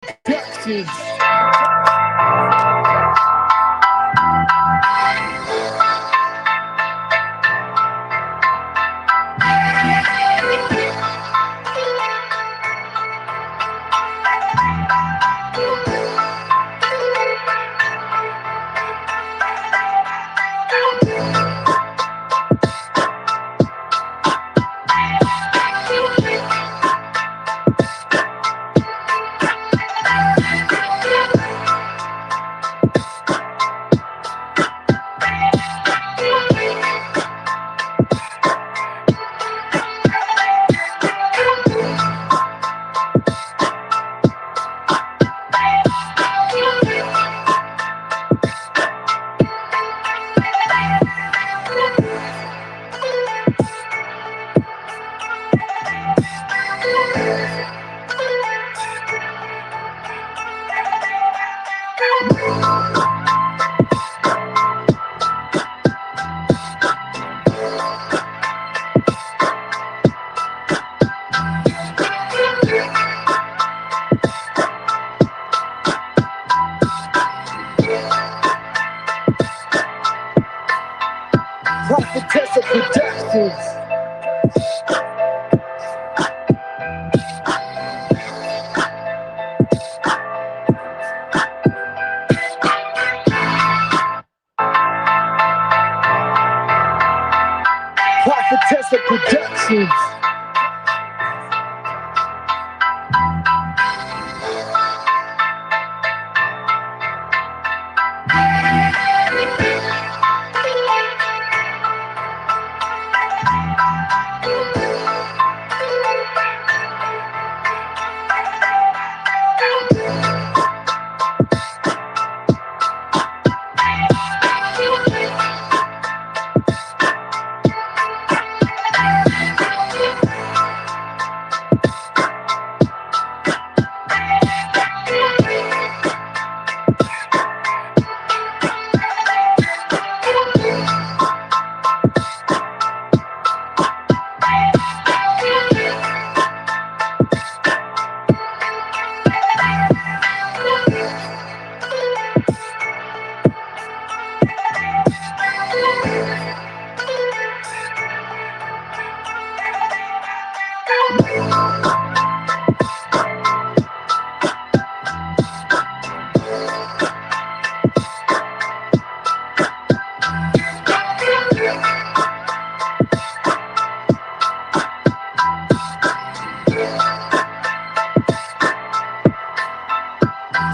Productions. Prophetess of Productions. Prophetess of Productions.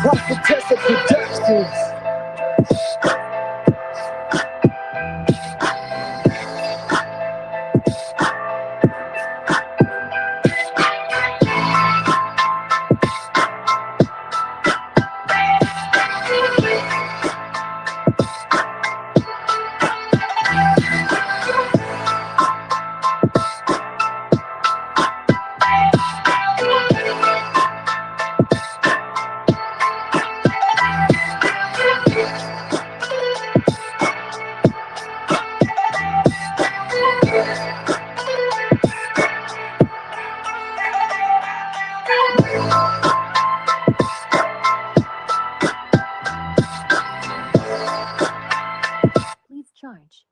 Prophetess of Productions. Please charge.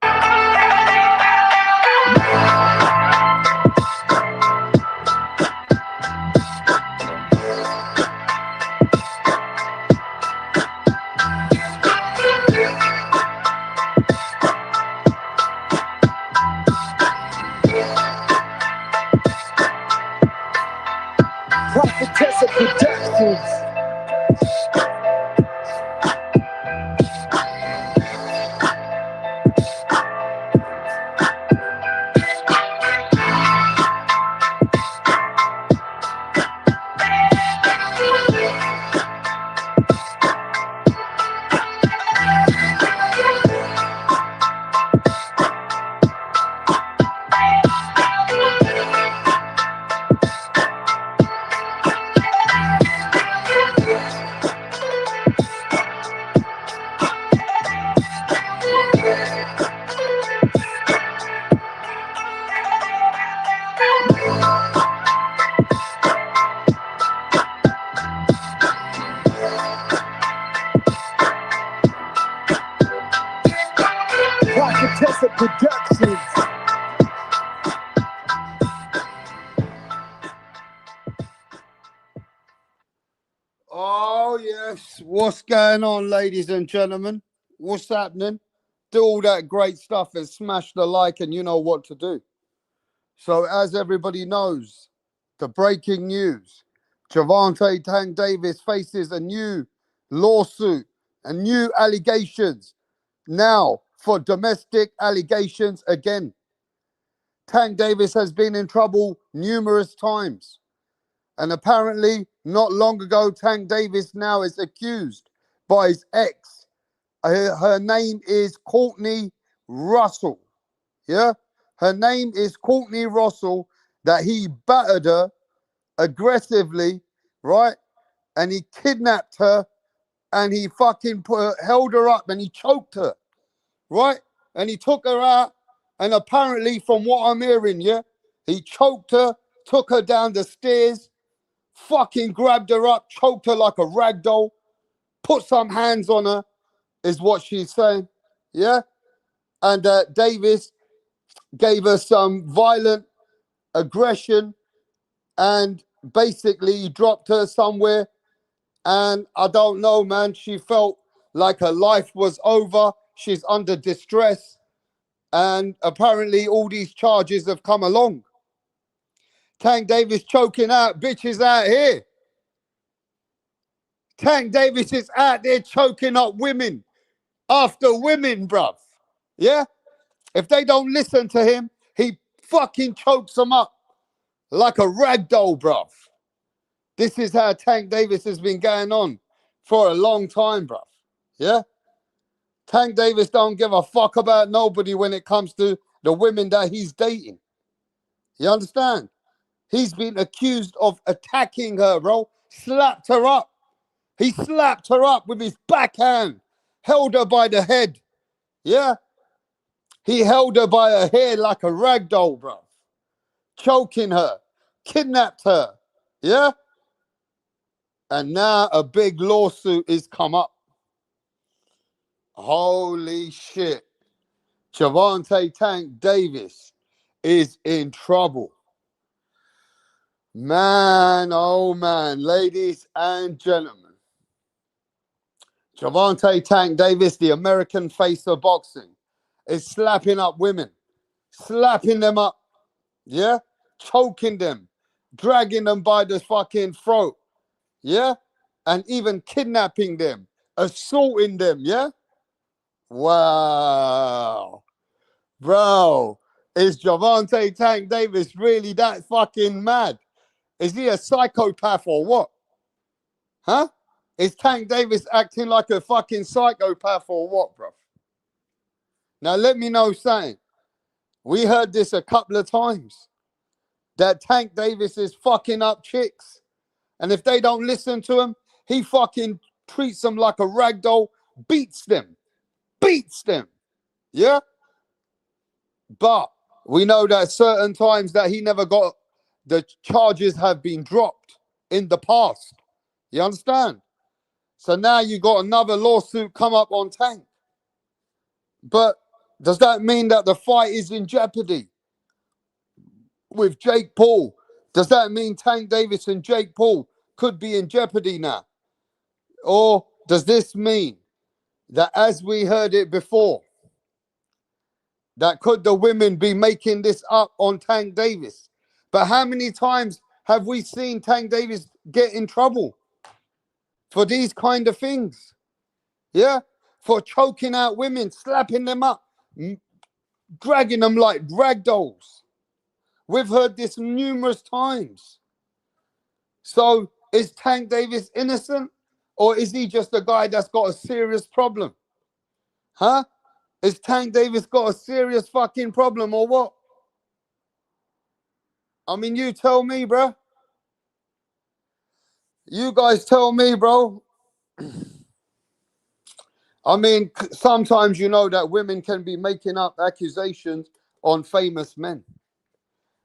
Prophetess of Productions. Tessa Productions. Oh, yes. What's going on, ladies and gentlemen? What's happening? Do all that great stuff and smash the like, and you know what to do. So, as everybody knows, the breaking news: Wtf Tank Davis faces a new lawsuit and new allegations now for domestic allegations again. Tank Davis has been in trouble numerous times. And apparently, not long ago, Tank Davis now is accused by his ex. Her name is Courtney Russell. Yeah? Her name is Courtney Russell, that he battered her aggressively, right? And he kidnapped her and he fucking held her up and he choked her, right? And he took her out. And apparently, from what I'm hearing, yeah, he choked her, took her down the stairs, fucking grabbed her up, choked her like a rag doll, put some hands on her, is what she's saying. Yeah? And Davis gave her some violent aggression and basically dropped her somewhere. And I don't know, man. She felt like her life was over. She's under distress. And apparently all these charges have come along. Tank Davis choking out bitches out here. Tank Davis is out there choking up women after women, bruv. Yeah? If they don't listen to him, he fucking chokes them up like a rag doll, bruv. This is how Tank Davis has been going on for a long time, bruv. Yeah? Tank Davis don't give a fuck about nobody when it comes to the women that he's dating. You understand? He's been accused of attacking her, bro. Slapped her up. He slapped her up with his backhand, held her by the head. Yeah? He held her by her hair like a rag doll, bro. Choking her, kidnapped her. Yeah? And now a big lawsuit is come up. Holy shit. Wtf Tank Davis is in trouble. Man, oh man, ladies and gentlemen. Wtf Tank Davis, the American face of boxing, is slapping up women, slapping them up, yeah, choking them, dragging them by the fucking throat, yeah, and even kidnapping them, assaulting them, yeah. Wow, bro, is Wtf Tank Davis really that fucking mad? Is he a psychopath or what? Huh? Is Tank Davis acting like a fucking psychopath or what, bro? Now, let me know something. We heard this a couple of times, that Tank Davis is fucking up chicks. And if they don't listen to him, he fucking treats them like a rag doll, beats them. Yeah? But we know that certain times that he never got, the charges have been dropped in the past. You understand? So now you got another lawsuit come up on Tank. But does that mean that the fight is in jeopardy with Jake Paul? Does that mean Tank Davis and Jake Paul could be in jeopardy now? Or does this mean that, as we heard it before, that could the women be making this up on Tank Davis? But how many times have we seen Tank Davis get in trouble for these kind of things? Yeah? For choking out women, slapping them up, dragging them like rag dolls. We've heard this numerous times. So is Tank Davis innocent, or is he just a guy that's got a serious problem? Huh? Is Tank Davis got a serious fucking problem or what? I mean, you tell me, bro. You guys tell me, bro. I mean, sometimes you know that women can be making up accusations on famous men.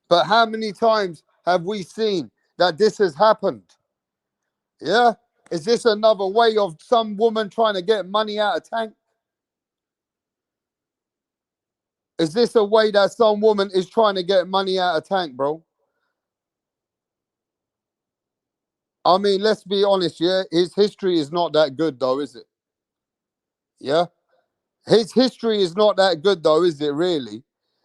But how many times have we seen that this has happened? Yeah? Is this another way of some woman trying to get money out of Tank? Is this a way that some woman is trying to get money out of Tank, bro? I mean, let's be honest, yeah? His history is not that good, though, is it? Yeah? His history is not that good, though, is it, really?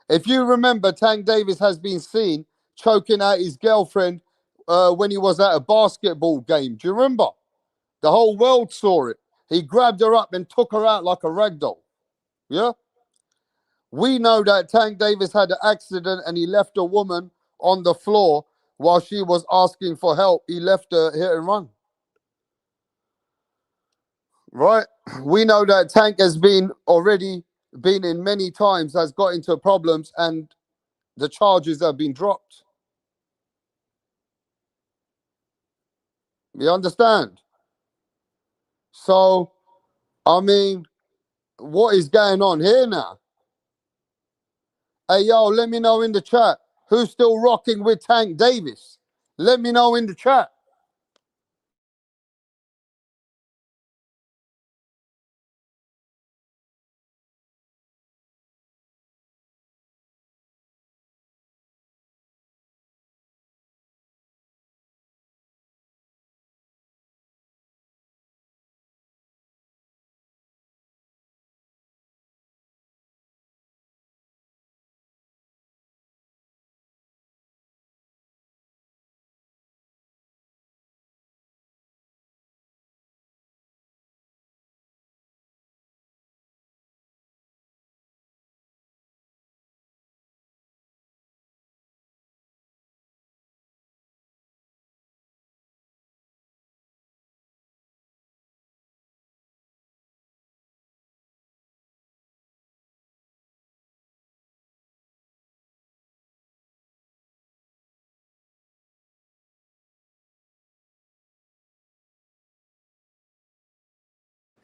If you remember, Tank Davis has been seen choking out his girlfriend when he was at a basketball game. Do you remember? The whole world saw it. He grabbed her up and took her out like a rag doll. Yeah? We know that Tank Davis had an accident and he left a woman on the floor while she was asking for help. He left her hit and run. Right? We know that Tank has already been in many times, has got into problems, and the charges have been dropped. You understand? So, I mean, what is going on here now? Hey, yo, let me know in the chat who's still rocking with Tank Davis. Let me know in the chat.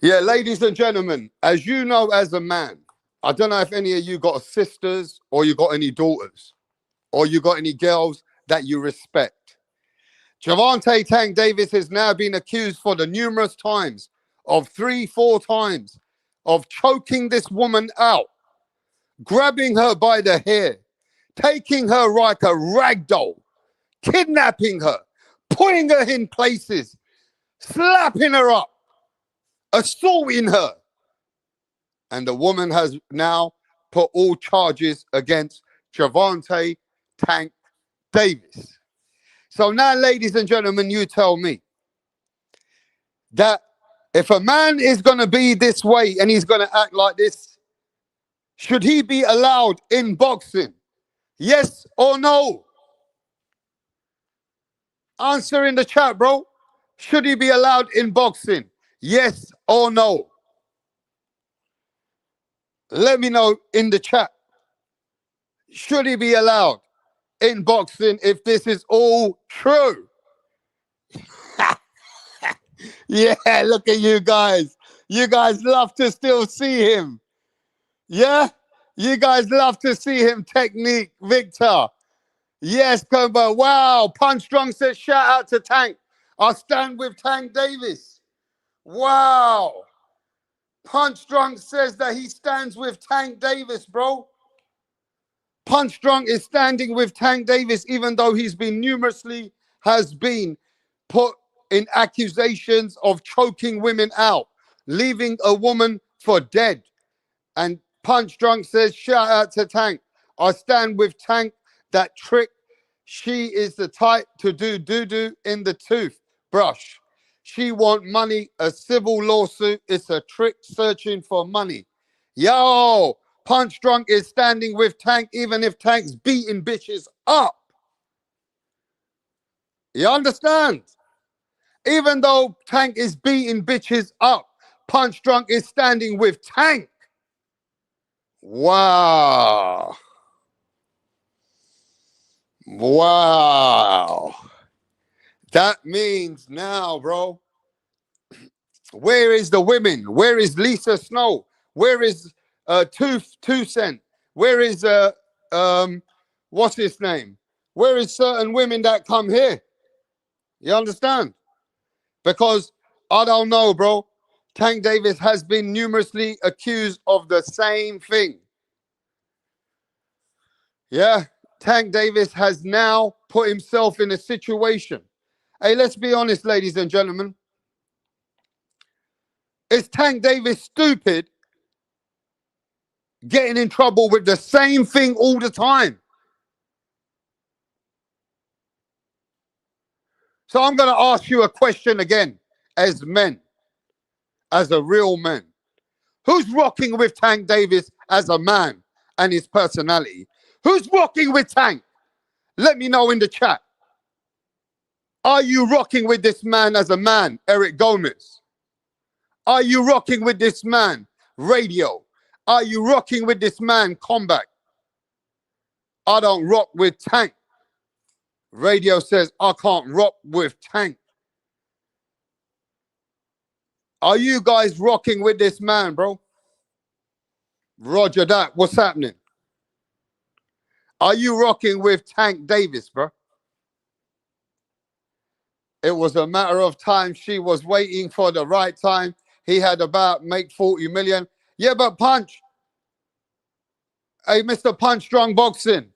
Yeah, ladies and gentlemen, as you know, as a man, I don't know if any of you got sisters or you got any daughters or you got any girls that you respect. Javante Tank Davis has now been accused for the numerous times of 3, 4 times of choking this woman out, grabbing her by the hair, taking her like a rag doll, kidnapping her, putting her in places, slapping her up, assaulting her. And the woman has now put all charges against Javante Tank Davis. So now, ladies and gentlemen, you tell me that if a man is going to be this way and he's going to act like this, should he be allowed in boxing? Yes or no? Answer in the chat, bro. Should he be allowed in boxing? Yes or no? Let me know in the chat. Should he be allowed in boxing if this is all true? Yeah, look at you guys. You guys love to still see him. Yeah? You guys love to see him. Technique, Victor. Yes, Combo. Wow. Punch Drunk says, shout out to Tank. I stand with Tank Davis. Wow. Punch Drunk says that he stands with Tank Davis, bro. Punch Drunk is standing with Tank Davis, even though he's been has been put in accusations of choking women out, leaving a woman for dead. And Punch Drunk says, shout out to Tank. I stand with Tank. That trick, she is the type to do doo-doo in the toothbrush. She want money, a civil lawsuit. It's a trick searching for money. Yo, Punch Drunk is standing with Tank, even if Tank's beating bitches up. You understand? Even though Tank is beating bitches up, Punch Drunk is standing with Tank. Wow. Wow. That means now, bro, where is the women? Where is Lisa Snow? Where is Two Cent? Where is what's his name? Where is certain women that come here? You understand? Because I don't know, bro. Tank Davis has been numerously accused of the same thing. Yeah, Tank Davis has now put himself in a situation. Hey, let's be honest, ladies and gentlemen. Is Tank Davis stupid getting in trouble with the same thing all the time? So I'm going to ask you a question again, as men, as a real man. Who's rocking with Tank Davis as a man and his personality? Who's rocking with Tank? Let me know in the chat. Are you rocking with this man as a man, Eric Gomez? Are you rocking with this man, Radio? Are you rocking with this man, Combat? I don't rock with Tank. Radio says, I can't rock with Tank. Are you guys rocking with this man, bro? Roger that. What's happening? Are you rocking with Tank Davis, bro? It was a matter of time. She was waiting for the right time. He had about make 40 million. Yeah, but Punch. Hey, Mr. Punch Drunk Boxing.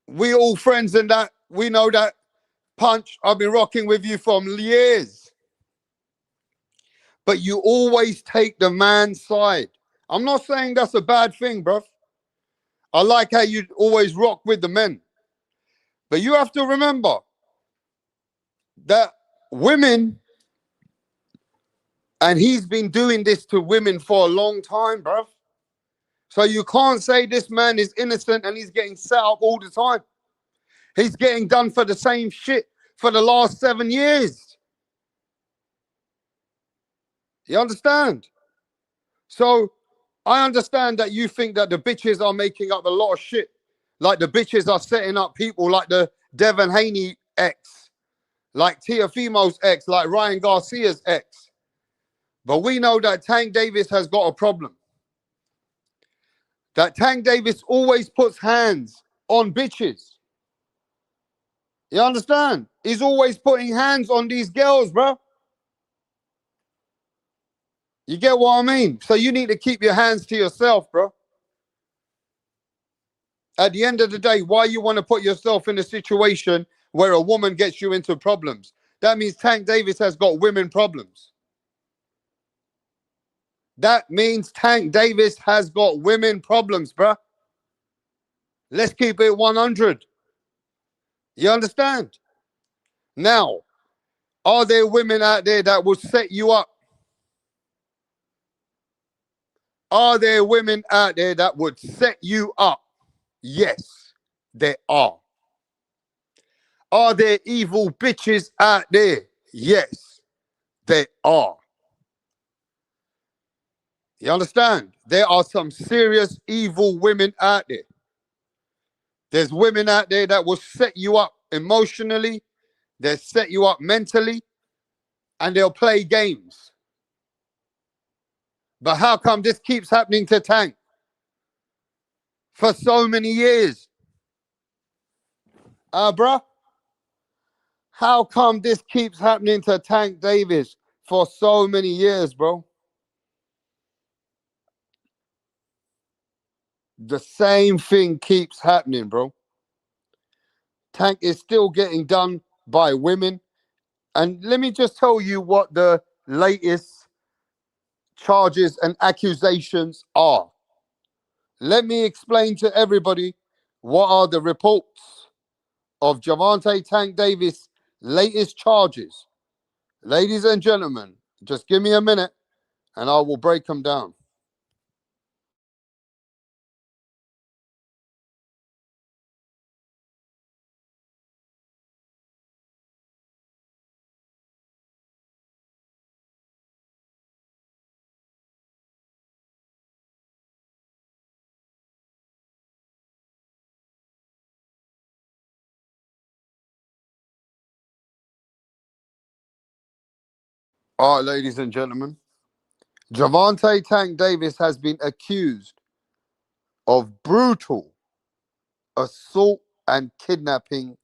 We all friends in that. We know that. Punch, I've been rocking with you for years. But you always take the man's side. I'm not saying that's a bad thing, bro. I like how you always rock with the men. But you have to remember that women, and he's been doing this to women for a long time, bro. So you can't say this man is innocent and he's getting set up all the time. He's getting done for the same shit for the last 7 years. You understand? So I understand that you think that the bitches are making up a lot of shit. Like the bitches are setting up people like the Devon Haney ex, like Tiafimo's ex, like Ryan Garcia's ex. But we know that Tank Davis has got a problem. That Tank Davis always puts hands on bitches. You understand? He's always putting hands on these girls, bro. You get what I mean? So you need to keep your hands to yourself, bro. At the end of the day, why you want to put yourself in a situation where a woman gets you into problems? That means Tank Davis has got women problems. That means Tank Davis has got women problems, bro. Let's keep it 100. You understand? Now, are there women out there that will set you up? Are there women out there that would set you up? Yes, there are. Are there evil bitches out there? Yes, there are. You understand? There are some serious evil women out there. There's women out there that will set you up emotionally, they'll set you up mentally, and they'll play games. But how come this keeps happening to Tank for so many years? Bruh? How come this keeps happening to Tank Davis for so many years, bro? The same thing keeps happening, bro. Tank is still getting done by women. And let me just tell you what the latest charges and accusations are. Let me explain to everybody what are the reports of Javante Tank Davis' latest charges. Ladies and gentlemen, just give me a minute and I will break them down. All right, ladies and gentlemen, Javante Tank Davis has been accused of brutal assault and kidnapping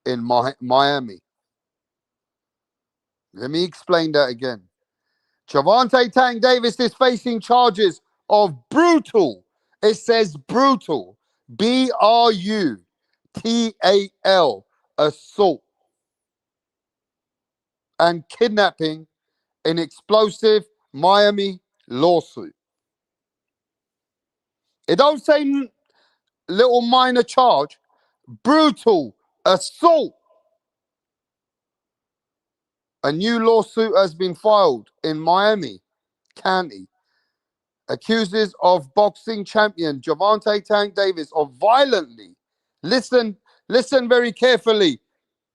in Miami. Let me explain that again. Javante Tank Davis is facing charges of brutal. It says brutal. BRUTAL, assault and kidnapping in explosive Miami lawsuit. It don't say little minor charge, brutal assault. A new lawsuit has been filed in Miami County, accuses of boxing champion Wtf Tank Davis of violently. Listen, listen very carefully,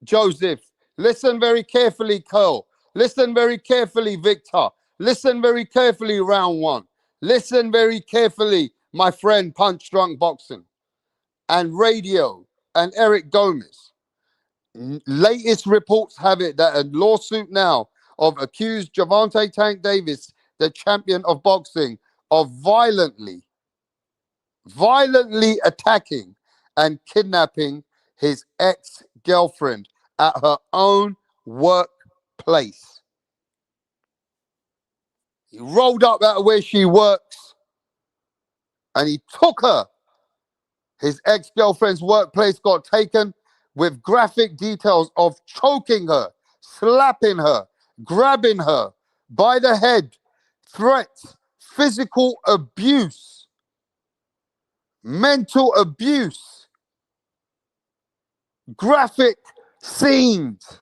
Joseph. Listen very carefully, Curl. Listen very carefully, Victor. Listen very carefully, round one. Listen very carefully, my friend Punch Drunk Boxing and Radio and Eric Gomez. Latest reports have it that a lawsuit now of accused Wtf Tank Davis, the champion of boxing, of violently attacking and kidnapping his ex-girlfriend at her own workplace. He rolled up at where she works and he took her. His ex-girlfriend's workplace got taken with graphic details of choking her, slapping her, grabbing her by the head, threats, physical abuse, mental abuse, graphic scenes.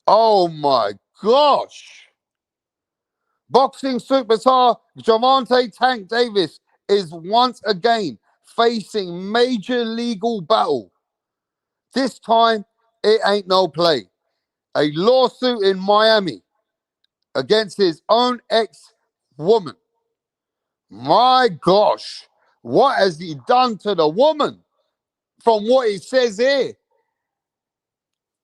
Oh my gosh. Boxing superstar Wtf Tank Davis is once again facing major legal battle. This time, it ain't no play. A lawsuit in Miami against his own ex-woman. My gosh, what has he done to the woman? From what it says here.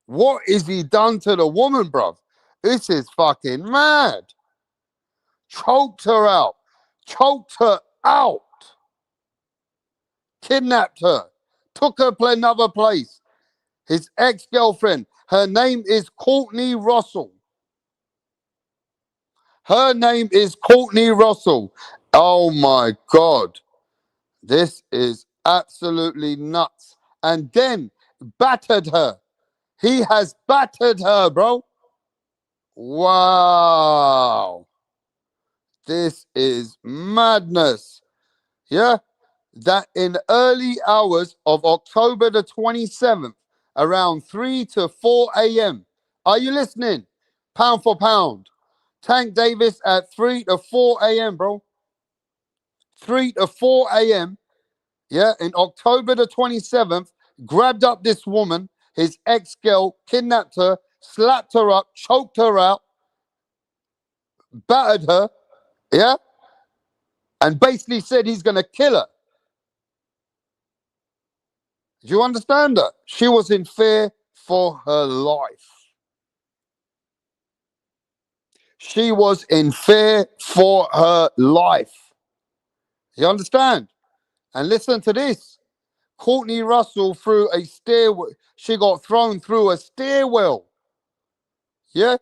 What is he done to the woman, bruv? This is fucking mad. Choked her out. Choked her out. Kidnapped her. Took her to another place. His ex-girlfriend, her name is Courtney Russell. Her name is Courtney Russell. Oh my God. This is absolutely nuts. And then battered her. He has battered her, bro. Wow. This is madness. Yeah. That in early hours of October the 27th, around 3 to 4 a.m. Are you listening? Pound for pound. Tank Davis at 3 to 4 a.m., bro. 3 to 4 a.m. Yeah, in October the 27th, grabbed up this woman, his ex-girl, kidnapped her, slapped her up, choked her out, battered her, yeah, and basically said he's going to kill her. Do you understand that? She was in fear for her life. She was in fear for her life. You understand? And listen to this. Courtney Russell through a stairwell. She got thrown through a stairwell. Yeah.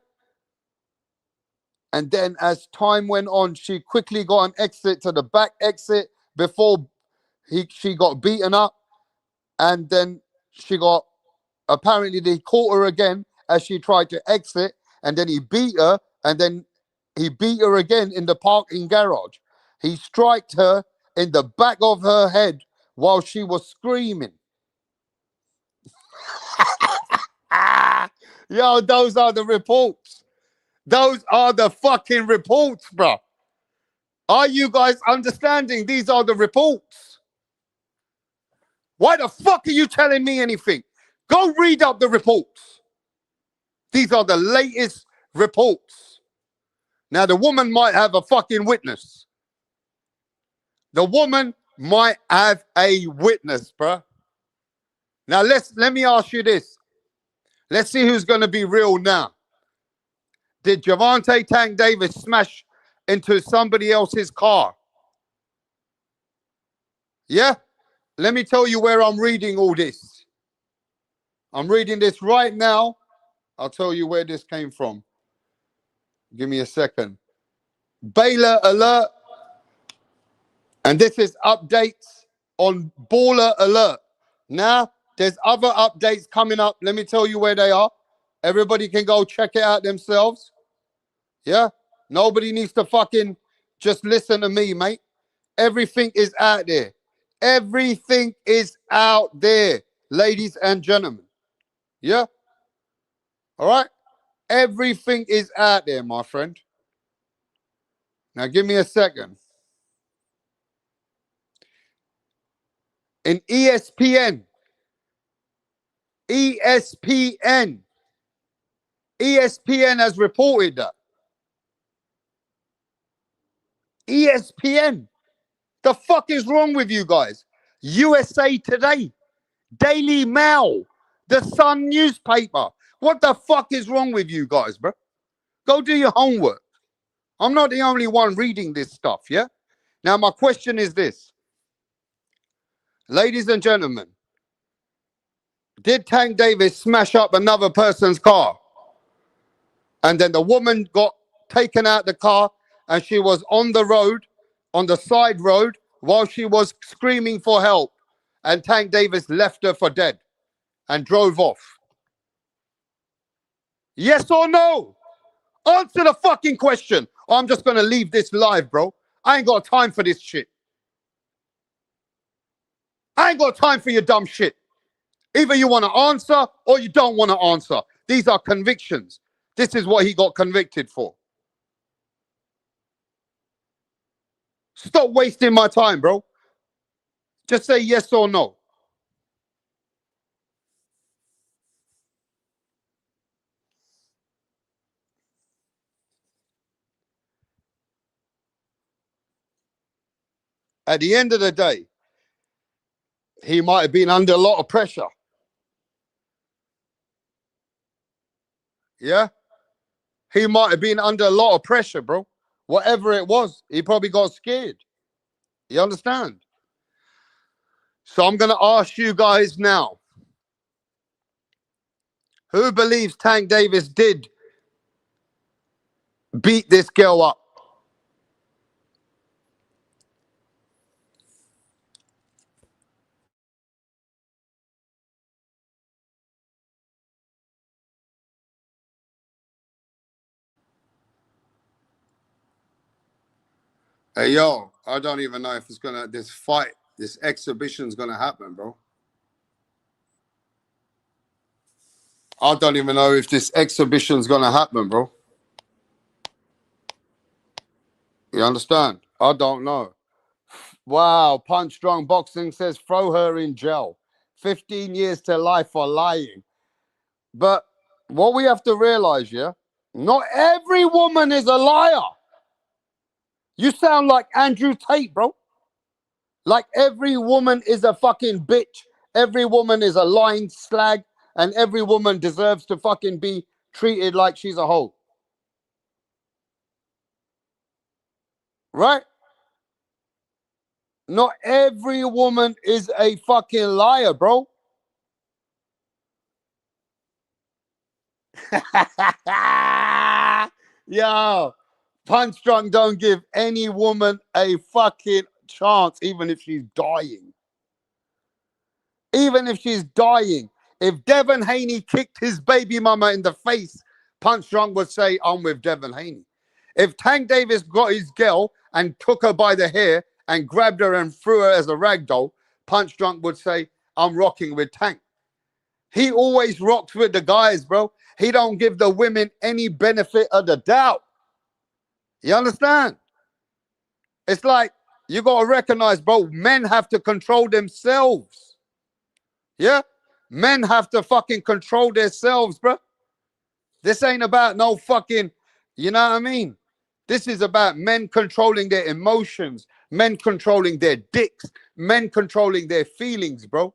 And then as time went on, she quickly got an exit to the back exit before she got beaten up. And then she got, apparently they caught her again as she tried to exit. And then he beat her. And then he beat her again in the parking garage. He striked her in the back of her head while she was screaming. Yo, those are the reports. Those are the fucking reports, bro. Are you guys understanding? These are the reports. Why the fuck are you telling me anything? Go read up the reports. These are the latest reports. Now, the woman might have a fucking witness. The woman might have a witness, bro. Now, let me ask you this. Let's see who's going to be real now. Did Wtf Tank Davis smash into somebody else's car? Yeah? Let me tell you where I'm reading all this. I'm reading this right now. I'll tell you where this came from. Give me a second. Baylor alert. And this is updates on Baller Alert. Now, there's other updates coming up. Let me tell you where they are. Everybody can go check it out themselves. Yeah? Nobody needs to fucking just listen to me, mate. Everything is out there. Everything is out there, ladies and gentlemen. Yeah? All right? Everything is out there, my friend. Now, give me a second. In ESPN, ESPN, ESPN has reported that. ESPN. The fuck is wrong with you guys? USA Today, Daily Mail, the Sun newspaper. What the fuck is wrong with you guys, bro? Go do your homework. I'm not the only one reading this stuff, yeah? Now, my question is this. Ladies and gentlemen, did Tank Davis smash up another person's car? And then the woman got taken out the car and she was on the road, on the side road, while she was screaming for help. And Tank Davis left her for dead and drove off. Yes or no? Answer the fucking question. Or I'm just going to leave this live, bro. I ain't got time for this shit. I ain't got time for your dumb shit. Either you want to answer or you don't want to answer. These are convictions. This is what he got convicted for. Stop wasting my time, bro. Just say yes or no. At the end of the day, he might have been under a lot of pressure. Yeah? He might have been under a lot of pressure, bro. Whatever it was, he probably got scared. You understand? So I'm going to ask you guys now. Who believes Tank Davis did beat this girl up? Hey, yo, I don't even know if it's going to, this fight, this exhibition's going to happen, bro. I don't even know if this exhibition's going to happen, bro. You understand? I don't know. Wow, Punch Drunk Boxing says throw her in jail. 15 years to life for lying. But what we have to realize, yeah, not every woman is a liar. You sound like Andrew Tate, bro. Like every woman is a fucking bitch. Every woman is a lying slag. And every woman deserves to fucking be treated like she's a hoe. Right? Not every woman is a fucking liar, bro. Yo, Punch Drunk don't give any woman a fucking chance, even if she's dying. Even if she's dying. If Devin Haney kicked his baby mama in the face, Punch Drunk would say, I'm with Devin Haney. If Tank Davis got his girl and took her by the hair and grabbed her and threw her as a rag doll, Punch Drunk would say, I'm rocking with Tank. He always rocks with the guys, bro. He don't give the women any benefit of the doubt. You understand? It's like you got to recognize, bro, men have to control themselves. Yeah? Men have to fucking control themselves, bro. This ain't about no fucking, you know what I mean? This is about men controlling their emotions, men controlling their dicks, men controlling their feelings, bro.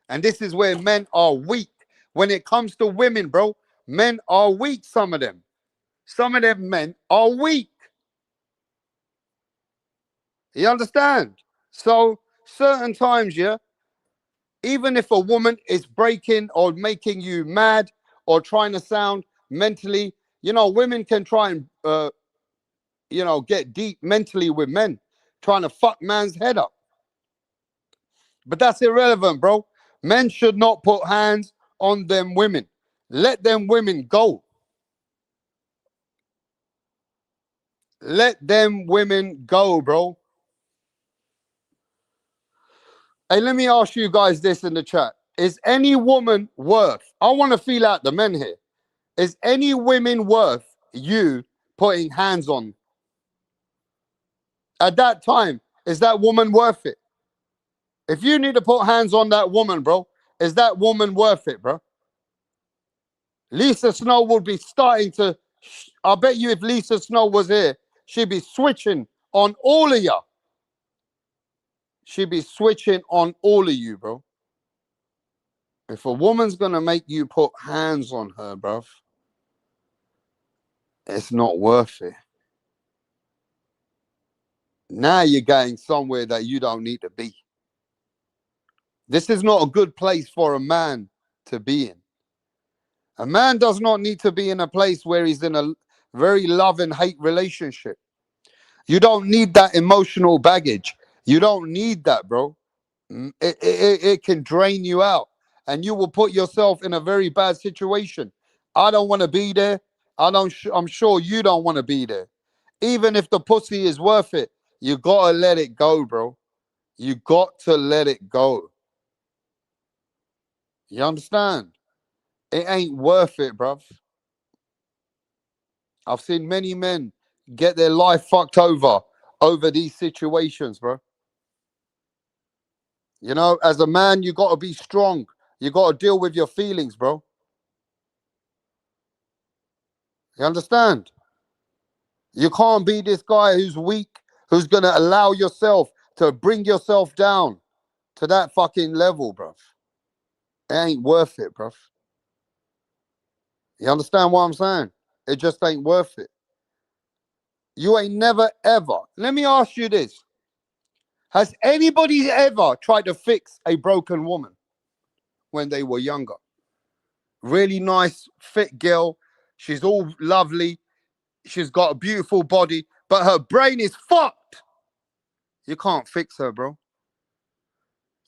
And this is where men are weak. When it comes to women, bro, men are weak, some of them. Some of them men are weak. You understand? So certain times, yeah, even if a woman is breaking or making you mad or trying to sound mentally, you know, women can try and, you know, get deep mentally with men, trying to fuck man's head up. But that's irrelevant, bro. Men should not put hands on them women. Let them women go. Let them women go, bro. Hey, let me ask you guys this in the chat. Is any woman worth, I want to feel out the men here. Is any women worth you putting hands on? At that time, is that woman worth it? If you need to put hands on that woman, bro, is that woman worth it, bro? Lisa Snow would be starting to, I bet you if Lisa Snow was here, she'd be switching on all of you. She'd be switching on all of you, bro. If a woman's gonna make you put hands on her, bro, it's not worth it. Now you're going somewhere that you don't need to be. This is not a good place for a man to be in. A man does not need to be in a place where he's in a very love and hate relationship. You don't need that emotional baggage. You don't need that, bro. It can drain you out and you will put yourself in a very bad situation. I don't want to be there. I'm sure you don't want to be there. Even if the pussy is worth it, you got to let it go, bro. You got to let it go. You understand? It ain't worth it, bruv. I've seen many men get their life fucked over these situations, bro. You know, as a man, you got to be strong. You got to deal with your feelings, bro. You understand? You can't be this guy who's weak, who's going to allow yourself to bring yourself down to that fucking level, bruv. It ain't worth it, bruv. You understand what I'm saying? It just ain't worth it. You ain't never ever. Let me ask you this. Has anybody ever tried to fix a broken woman when they were younger? Really nice, fit girl. She's all lovely. She's got a beautiful body, but her brain is fucked. You can't fix her, bro.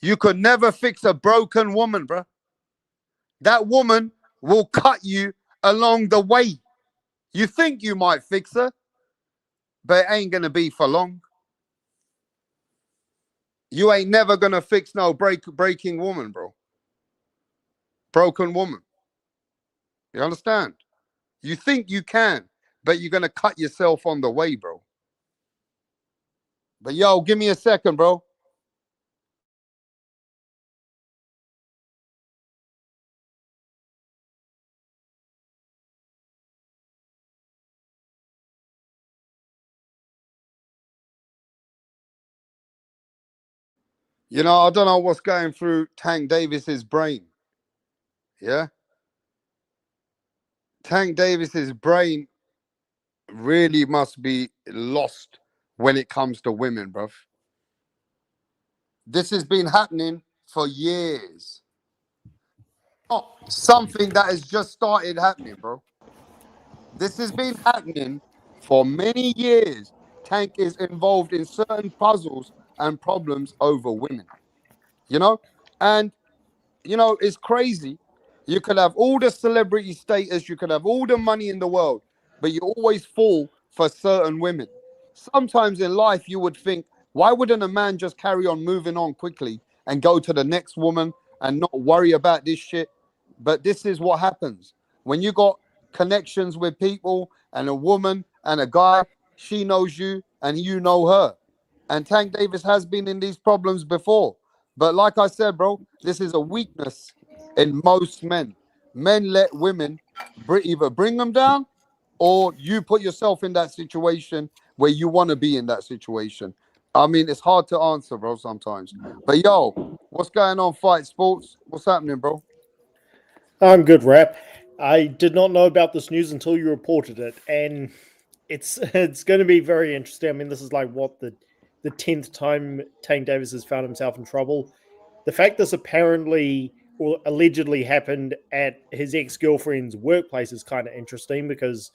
You could never fix a broken woman, bro. That woman will cut you along the way. You think you might fix her, but it ain't gonna be for long. You ain't never gonna fix no breaking woman, bro. Broken woman. You understand? You think you can, but you're gonna cut yourself on the way, bro. But yo, give me a second, bro. You know, I don't know what's going through Tank Davis's brain. Yeah? Tank Davis's brain really must be lost when it comes to women, bruv. This has been happening for years. Not something that has just started happening, bro. This has been happening for many years. Tank is involved in certain puzzles and problems over women, you know? And you know, it's crazy. You could have all the celebrity status, you could have all the money in the world, but you always fall for certain women. Sometimes in life, you would think, why wouldn't a man just carry on moving on quickly and go to the next woman and not worry about this shit? But this is what happens when you got connections with people and a woman and a guy, she knows you and you know her. And Tank Davis has been in these problems before. But like I said, bro, this is a weakness in most men. Men let women either bring them down or you put yourself in that situation where you want to be in that situation. I mean, it's hard to answer, bro, sometimes. But yo, what's going on, Fight Sports? What's happening, bro? I'm good, Rap. I did not know about this news until you reported it, and it's going to be very interesting. I mean, this is like what the 10th time Tank Davis has found himself in trouble. The fact this apparently or allegedly happened at his ex-girlfriend's workplace is kind of interesting because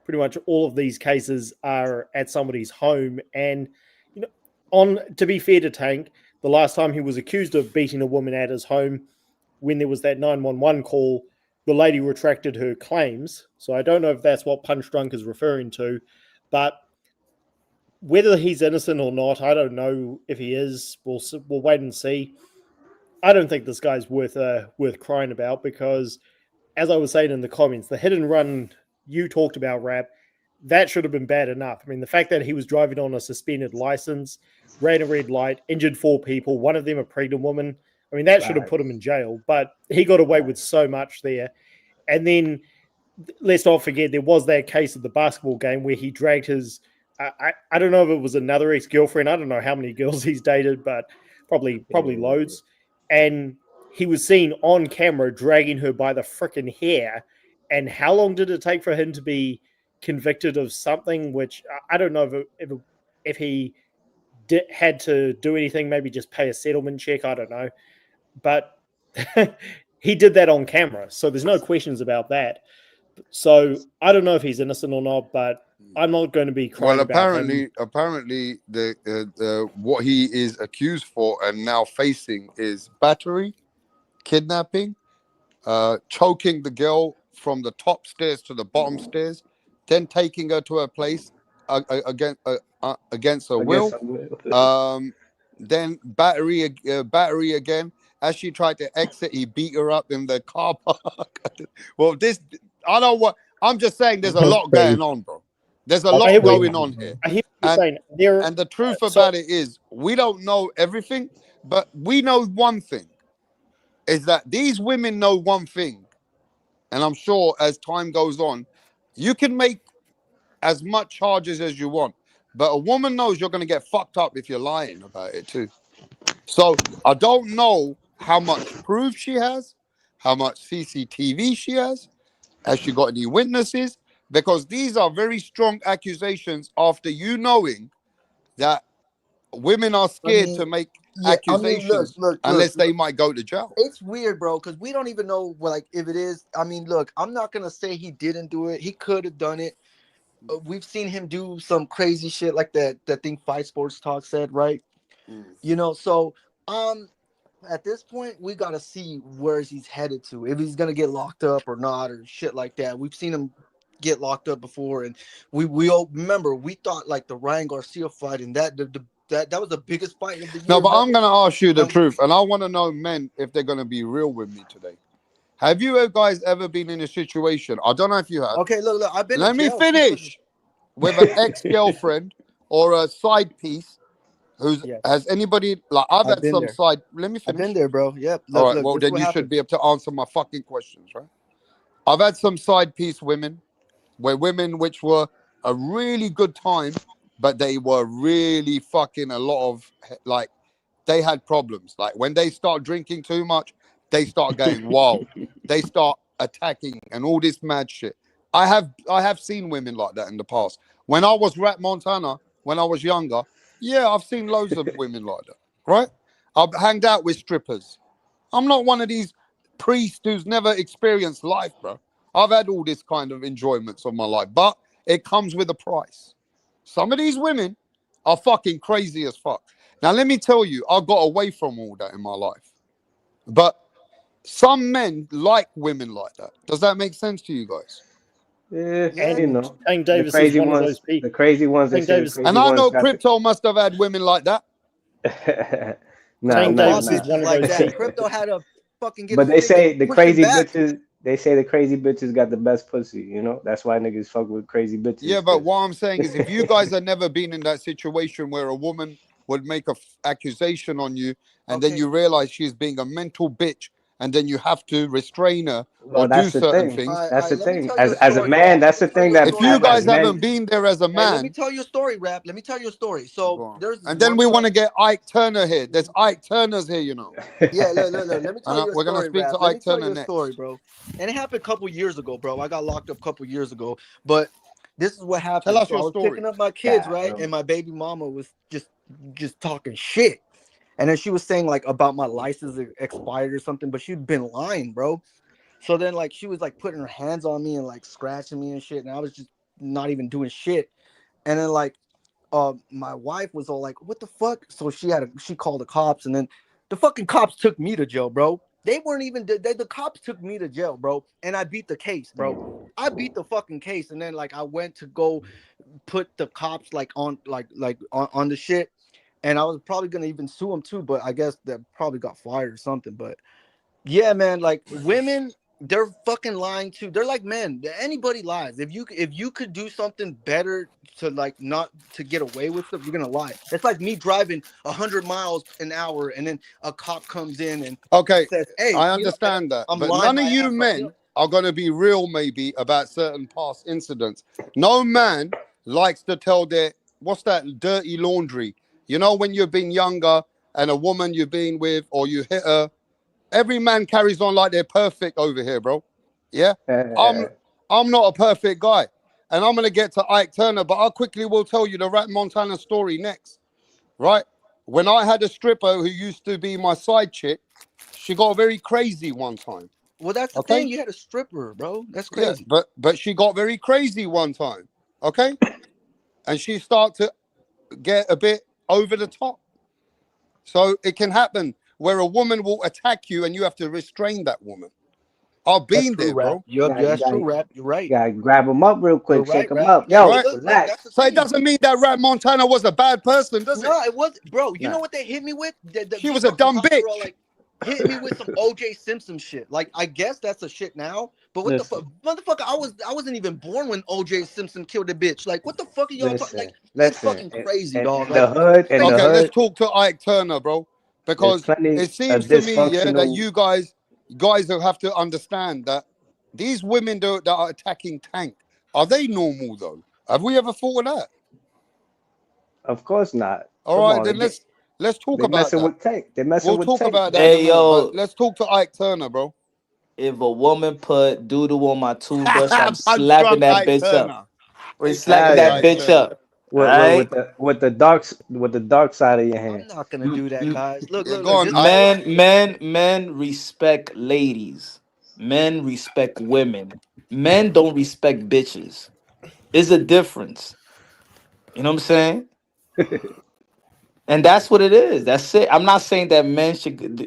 pretty much all of these cases are at somebody's home. And you know, on to be fair to Tank, the last time he was accused of beating a woman at his home, when there was that 911 call, the lady retracted her claims. So I don't know if that's what Punch Drunk is referring to, but whether he's innocent or not, I don't know if he is. We'll wait and see. I don't think this guy's worth crying about because, as I was saying in the comments, the hit and run you talked about, Rap, that should have been bad enough. I mean, the fact that he was driving on a suspended license, ran a red light, injured 4 people, one of them a pregnant woman. I mean, that should have put him in jail, but he got away with so much there. And then let's not forget there was that case at the basketball game where he dragged his I don't know if it was another ex-girlfriend. I don't know how many girls he's dated, but probably loads. And he was seen on camera dragging her by the freaking hair. And how long did it take for him to be convicted of something? Which I don't know if he had to do anything. Maybe just pay a settlement check. I don't know, but he did that on camera, so there's no questions about that. So I don't know if he's innocent or not, but I'm not going to be crying about him. Apparently, the what he is accused for and now facing is battery, kidnapping, choking the girl from the top stairs to the bottom stairs, then taking her to her place against her will. Then battery again. As she tried to exit, he beat her up in the car park. Well, I'm just saying there's a lot going on, bro. There's a lot going on here. I hear what you're saying. And the truth about it is, we don't know everything, but we know one thing, is that these women know one thing. And I'm sure as time goes on, you can make as much charges as you want, but a woman knows you're going to get fucked up if you're lying about it too. So I don't know how much proof she has, how much CCTV she has she got any witnesses, because these are very strong accusations after you knowing that women are scared to make accusations unless they might go to jail. It's weird, bro, because we don't even know if it is. I mean, look, I'm not gonna say he didn't do it. He could have done it. We've seen him do some crazy shit like that thing Fight Sports Talk said, right? You know, so at this point we gotta see where he's headed to, if he's gonna get locked up or not, or shit like that. We've seen him get locked up before, and we all remember we thought like the Ryan Garcia fight, and that was the biggest fight of the year. No, but I'm gonna ask you the truth, and I want to know, men, if they're gonna be real with me today. Have you guys ever been in a situation? I don't know if you have. Okay, look, I've been. Let me finish. With an ex-girlfriend or a side piece. Has anybody I've had some side? Let me finish. I've been there, bro. Yep. All right. Well, then you should be able to answer my fucking questions, right? I've had some side piece women, which were a really good time, but they were really fucking a lot of they had problems. Like when they start drinking too much, they start going wild. They start attacking and all this mad shit. I have seen women like that in the past. When I was Rat Montana, when I was younger, yeah, I've seen loads of women like that, right? I've hanged out with strippers. I'm not one of these priests who's never experienced life, bro. I've had all this kind of enjoyments of my life, but it comes with a price. Some of these women are fucking crazy as fuck. Now, let me tell you, I got away from all that in my life. But some men like women like that. Does that make sense to you guys? Yeah, you know, Tank Davis the crazy is one ones, of those people. The crazy ones. Tank Davis. And I know Crypto must have had women like that. Tank Davis is one of those people. Crypto had a fucking. But they say the crazy bitches. They say the crazy bitches got the best pussy. You know, that's why niggas fuck with crazy bitches. Yeah, but what I'm saying is, if you guys have never been in that situation where a woman would make an accusation on you, and then you realize she's being a mental bitch, and then you have to restrain her or do certain things. That's the thing. As a man, that's the thing. That if you guys haven't been there as a man, let me tell you a story, Rap. Let me tell you a story. So and then we want to get Ike Turner here. There's Ike Turners here, you know. Yeah, look. Let me tell you a story. We're gonna speak to Ike Turner next. Story, bro. And it happened a couple years ago, bro. I got locked up a couple years ago, but this is what happened. Tell us your story. I was picking up my kids, right, and my baby mama was just talking shit. And then she was saying like about my license expired or something, but she'd been lying, bro. So then like she was like putting her hands on me and like scratching me and shit, and I was just not even doing shit. And then like my wife was all like, "What the fuck?" So she called the cops, and then the fucking cops took me to jail, bro. They weren't even the cops took me to jail, bro, and I beat the case, bro. I beat the fucking case, and then like I went to go put the cops like on on the shit, and I was probably gonna even sue them too, but I guess they probably got fired or something. But yeah, man, like women, they're fucking lying too. They're like men. Anybody lies. If you could do something better to like not to get away with stuff, you're gonna lie. It's like me driving 100 miles an hour, and then a cop comes in and Okay, says, "Hey, I you know," and understand that, I'm but lying none of my you ass off. men are going to be real, maybe, about certain past incidents. No man likes to tell their what's that dirty laundry. You know, when you've been younger and a woman you've been with or you hit her, every man carries on like they're perfect over here, bro. Yeah, I'm not a perfect guy, and I'm gonna get to Ike Turner, but I quickly will tell you the Rat Montana story next, right? When I had a stripper who used to be my side chick, she got very crazy one time. Well, that's the Okay, thing. You had a stripper, bro. That's yeah, crazy. but she got very crazy one time. Okay, and she started to get a bit over the top. So it can happen where a woman will attack you and you have to restrain that woman. I've That's been true, there, rap. bro. That's true, rap. You're right. gotta grab them up real You're quick, shake right, them rap. up. Yeah, but Yo, Right? look, that's relax. the So it thing. doesn't mean that Rat Montana was a bad person, does it? No, it was, bro. You know Nah, what they hit me with? She These was a fucking dumb cops are all bitch. like hitting me with some OJ Simpson shit. Like, I guess that's a shit now. But what the fuck, listen, motherfucker? I wasn't even born when OJ Simpson killed a bitch. Like, what the fuck are y'all talking? Like, listen, it's listen. fucking crazy, In dog. the Like, hood, in the fake Okay, let's hood, shit. talk to Ike Turner, bro. there's Because plenty it seems of to me, yeah, that dysfunctional. you guys will have to understand that these women that are attacking Tank, are they normal though? Have we ever thought of that? Of course not. All Come right, on, then let's talk they about messing that. with Tank. They messing We'll with talk Tank. about that in a Hey minute, but yo, let's talk to Ike Turner, bro. if a woman put doodle on my toothbrush, I'm Punch slapping drunk that Ike bitch up. Turner. We're slapping AKA Hell that Ike yeah. bitch Turner. up. All right. With the dark side of your I'm hand. not gonna M- do that, m- guys. Look, Yeah, look, go look. on, This is Ike. all. men respect ladies. Men respect women. Men don't respect bitches. There's a difference. You know what I'm saying? And that's what it is. That's it. I'm not saying that men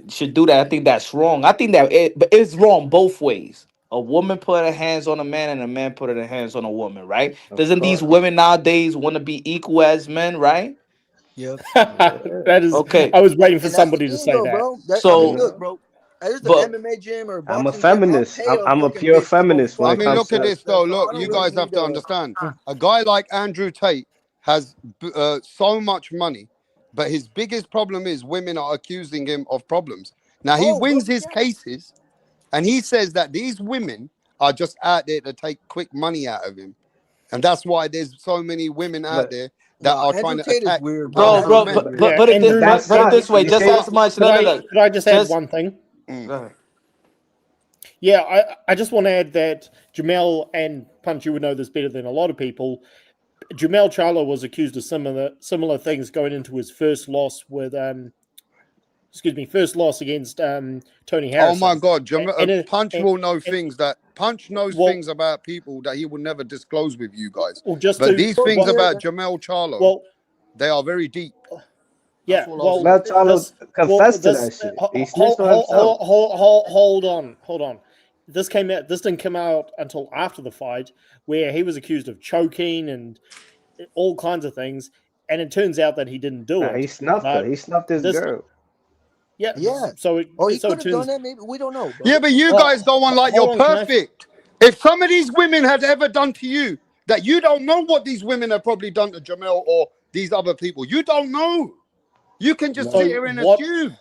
should do that. I think that's wrong. I think that but it's wrong both ways. A woman put her hands on a man and a man put her hands on a woman, right? Of Doesn't these course. women nowadays want to be equal as men, right? Yep. Yeah. That is, Okay. I was waiting for And that's the somebody to thing, say though, that. bro. I You mean, So, look, know, bro. There's an but MMA gym or a I'm a boxing gym. I'll feminist. pay a I'm a fucking pure bitch to go feminist when I it fuck mean, me comes look up at to. and this stuff. though. So I Look, don't you really guys have need to a. understand. A guy like Andrew Tate has so much money, but his biggest problem is women are accusing him of problems. Now he Oh, bro, wins his yeah. cases, and he says that these women are just out there to take quick money out of him, and that's why there's so many women out But there that Nah, are trying Andrew to Tate is attack weird, bro. bro, other Andrew bro, Tate's men. put, weird. put, Yeah, put it Andrew, that's put it not. this way, You just see, as much. could No, no, I no. could I just add Just one thing? Mm. go ahead. Yeah, I just want to add that Jamel and Punch, you would know this better than a lot of people. Jamel Charlo was accused of similar things going into his first loss with first loss against Tony Oh my Harrison, God, and it, Punch will know and things that Punch knows well, things about people that he will never disclose with you guys. well, just But to these Well, things well, yeah, about Jamel Charlo, well, they are very deep. That's yeah, all I'll well, say. Jamel Charlo this, confessed to that shit. He snitched on himself. hold on. This came out. This didn't come out until after the fight, where he was accused of choking and all kinds of things, and it turns out that he didn't do Nah, he it. snuffed her. But He snuffed his this, girl. yeah, yeah. so Or he it could have done turns. that. Maybe we don't know, Yeah, bro. but you Oh, guys go on like you're hold on, can I? perfect. If some of these women had ever done to you that you don't know what these women have probably done to Jamel or these other people, you don't know. You can just No. sit So here and what? assume.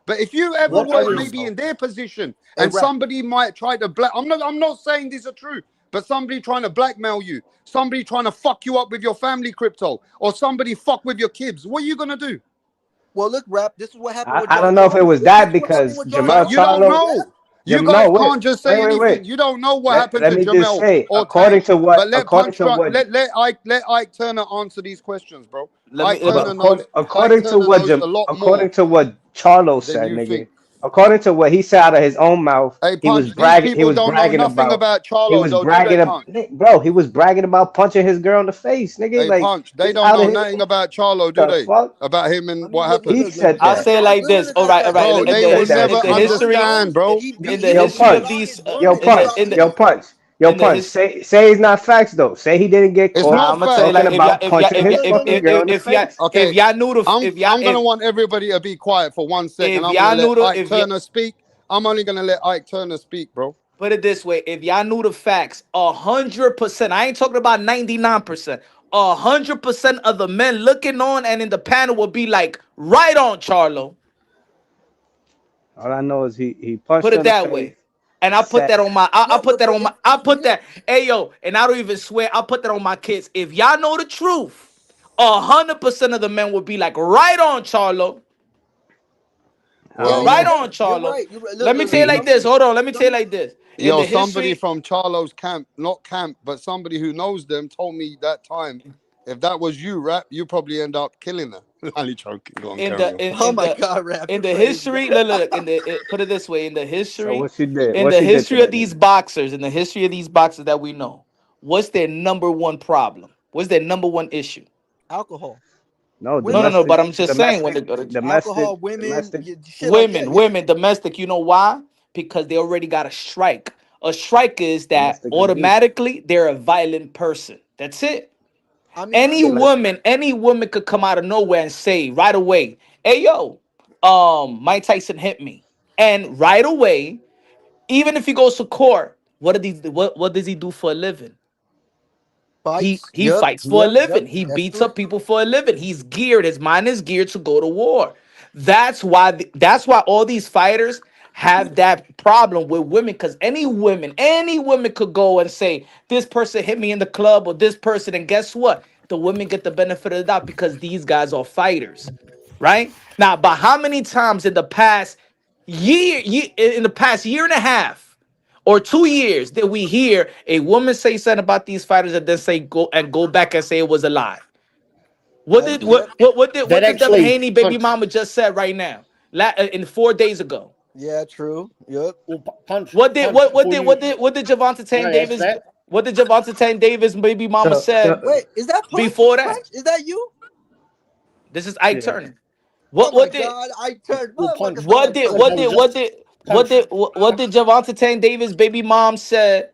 But if you ever What I were We don't was maybe know. in their position Hey, and rap. somebody might try to I'm not saying these are true, but somebody trying to blackmail you, somebody trying to fuck you up with your family crypto, or somebody fuck with your kids, what are you gonna do? Well, look, rap. This is what happened with I John don't know if it Jones. was This that is what happened because with John Jamel But you Jones, don't Charlo. know. rap. You No, guys wait, can't just wait, say wait, anything. wait. You don't know what happened Let to me just Jamel say, or Tank. But let according Punch to Drunk, what, let Ike Turner answer these questions, bro. Let me Ike let me but Turner knows. Ike according to Turner knows a lot more according to what Charlo than said, you nigga. think. according to what he said out of his own mouth, Hey, he was Punch, these bragging. He people was don't know bragging nothing about. about He Charlo, was though, do they, bragging about, Punch? bro. He was bragging about punching his girl in the face, nigga. Hey, Like Punch, they it's don't out of know his. nothing about Charlo, do The they? fuck? About him I and mean, what look, happened? He look, look. said I'll that. say it like this. All right, all right. Bro, He they said will that, never In the bro. history, understand, bro. in the Yo, history of punch. these, Yo, punch. Yo, punch. Yo, in the punch. his, Say it's not facts though. Say he didn't get It's caught not I'm gonna tell you facts. talking like about punching his fucking girl in the face. if Okay, y'all knew the I'm gonna want everybody to be quiet for 1 second. if I'm gonna y'all let knew the Ike if y'all Turner speak. I'm only gonna let Ike Turner speak, bro. put it this way, if y'all knew the facts, 100%. I ain't talking about 99%. 100% of the men looking on and in the panel would be like, right on, Charlo. All I know is he punched Put her it in the that face. way. And I put Sat. that on my, I put that on my, I put that, hey yo, and I don't even swear, I put that on my kids. If y'all know the truth, 100% of the men would be like, right on, Charlo. I Yeah, don't you're Right know. on, right. You're Charlo. right. You're right. Look, Let me look, tell you look. He like Some, this. Hold on. Let me tell you some, like this. In Yo, the somebody history, from Charlo's camp, not camp, but somebody who knows them told me that time, if that was you, rap, you probably end up killing her. Only joking. Go on, in carry the on. oh my God, rap, in you're the crazy. history, look, put it this way, so what she did? What in the she did to history of that these nigga? boxers, in the history of these boxers that we know, what's their number one problem? What's their number one issue? Alcohol, No, women, No, domestic, but I'm just saying when domestic, they go to domestic, alcohol, women, domestic. shit like that. women, Yeah. women, domestic, you know why? Because they already got a strike. A strike is that Domestic abuse. automatically they're a violent person. That's it. I mean, I mean, Any woman could come out of nowhere and say right away, "Hey yo, Mike Tyson hit me," and right away, even if he goes to court, what does he do for a living? fights. He Yep, fights for a yep, yep. living. He That's beats true. up people for a living. He's geared. His mind is geared to go to war. That's why all these fighters have that problem with women because any woman could go and say this person hit me in the club or this person, and guess what? The women get the benefit of the doubt because these guys are fighters, right? Now, but how many times in the past year and a half or 2 years did we hear a woman say something about these fighters and then go back and say it was a lie? What That's did yep. That what did Devin actually Haney baby punch. mama just said right now? In 4 days ago. Yeah, true. Yep. Well, punch, What did punch before you. what did Javante Can Tank I answer Davis that? what did Javante Tank Davis baby mama So said Wait, is that punch? before that? Punch? Is that you? This is Ike yeah. Turner. Oh my What did God, I turned. Well, Motherfucker punch, said I turned. punch, punch. what did Javante Tank Davis baby mom said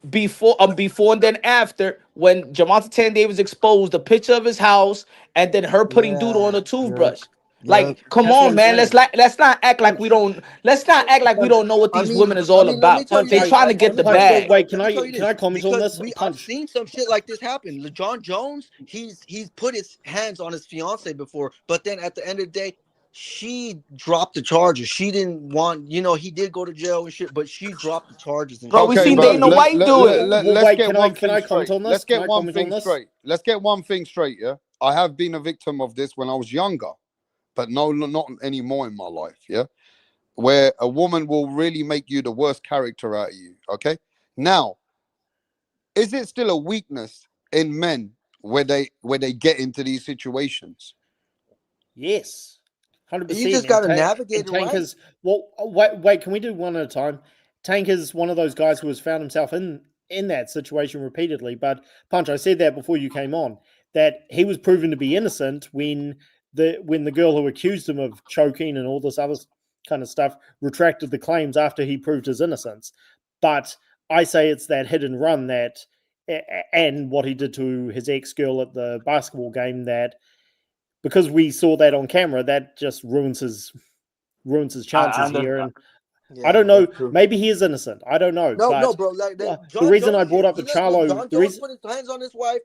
before and then after when Javante Tank Davis exposed the picture of his house and then her putting dude Yeah. on a Yep. toothbrush. Yep. Like, come That's what on, I'm man. saying. Let's not act like we Punch, don't punch, know what I these mean, women is I all mean, let me about. tell you punch. They this, trying to right? get Let the me tell Punch. you Wait, this. bag. wait. Let me tell you Can this I comment on because this? we I've Punch. seen some shit like this happen. John Jones, he's put his hands on his fiance before, but then at the end of the day, she dropped the charges. She didn't want, he did go to jail and shit, but she dropped the charges and Bro, shit. we Okay, seen but Dana Well, White do it. let's wait. get one Can thing I comment straight. on Let's this? Can get I one comment on thing this? straight. Let's get one thing straight, yeah? I have been a victim of this when I was younger, but no, not anymore in my life, yeah? Where a woman will really make you the worst character out of you, okay? Now, is it still a weakness in men where they get into these situations? Yes, You 100%. just gotta And navigate it Tank right. is well. Wait. Can we do one at a time? Tank is one of those guys who has found himself in that situation repeatedly. But punch, I said that before you came on that he was proven to be innocent when the girl who accused him of choking and all this other kind of stuff retracted the claims after he proved his innocence. But I say it's that hit and run and what he did to his ex girl at the basketball game that because we saw that on camera, that just ruins his I chances here. under, And I Yeah, don't know. that's true. Maybe he is innocent. I don't know. No, no, But bro. Like that, the John reason I Jones. brought up the Look, Charlo, John the Jones reason, put his hands on his wife.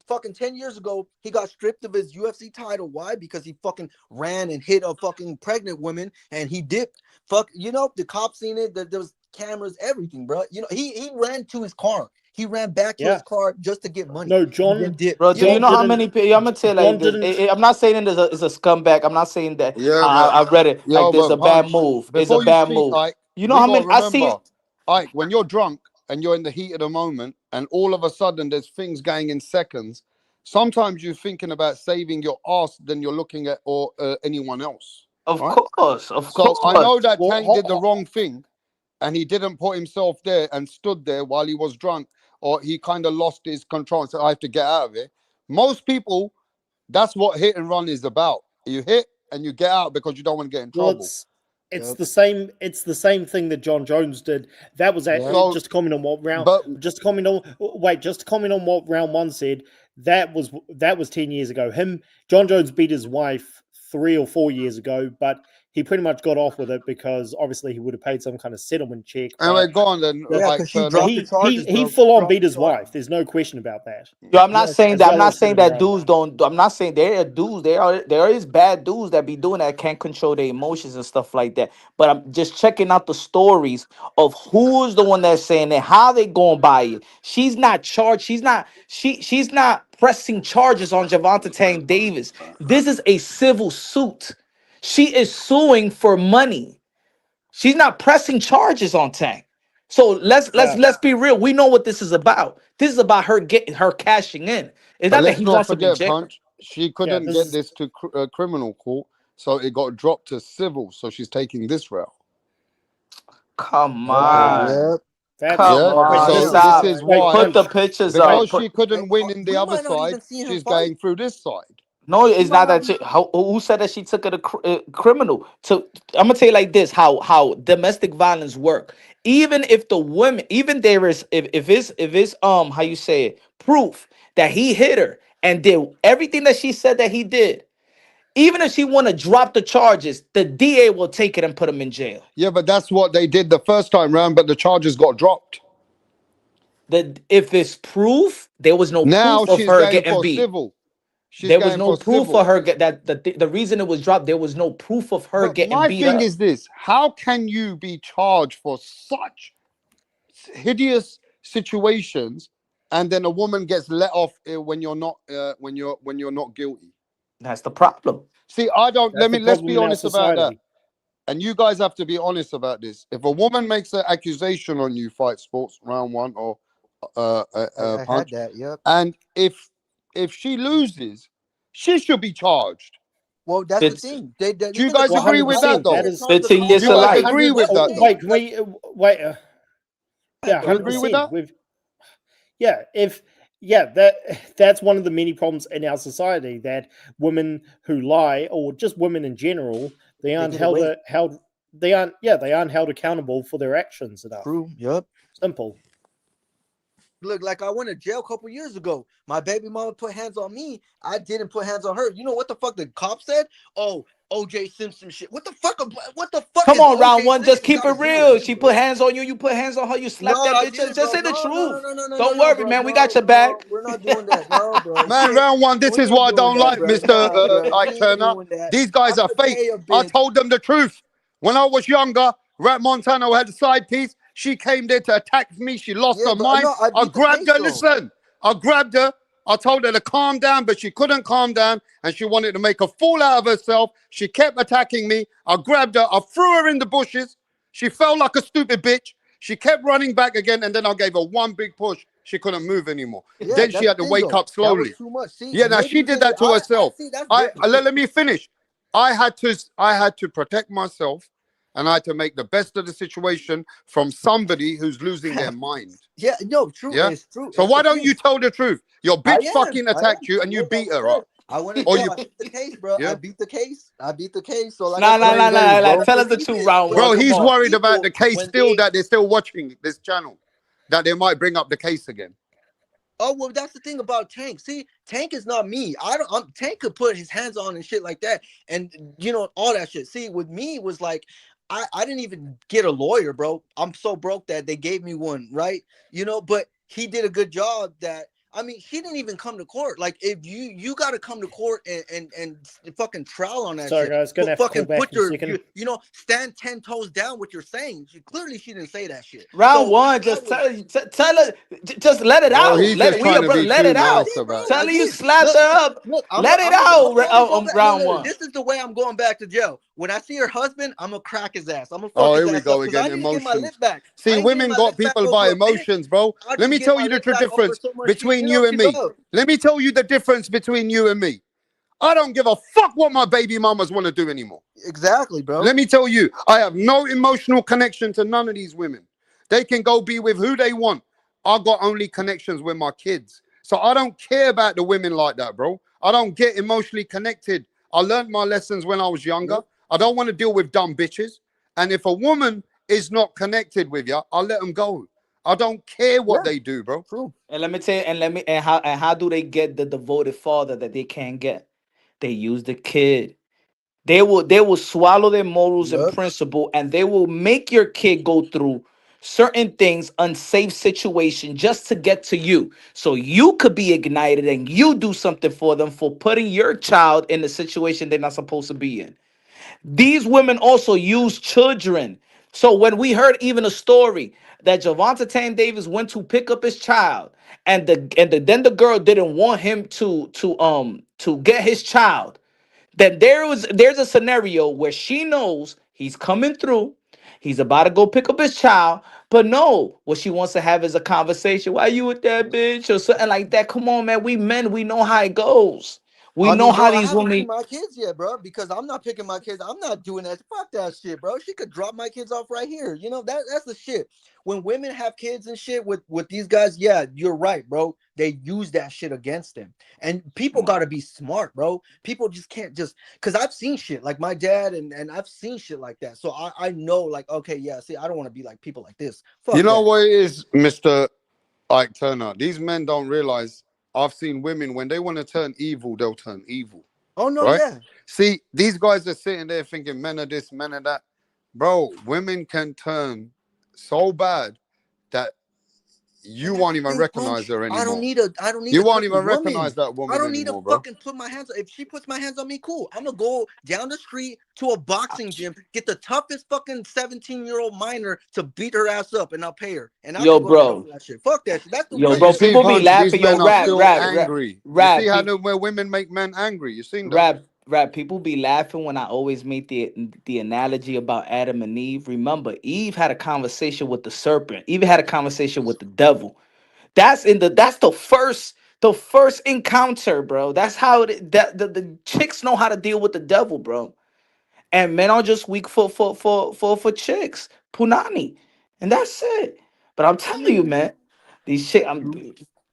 Fucking 10 years ago, he got stripped of his UFC title. Why? Because he fucking ran and hit a fucking pregnant woman, and he dipped. The cops seen it. There was cameras, everything, bro. He ran to his car. He ran back to his yeah, car just to get money, no, and then dipped. bro. Do you John know how didn't, many people? I'm gonna tell you like John this. didn't. I'm not saying it's a scumbag. I'm not saying that. Yeah, I read it like yo, this. A but bad Punch, move. It's a before you bad speak, move. Ike, You know we how got to many I see? remember, Ike, when you're drunk and you're in the heat of the moment and all of a sudden there's things going in seconds, sometimes you're thinking about saving your ass than you're looking at or anyone else. Of right? course, of So I know course. that Well, Tank did the wrong thing, and he didn't put himself there and stood there while he was drunk, or he kind of lost his control and said, "I have to get out of it." Most people, that's what hit and run is about. You hit and you get out because you don't want to get in well, trouble. it's Yep. the same. It's the same thing that John Jones did. That was So, just to comment on what round. but Just to comment on. Wait, just to comment on what round one said. That was 10 years ago. John Jones beat his wife 3 or 4 years ago, but he pretty much got off with it because obviously he would have paid some kind of settlement check. anyway, But go on then, Yeah, Ike because she Turner. but dropped the charges, he bro. full on Dropped beat the his wife. charges. There's no question about that. Yo, I'm not Yes, saying As that. I'm well not as saying hitting that round dudes one. don't. I'm not saying there are dudes. There is bad dudes that be doing that, can't control their emotions and stuff like that. But I'm just checking out the stories of who's the one that's saying it, how they going by it. She's not charged. She's not pressing charges on Javante Tank Davis. This is a civil suit. She is suing for money. She's not pressing charges on Tank. So Yeah, let's be real. We know what this is about. This is about her getting her cashing in. It's But not that let's he not wants to be forget, jailed. Punch. She yeah. couldn't This get is this to criminal court, so it got dropped to civil. So she's taking this route. Come Okay. wow. on. Yep. That's Come Yeah. wait. on. So This Damn. is this Stop. is Like, wait. why, Put the Punch. pictures because up. she couldn't win in the we other might not side, even see him she's fight. going through this side. No, We it's might not not that. even. Who said that she took it a criminal? So I'm gonna tell you like this: how domestic violence work. Even if the woman, even there is, if it's how you say it, proof that he hit her and did everything that she said that he did. Even if she want to drop the charges, the DA will take it and put him in jail. Yeah, but that's what they did the first time round, but the charges got dropped. That if it's proof, there was no Now proof of she's her going getting for beat. civil. She's There was going no for proof for civil. her get that the reason it was dropped. There was no proof of her But getting my beat thing up. is this: how can you be charged for such hideous situations, and then a woman gets let off when you're not when you're not guilty? That's the problem. See, I don't. That's the Let's be problem in our honest about that, society. and you guys have to be honest about this. If a woman makes an accusation on you, fight sports round one or I had punch, that. Yep. and if she loses, she should be charged. Well, that's the It's thing. Do you Even the guys Well, agree charges, with right? that 100%. That though? The is. charges, 15 all years Do to you guys charges, life. agree with that though? Wait, can we wait? Yeah, Do you Go agree ahead, with 100%. that? That's one of the many problems in our society that women who lie, or just women in general, they They aren't get away. they aren't held accountable for their actions enough. True. Yep. Simple. Look, like I went to jail a couple years ago. My baby mama put hands on me. I didn't put hands on her. You know what the fuck the cop said? Oh, OJ Simpson shit. What the fuck? What the fuck Come is on, round OJ one. Just Simpson keep got it to do with real. me, She bro? put hands on you. You put hands on her. You No, slap that I bitch. didn't, Just bro. say the No, no, no, truth. no, no, no, no, Don't no, worry, bro. man. We got No, your no, back. we're not doing that. No, bro. Man, round one, this We is ain't what I doing don't that, like, bro. Mr. Nah, bro. Ike We ain't Turner. doing that. These I guys are could fake. pay a I bitch. told them the truth. When I was younger, Rat Montano had a side piece. She came there to attack me. She lost Yeah, her but mind. no, I I beat the grabbed case her. though. Listen, I grabbed her. I told her to calm down, but she couldn't calm down. And she wanted to make a fool out of herself. She kept attacking me. I grabbed her. I threw her in the bushes. She fell like a stupid bitch. She kept running back again. And then I gave her one big push. She couldn't move anymore. Yeah, Then she that's had the to thing wake though. up That was slowly. too much. See, Yeah, now maybe she you did didn't. that to herself. see. That's I different. let me finish. I had to protect myself, and I had to make the best of the situation from somebody who's losing their mind. Yeah, no, true. Yeah. It's true. So It's the why don't thing. you tell the truth? Your I bitch am. fucking attacked you, and you Look, like beat I her said, up, I went to or jail. you. I beat the case, bro. I Yeah. beat the case. I beat the case. So, like I Nah, said, nah, Happy nah, nah, days, nah, nah. bro. Tell us the believe truth, it. round But one. Bro, Come he's on. worried about people, the case when still they, that they're still watching this channel, that they might bring up the case again. oh well, that's the thing about Tank. See, Tank is not me. Tank could put his hands on and shit like that, and all that shit. See, with me it was like, I didn't even get a lawyer, bro. I'm so broke that they gave me one, right? But he did a good job. That I mean, he didn't even come to court. Like, if you got to come to court and fucking trial on that Sorry, shit. guys, gonna have to call Fucking back put in a second. stand 10 toes down what you're saying. Clearly, she didn't say that shit. Round So one, that just was. tell her, just let it Bro, out. he's Let just it, we trying a to brother, be let too it nice out. Bro. about I it. Tell her you did. slapped Look, her up. look. Let it out. I'm gonna go back. Round Look, one. this is the way I'm going back to jail. When I see her husband, I'm gonna crack his ass. I'm gonna fuck Oh, his here we ass up go because again. I need to get my lip Emotions. back. See, I ain't getting women my got lip back people by over a bitch. emotions, bro. I'll Let just me get tell my you the lip back over difference so much between you and she me. love. Let me tell you the difference between you and me. I don't give a fuck what my baby mamas want to do anymore. Exactly, bro. Let me tell you, I have no emotional connection to none of these women. They can go be with who they want. I got only connections with my kids. So I don't care about the women like that, bro. I don't get emotionally connected. I learned my lessons when I was younger. Yep. I don't want to deal with dumb bitches. And if a woman is not connected with you, I'll let them go. I don't care what Yeah, they do, bro. true. And let me tell you, and how do they get the devoted father that they can't get? They use the kid. They will swallow their morals and Yep. principle, and they will make your kid go through certain things, unsafe situation, just to get to you. So you could be ignited and you do something for them for putting your child in a situation they're not supposed to be in. These women also use children. So when we heard even a story that Javonta Tank Davis went to pick up his child, and then the girl didn't want him to get his child, then there's a scenario where she knows he's coming through, he's about to go pick up his child, but no, what she wants to have is a conversation. Why you with that bitch or something like that? Come on, man. We men, we know how it goes. We I know mean, how bro, I these haven't women. seen my kids yet, bro, because I'm not picking my kids. I'm not doing that. Fuck that shit, bro. She could drop my kids off right here. You know, that's the shit. When women have kids and shit with these guys, yeah, you're right, bro. They use that shit against them. And people gotta be smart, bro. People just can't just because I've seen shit like my dad and I've seen shit like that. So I know, like, okay, yeah, see, I don't want to be like people like this. You Fuck know that. what it is, Mr. Ike Turner? These men don't realize I've seen women when they want to turn evil, they'll turn evil. Oh no, Right? yeah. See, these guys are sitting there thinking men are this, men are that. Bro, women can turn so bad that And you that's won't the even thing, bro. recognize her I don't anymore. need a I don't need You to won't touch a even recognize woman. that I woman don't need to anymore, bro. fucking put my hands. If she puts my hands on me, cool. I'm gonna go down the street to a boxing gym, get the toughest fucking 17-year-old minor to beat her ass up, and I'll pay her, and I'll Yo, get what I want bro. for that shit. Fuck that shit. That's the Yo, And real you bro, see, shit. people be Punch, these laughing. Yo, men are rap, still rap, rap, angry. You see rap, how the where women make men angry. You seen that? rap. People be laughing when I always make the analogy about Adam and Eve. Remember, Eve had a conversation with the serpent. Eve had a conversation with the devil. That's the first encounter, bro. That's how the chicks know how to deal with the devil, bro. And men are just weak for chicks, punani, and that's it. But I'm I telling you, mean, man, these shit.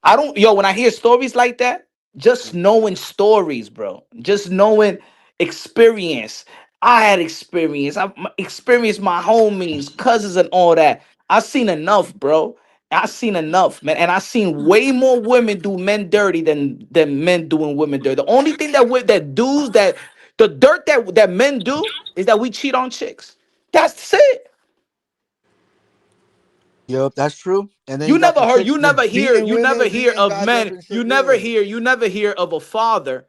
I don't. Yo, when I hear stories like that, just knowing stories, bro, just knowing experience. I had experience. I experienced my homies, cousins, and all that. I seen enough, bro. I seen enough, man, and I seen way more women do men dirty than men doing women dirty. The only thing that dudes that the dirt that men do is that we cheat on chicks. That's it. yep, that's true. And then You you got never the heard, chicks you never hear beating of guys up men, and shit. Yeah. you never hear of a father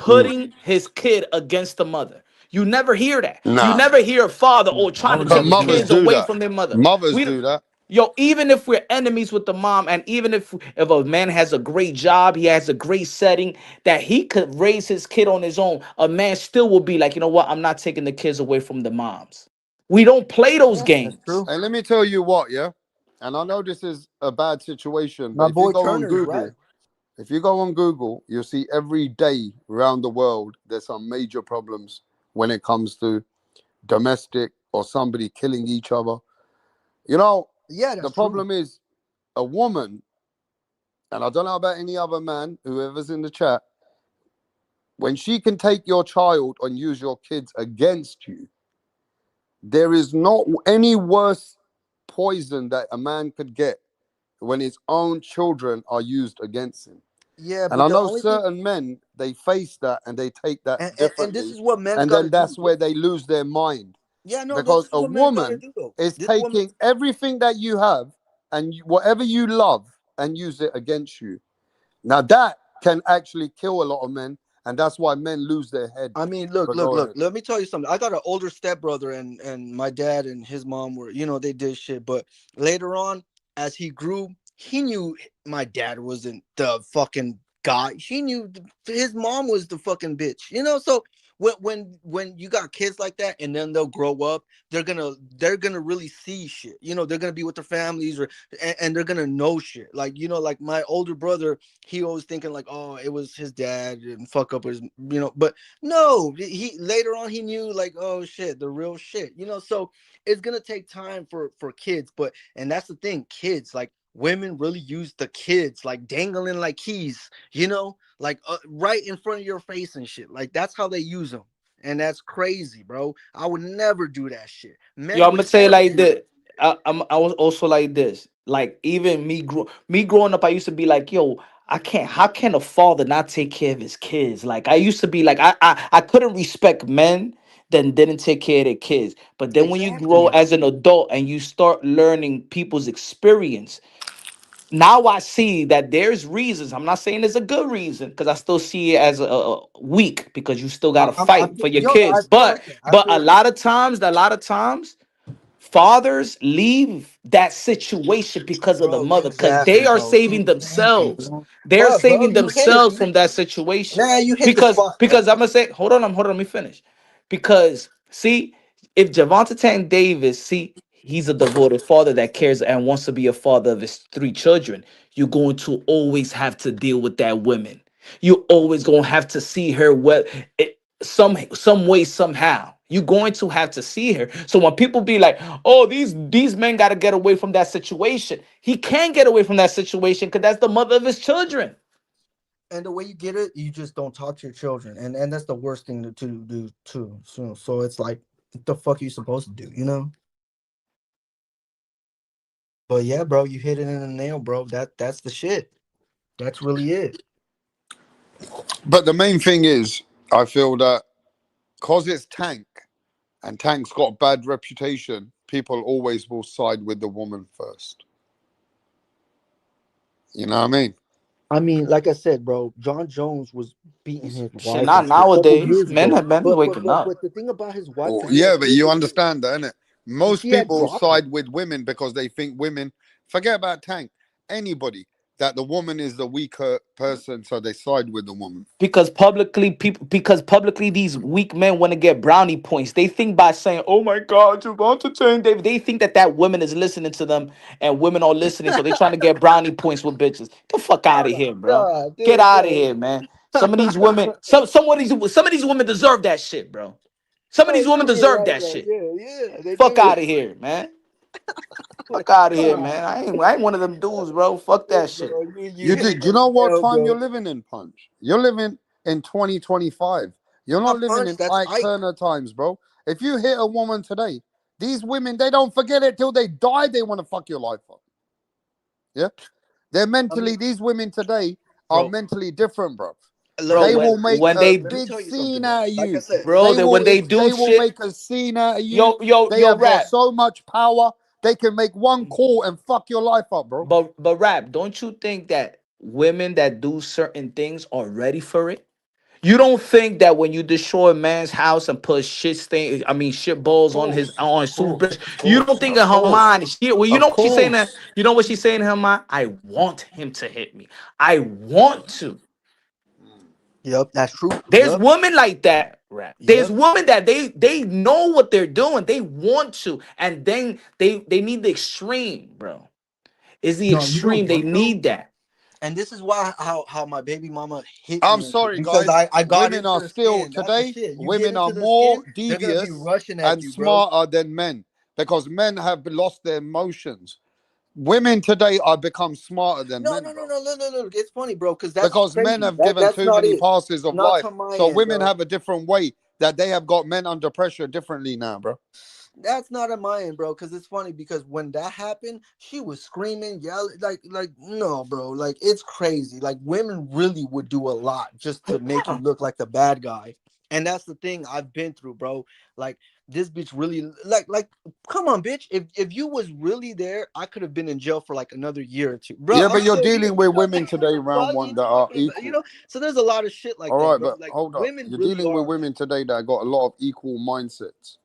Mm. putting his kid against the mother. You never hear that. You Nah, never hear a father or I trying to would but take never his hear mothers kids that. do away that. from their mother. Mothers We do that. Yo, even if we're enemies with the mom, and even if a man has a great job, he has a great setting that he could raise his kid on his own, a man still will be like, you know what? I'm not taking the kids away from the moms. We don't play those Yeah, that's games. true. And let me tell you what, yeah. And I know this is a bad situation, but My boy Turner is right. If you go on Google, you'll see every day around the world there's some major problems when it comes to domestic or somebody killing each other. You know, Yeah, the that's true. problem is a woman, and I don't know about any other man, whoever's in the chat, when she can take your child and use your kids against you, there is not any worse poison that a man could get when his own children are used against him. Yeah, And but I the know only thing, certain men, they face that and they take that and this differently. is what men's And got to then do, that's bro. where they lose their mind Yeah, no, this because is a what men's got to woman do, though. is This is what taking everything that you have and whatever you love and use it against you. Now, that can actually kill a lot of men. And that's why men lose their head. I mean, look, But look, go look. ahead. Let me tell you something. I got an older stepbrother, and my dad and his mom were, they did shit. But later on, as he grew, he knew my dad wasn't the fucking guy. He knew his mom was the fucking bitch. So when you got kids like that, and then they'll grow up, they're gonna really see shit. They're gonna be with their families, and they're gonna know shit. Like like my older brother, he always thinking like, oh, it was his dad and fuck up his, but no, he later on he knew like, oh shit, the real shit. So it's gonna take time for kids, and that's the thing, kids, like, women really use the kids like dangling like keys, like right in front of your face and shit. Like that's how they use them, and that's crazy, bro. I would never do that shit. Yo, Men I'm would gonna say never like do this. I was also like this. Like even me growing up, I used to be like, yo, I can't. How can a father not take care of his kids? Like I used to be like, I couldn't respect men that didn't take care of their kids. But then when you grow exactly. as an adult and you start learning people's experience, now I see that there's reasons. I'm not saying it's a good reason because I still see it as a weak because you still got to fight for your kids. I feel like that. I But feel like that. a lot of times fathers leave that situation because of the Bro, mother, because exactly, they are bro. saving Exactly, themselves. bro. They're But bro, saving you hit it. themselves from that situation. Man, you hit the Because spot, bro. because I'm gonna say, hold on, let me finish. Because see, if Javante Tank Davis, see, he's a devoted father that cares and wants to be a father of his 3 children, you're going to always have to deal with that woman. You're always gonna have to see her some way somehow. You're going to have to see her. So when people be like, "Oh, these men got to get away from that situation," he can get away from that situation because that's the mother of his children. And the way you get it, you just don't talk to your children, and that's the worst thing to do too. So it's like, what the fuck are you supposed to do? But yeah, bro, you hit it in the nail, bro. That's the shit. That's really it. But the main thing is, I feel that because it's Tank and Tank's got a bad reputation, people always will side with the woman first. You know what I mean? I mean, like I said, bro, John Jones was beating his Shit, wife not and shit a couple nowadays. years Men ago. have been But but waking but up. but the thing about his wife, Oh, because he yeah, had but you kids, understand that, innit? Most she had people dropped him. side with women because they think women, forget about Tank, anybody, that the woman is the weaker person, so they side with the woman. Because publicly these weak men want to get brownie points. They think by saying, "Oh my God, Javante Tank Davis," they think that women is listening to them, and women are listening, so they trying to get brownie points with bitches. Get the fuck out of here, bro. Nah, Get dude, out of bro. here, man. Some of these women, some of these women deserve that shit, bro. Some of No, these women you ain't deserve right that though. shit. Yeah, yeah, they Fuck do. out of here, man. Like, Fuck out of here, nah, man. I ain't one of them dudes, bro. Fuck yeah, that shit. bro, you You hit do, it you on know the what nail, time you're bro. living in, Punch? You're living in 2025. You're not Not living punch. in That's Ike Ike. Turner times, bro. If you hit a woman today, these women, they don't forget it till they die. They want to fuck your life up. Yeah? They're I mean, mentally, these women today are bro. mentally different, bro. Bro, They Let me will when make when a they let me do, big tell you something, scene bro. out of Like I you. said, bro, that when they do They will shit, make a scene out of you. yo, yo, They yo, have got rap. so much power. They can make one call and fuck your life up, bro. But rap, don't you think that women that do certain things are ready for it? You don't think that when you destroy a man's house and put shit Of balls on course, his toothbrush, of you don't course, think in of her course, mind, you know of what she's saying? course. You know what she's saying in her mind? I want him to hit me. I want to. yep, that's true. There's Yep, women like that, rap. There's yep. women that they know what they're doing. They want to, and then they need the extreme, bro. Is the No, you know extreme. They what though? need that. And this is why how my baby mama hit I'm me and shit, sorry, because guys. I got Women into are the still skin. That's the today. shit. You get Women are into the more skin, they're gonna be devious rushing at and you, bro. smarter than men because men have lost their emotions. Women today are become smarter than No, men, no, no, bro. no, no, no, no. It's funny, bro, because that's Because men crazy. have That given that's too not many it. passes of Not life. to my So end, women bro. have a different way that they have got men under pressure differently now, bro. That's not on my end, bro. Because it's funny because when that happened, she was screaming, yelling, like no, bro. Like it's crazy. Like women really would do a lot just to make you look like the bad guy. And that's the thing I've been through, bro. Like this bitch really like come on, bitch. If you was really there, I could have been in jail for like another year or two, bro. Yeah, I'm but you're so dealing with women today, round fuck one, you that are talking about, equal. So there's a lot of shit like All that, right, bro. but Like hold up. women You're really dealing with are. women today that got a lot of equal mindsets.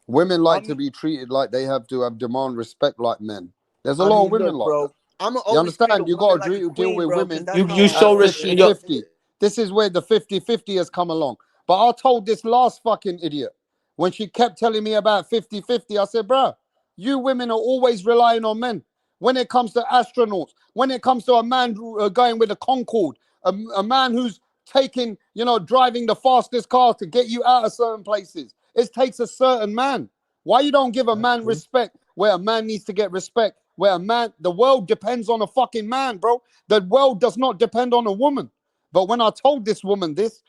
Women I like to mean, be treated like they have to have demand respect like men. There's a I lot of mean, women look, like that. bro. I'ma You always treat a understand? You woman got like a to deal queen, with bro, because women that's You how you I at show am. res- yo, 50-50. This is where the 50-50 has come along. But I told this last fucking idiot when she kept telling me about 50-50, I said, bruh, you women are always relying on men. When it comes to astronauts, when it comes to a man going with a Concorde, a man who's taking, driving the fastest car to get you out of certain places, it takes a certain man. Why you don't give a man respect where a man needs to get respect? Where a man, the world depends on a fucking man, bro. The world does not depend on a woman. But when I told this woman this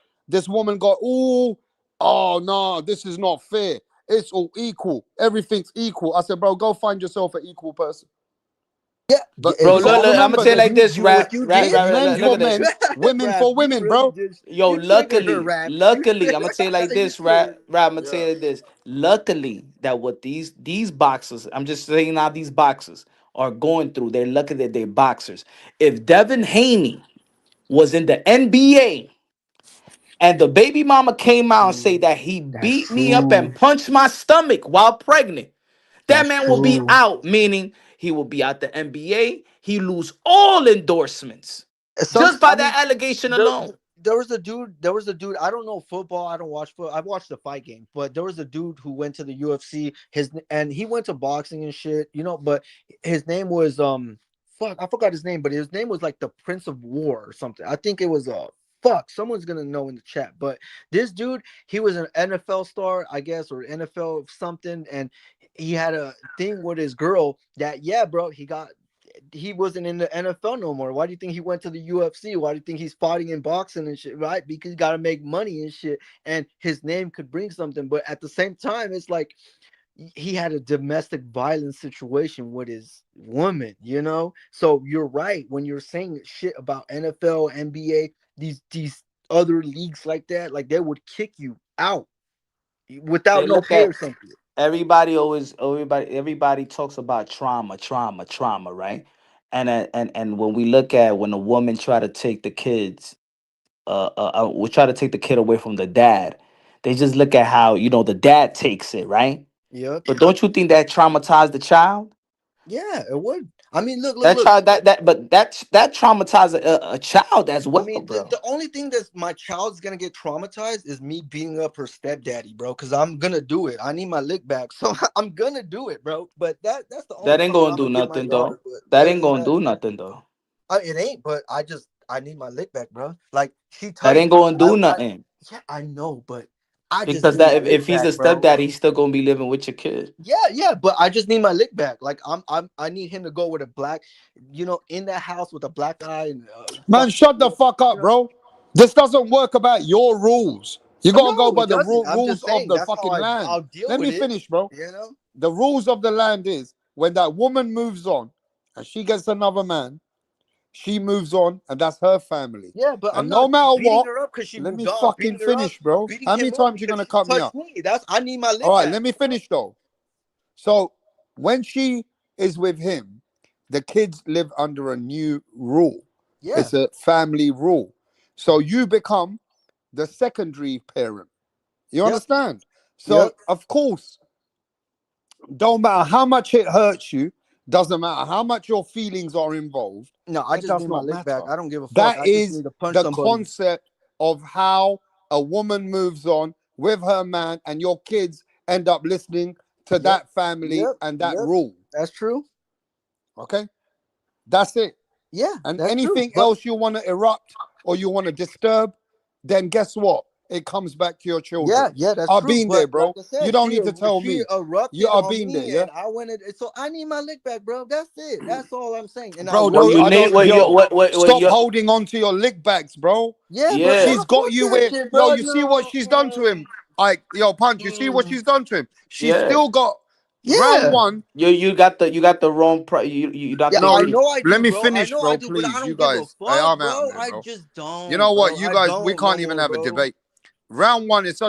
woman got, oh no, this is not fair. It's all equal. Everything's equal. I said, bro, go find yourself an equal person. Yeah, But Bro, you got to look, I'm gonna remember tell you this. like this, what rap, you rap, did, rap, you Men look for at this. men, women Rap, for you women, really bro. did. Yo, You triggered her, luckily, Rap. luckily, I'm gonna tell you like You this, triggered rap. I'm gonna tell Yeah. you this. Luckily, that what these boxers, I'm just saying now, these boxers are going through. They're lucky that they're boxers. If Devin Haney was in the NBA and the baby mama came out and say that he That's beat me up and true. punched my stomach while pregnant, that That's man will be true. out. Meaning he will be out the NBA. He lose all endorsements just by I that mean, allegation there, alone. there was a dude. I don't know football. I don't watch football. I watched the fight game, but there was a dude who went to the UFC. And he went to boxing and shit, but his name was fuck, I forgot his name, but his name was like the Prince of War or something. I think it was fuck, someone's gonna know in the chat. But this dude, he was an NFL star, I guess, or NFL something, and he had a thing with his girl that, yeah, bro, he wasn't in the NFL no more. Why do you think he went to the UFC? Why do you think he's fighting in boxing and shit, right? Because you got to make money and shit, and his name could bring something. But at the same time, it's like he had a domestic violence situation with his woman. So you're right when you're saying shit about NFL, NBA, these other leagues like that, like they would kick you out They without no look pay at or something. everybody talks about trauma, right? And when we look at when a woman try to take the kids, we try to take the kid away from the dad. They just look at how the dad takes it, right? Yep. But don't you think that traumatized the child? Yeah, it would. I mean, look, look, That look. child that traumatized a child as I well, mean, the, bro. the only thing that my child's gonna get traumatized is me beating up her stepdaddy, bro. Because I'm gonna do it. I need my lick back, so I'm gonna do it, bro. But that's the only That ain't trauma gonna I'm do gonna give my nothing though. daughter. But That other ain't than gonna that, do nothing though. it ain't. But I need my lick back, bro. Like she That touched ain't me. gonna do nothing. Yeah, I know, but I just Because need that my if lick he's a back, bro. stepdad, he's still gonna be living with your kid. Yeah, yeah, but I just need my lick back. Like I need him to go with a black, in that house with a black eye and Man, shut the fuck you up, know. bro. This doesn't work about your rules. You gotta go No, by it the doesn't. I'm rules just of saying the that's how fucking land. I'll deal Let with me it. finish, bro. You know? The rules of the land is when that woman moves on and she gets another man, she moves on, and that's her family. Yeah, but I'm And no not matter beating what, her up because she let moved me on. I'm fucking beating her up. finish, I'm bro. beating How many him up times you because gonna she cut me touched up? me. I need my All lick right, back. let me finish though. So when she is with him, the kids live under a new rule. Yeah, It's a family rule. So you become the secondary parent. You yep, understand? yep. So of course, don't matter how much it hurts you, doesn't matter how much your feelings are involved, No, I it just does need my not lick matter. back. I don't give a fuck. That I just is need to punch the somebody. concept of how a woman moves on with her man, and your kids end up listening to Yep, that family yep, and that yep. rule. That's true. Okay? That's it. Yeah, And that's true. anything But else you want to erupt or you want to disturb, then guess what? It comes back to your children. yeah, yeah, that's I've true. been there, But like bro. I You said, don't need to tell she me. You erupted are on been there, me, yeah? and I went. So I need my lick back, bro. That's it. That's all I'm saying. And I Bro, What love don't you my I need? don't What daughter. you yo, what stop you? holding on to your lick bags, bro. Yeah, but Yeah, She's nah, got fuck you that where shit, yo, bro. you see what No. she's done to him? Like, yo, Punch, you see what she's done to him? She's yeah. still got round Yeah. one. You got the wrong. You not Yeah, the No, I lady. know I let do, me bro. I finish, know I bro, do, but I please. You don't give a guys. Hey, fuck, I'm out bro. there, I bro. just You don't, know what? bro. You I guys, we don't no can't even more, have a bro. debate. Round one is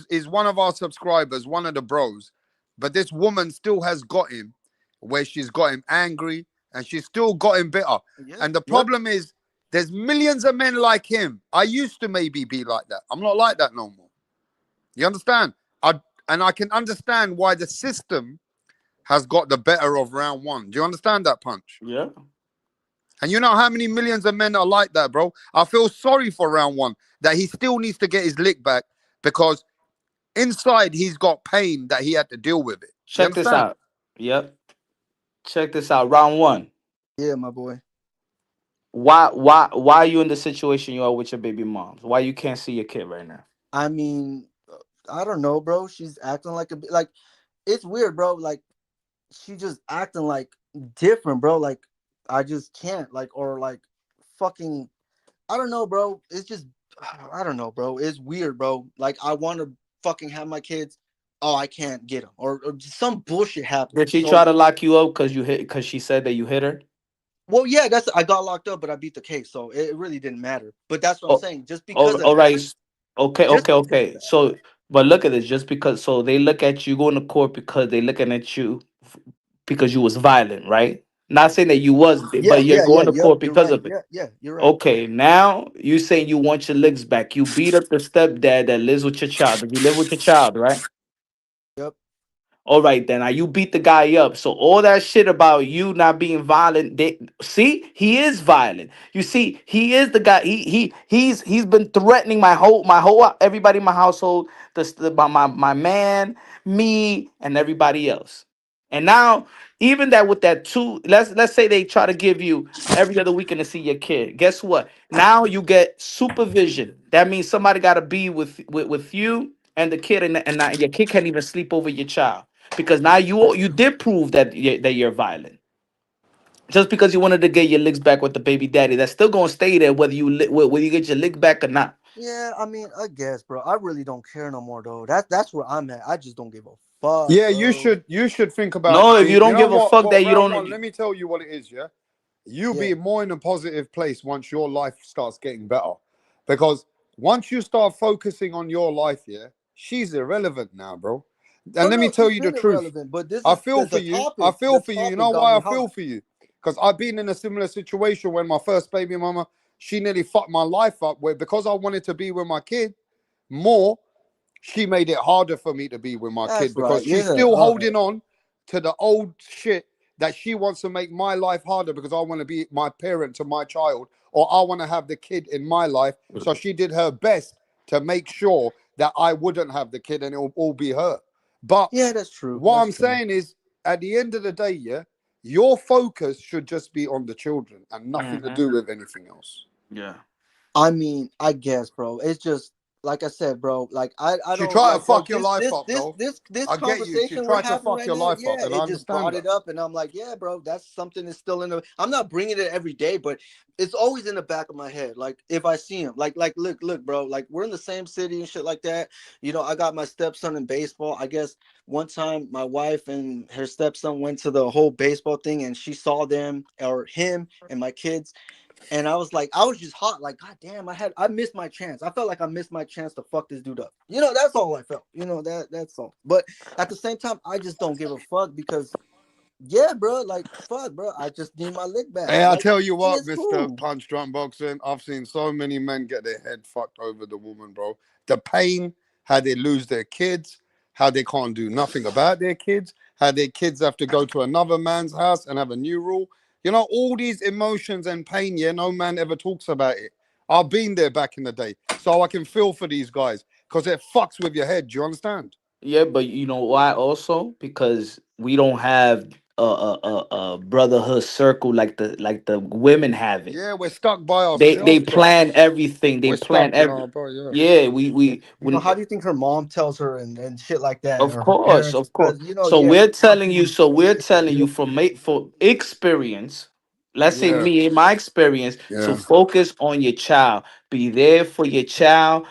is one of our subscribers, one of the bros, but this woman still has got him where she's got him angry and she's still got him bitter. Yep, And the yep. problem is there's millions of men like him. I used to maybe be like that. I'm not like that no more. You understand? I can understand why the system has got the better of round one. Do you understand that, Punch? Yeah. And you know how many millions of men are like that, bro? I feel sorry for round one that he still needs to get his lick back. because inside he's got pain that he had to deal with it. You Check this understand? out. Yep. Check this out. Round one. Yeah, my boy. Why are you in the situation you are with your baby moms? Why you can't see your kid right now? I mean, I don't know, bro. She's acting like like it's weird, bro. Like she just acting like different, bro. Like I just can't, like, or like fucking, I don't know, bro. It's just I don't know, bro. It's weird, bro. Like I want to fucking have my kids. Oh, I can't get them, or some bullshit Did happens. she try So, to lock you up because you hit because she said that you hit her? well, yeah, that's I got locked up, but I beat the case, so it really didn't matter. But that's what I'm Oh, saying. Just oh, because of all that, right. Okay, just okay, because of okay. that. So, but look at this. Just because, so they look at you going to court because they looking at you because you was violent, right? Not saying that you was, Yeah, but you're yeah, yeah. going to Yep, court you're because right. of it. Yeah, yeah, you're right. Okay, now you saying you want your licks back. You beat up the stepdad that lives with your child. You live with your child, right? Yep. All right, then. Now you beat the guy up. So all that shit about you not being violent, they see he is violent. You see, he is the guy. He's been threatening my whole everybody in my household, my man, me, and everybody else. And now, even that with that two, let's say they try to give you every other weekend to see your kid. Guess what? Now you get supervision. That means somebody got to be with you and the kid, and now your kid can't even sleep over your child because now you did prove that you're violent. Just because you wanted to get your licks back with the baby daddy, that's still gonna stay there whether whether you get your lick back or not. Yeah, I mean, I guess, bro. I really don't care no more, though. That's where I'm at. I just don't give a fuck, Yeah, bro. you should think about. No, if See, you you don't know give a what? fuck What that you round don't. one? Let me tell you what it is. Yeah, you'll Yeah, be more in a positive place once your life starts getting better, because once you start focusing on your life, yeah, she's irrelevant now, bro. And oh let me no, tell she's you the been truth. irrelevant, but this I is feel for the you. I topic. feel The for you. You topic know got why me I feel hot. for you? Because I've been in a similar situation when my first baby mama, she nearly fucked my life up. Where because I wanted to be with my kid more, she made it harder for me to be with my kid That's because right. she's Yeah. still All right. holding on to the old shit that she wants to make my life harder because I want to be my parent to my child or I want to have the kid in my life. So she did her best to make sure that I wouldn't have the kid and it'll all be her. But Yeah, that's true. what That's I'm true. saying is, at the end of the day, yeah, your focus should just be on the children and nothing to Mhm. do with anything else. Yeah. I mean, I guess, bro. It's just like I said, bro. Like I She don't tried to like, bro. fuck your life up, though. This I get you. She conversation we're tried to having fuck right your now. life up, Yeah, and I it just understand brought that. it up, and I'm like, yeah, bro. That's something that's still in the. I'm not bringing it every day, but it's always in the back of my head. Like if I see him, like look, bro. Like we're in the same city and shit like that. You know, I got my stepson in baseball. I guess one time my wife and her stepson went to the whole baseball thing, and she saw them or him and my kids, and I was like, I was just hot, like, God damn, I missed my chance. I felt like I missed my chance to fuck this dude up. You know, that's all I felt. You know, that's all. But at the same time, I just don't give a fuck because yeah, bro, like fuck, bro. I just need my lick back. Hey, I Like, tell you and what, it's Mr. cool. Punch Drunk Boxing, I've seen so many men get their head fucked over the woman, bro. The pain, how they lose their kids, how they can't do nothing about their kids, how their kids have to go to another man's house and have a new rule. You know, all these emotions and pain, yeah, no man ever talks about it. I've been there back in the day, so I can feel for these guys because it fucks with your head. Do you understand? Yeah, but you know why also? Because we don't have a brotherhood circle like the women have it. Yeah, we're stuck by They ourselves, bro. plan everything. They We're plan stuck in every. our, bro, yeah. Yeah, we You know, when how do you think her mom tells her and shit like that, of or her course, parents? of course. Because you know, So yeah, we're some telling you. people. So we're telling you for experience. Let's say Yeah, me in my experience to yeah. focus on your child. Be there for your child.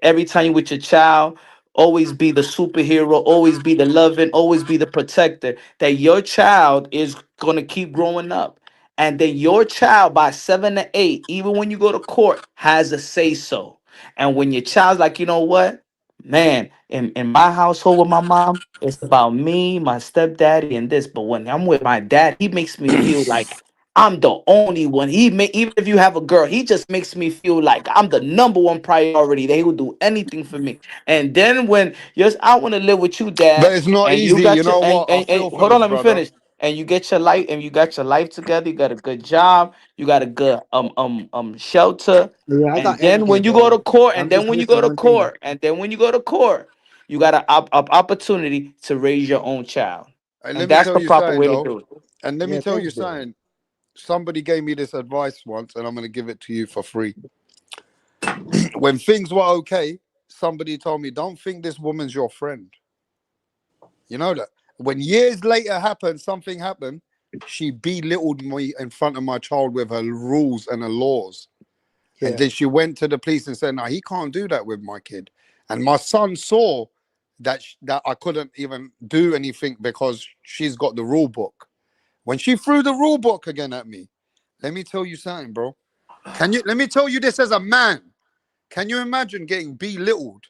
Every time you with your child, always be the superhero. Always be the loving. Always be the protector. That your child is gonna keep growing up. And then your child by 7 to 8, even when you go to court, has a say so. And when your child's like, you know what? Man, in my household with my mom, it's about me, my stepdaddy, and this. But when I'm with my dad, he makes me feel like I'm the only one. Even if you have a girl, he just makes me feel like I'm the number one priority. They will do anything for me. And then when yes, I want to live with you, But dad, it's not and you easy. You got your know what? I and feel for hold on, this let me brother. finish. and you get your life and you got your life together, you got a good job, you got a good shelter, Yeah, I and got then when everything, you go bro. to court, I'm just and then when you go to court, you got an opportunity to raise your own child, And and let me that's tell the you proper something way to though. do it. And let me Yeah, tell you thanks, bro. something. Somebody gave me this advice once, and I'm going to give it to you for free. When things were okay, somebody told me, "Don't think this woman's your friend." You know that. When years later happened, something happened. She belittled me in front of my child with her rules and her laws. And Yeah, then she went to the police and said, "No, he can't do that with my kid." And my son saw that that I couldn't even do anything because she's got the rule book. When she threw the rule book again at me, let me tell you something, bro. Can you? Let me tell you this as a man. Can you imagine getting belittled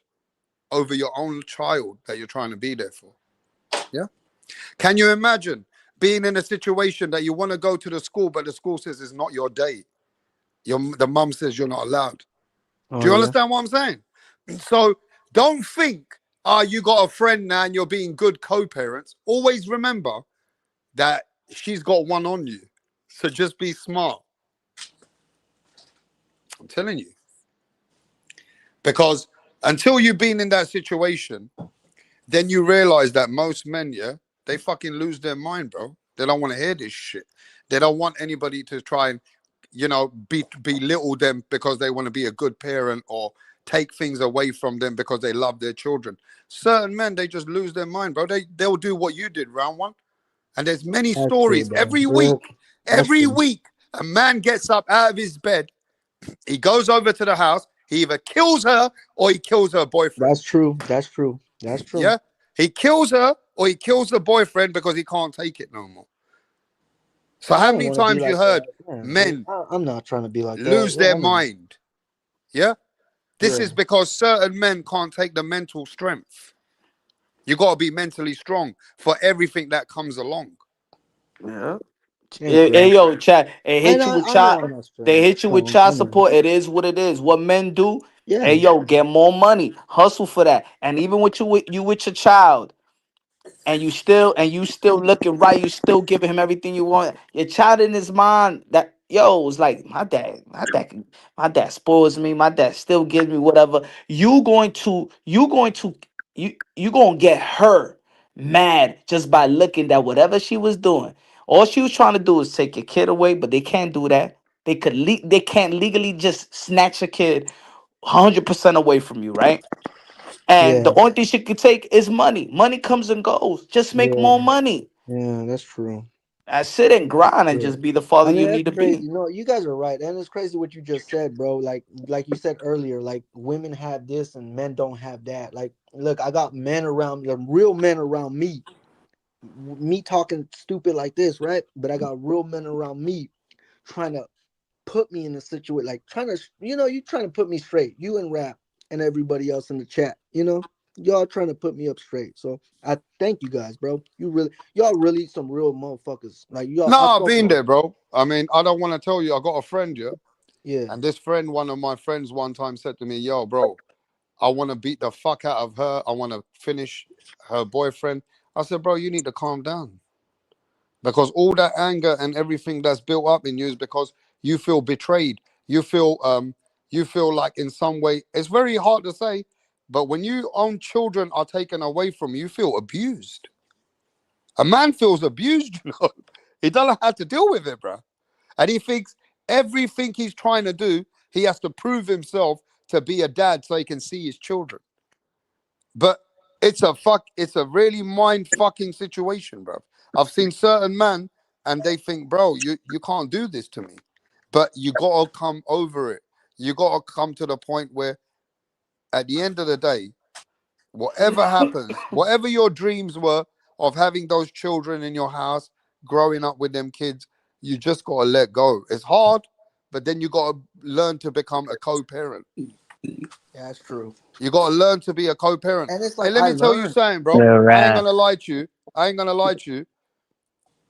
over your own child that you're trying to be there for? Yeah. Can you imagine being in a situation that you want to go to the school, but the school says it's not your day? The mum says you're not allowed. oh Do you yeah, understand what I'm saying? So don't think, you got a friend now and you're being good co-parents. Always remember that she's got one on you. So just be smart. I'm telling you. Because until you've been in that situation, then you realize that most men, yeah, they fucking lose their mind, bro. They don't want to hear this shit. They don't want anybody to try and, belittle them because they want to be a good parent or take things away from them because they love their children. Certain men, they just lose their mind, bro. They'll do what you did, round one. And there's many that's true, stories bro. every Yeah, week. that's Every true. week, a man gets up out of his bed. He goes over to the house. He either kills her or he kills her boyfriend. That's true. That's true. That's true. Yeah. He kills her or he kills the boyfriend because he can't take it no more. So I how don't many want to be times you like heard that. Yeah, men I'm not trying to be like that. lose Yeah, their I know. mind? Yeah. This Yeah, is because certain men can't take the mental strength. You got to be mentally strong for everything that comes along. Yeah. thanks, Hey, bro. yo, chat. It I hit you know. with I know. child. I'm not They strong. hit you with Strong. I child know. support. It is what it is. What men do. Hey, Yeah, yo, get more money. Hustle for that. And even with you with your child, and you still looking right, you still giving him everything you want. Your child in his mind that yo is like my dad spoils me, my dad still gives me whatever. You going to get her mad just by looking at whatever she was doing. All she was trying to do is take your kid away, but they can't do that. They can't legally just snatch a kid 100% away from you, right? And the yeah, only thing she could take is money. Money comes and goes. Just make yeah, more money. yeah. That's true. I sit and grind and Yeah. just be the father I you mean, need that's to crazy. be. No, you guys are right, and it's crazy what you just said, bro. Like you said earlier, like women have this and men don't have that. Like, look, I got men around, the real men around me. Me talking stupid like this, right? But I got real men around me trying to put me in a situation, like trying to, you trying to put me straight. You and Rap and everybody else in the chat, y'all trying to put me up straight. So I thank you guys, bro. Y'all really some real motherfuckers. Like y'all, No, I I've fuck been with. there, bro. I mean, I don't want to tell you. I got a friend, yeah. Yeah, And this friend, one of my friends, one time said to me, "Yo, bro, I want to beat the fuck out of her. I want to finish her boyfriend." I said, "Bro, you need to calm down because all that anger and everything that's built up in you is because you feel betrayed. You feel like in some way it's very hard to say, but when your own children are taken away from you, you feel abused. A man feels abused, you know. He doesn't know how to deal with it, bro. And he thinks everything he's trying to do, he has to prove himself to be a dad so he can see his children. But it's a really mind fucking situation, bro. I've seen certain men and they think, bro, you can't do this to me. But you gotta come over it. You gotta come to the point where at the end of the day, whatever happens, whatever your dreams were of having those children in your house, growing up with them kids, you just gotta let go. It's hard, but then you gotta learn to become a co-parent. yeah, that's true. You gotta learn to be a co-parent. And it's Hey, like let I me tell you learned. something, bro. The I ain't rap. gonna lie to you. I ain't gonna lie to you.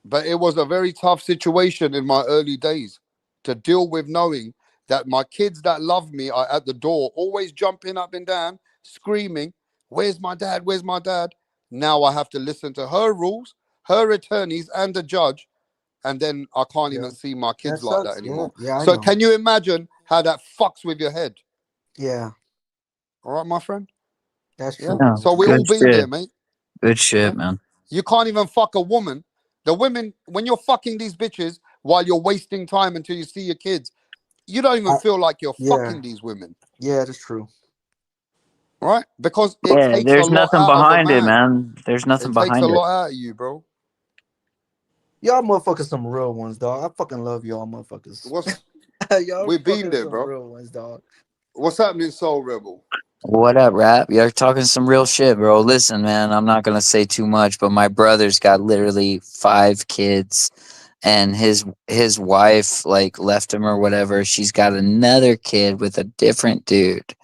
But it was a very tough situation in my early days to deal with knowing that my kids that love me are at the door, always jumping up and down, screaming, "Where's my dad? Where's my dad?" Now I have to listen to her rules, her attorneys, and the judge, and then I can't Yeah, even see my that kids like that sucks. Yeah, anymore. yeah, I So know. can you imagine how that fucks with your head? Yeah, All right, my friend. that's Yeah. true, Yeah, bro. So we all good been shit. there, mate. Good Yeah. shit, man. You can't even fuck a woman. The women, when you're fucking these bitches while you're wasting time until you see your kids, you don't even I, feel like you're yeah, fucking these women, yeah, that's true. right? Because it Yeah, takes a there's lot nothing out of a behind it, man. man. There's nothing It takes a behind it. lot out of you, bro. Y'all motherfuckers some real ones, dog. I fucking love y'all motherfuckers. What's Y'all we've been fucking there, some bro. real ones, dog. What's happening, Soul Rebel? What up, rap? You're talking some real shit, bro. Listen, man, I'm not gonna say too much, but my brother's got literally 5 kids, and his wife like left him or whatever. She's got another kid with a different dude.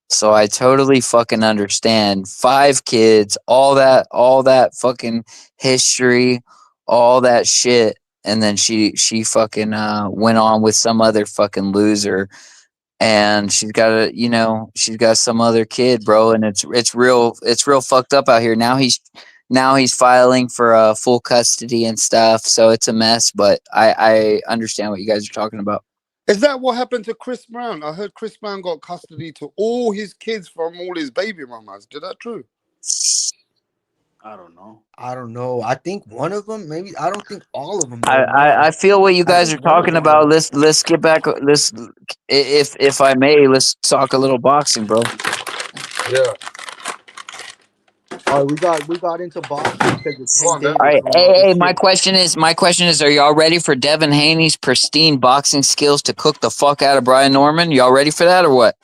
So I totally fucking understand. 5 kids, all that fucking history, all that shit, and then she fucking went on with some other fucking loser, and she's got some other kid, bro, and it's real fucked up out here. Now he's filing for full custody and stuff, so it's a mess. But I understand what you guys are talking about. Is that what happened to Chris Brown? I heard Chris Brown got custody to all his kids from all his baby mamas. Is that true? I don't know. I don't know. I think one of them, maybe. I don't think all of them I, though. I, No, I feel what you I guys think are one of talking them about. though. Let's get back. Let's if I may, let's talk a little boxing, bro. Yeah. All right, we got into boxing because of Go Tank on, then. All Davis right, and all hey, this hey, shit. my question is, are y'all ready for Devin Haney's pristine boxing skills to cook the fuck out of Brian Norman? Y'all ready for that or what?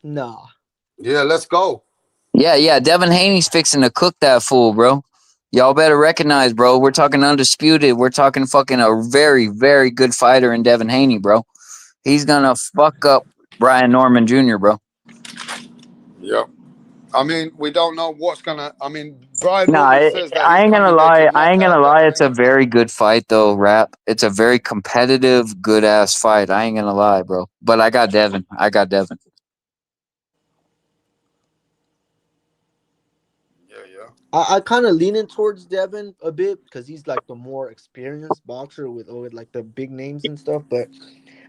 Nah. Yeah, let's go. Yeah, Devin Haney's fixing to cook that fool, bro. Y'all better recognize, bro. We're talking undisputed. We're talking fucking a very, very good fighter in Devin Haney, bro. He's gonna fuck up Brian Norman Jr., bro. Yep. I mean, we don't know what's gonna. I mean, Brian Nah, Norman says that I he's ain't gonna coming there to lie. I knock ain't gonna out lie. Devin It's a Haney. very good fight, though. Rap. It's a very competitive, good ass fight. I ain't gonna lie, bro. But I got Devin. I got Devin. Yeah, yeah. I kind of leaning towards Devin a bit because he's like the more experienced boxer with like the big names and stuff. But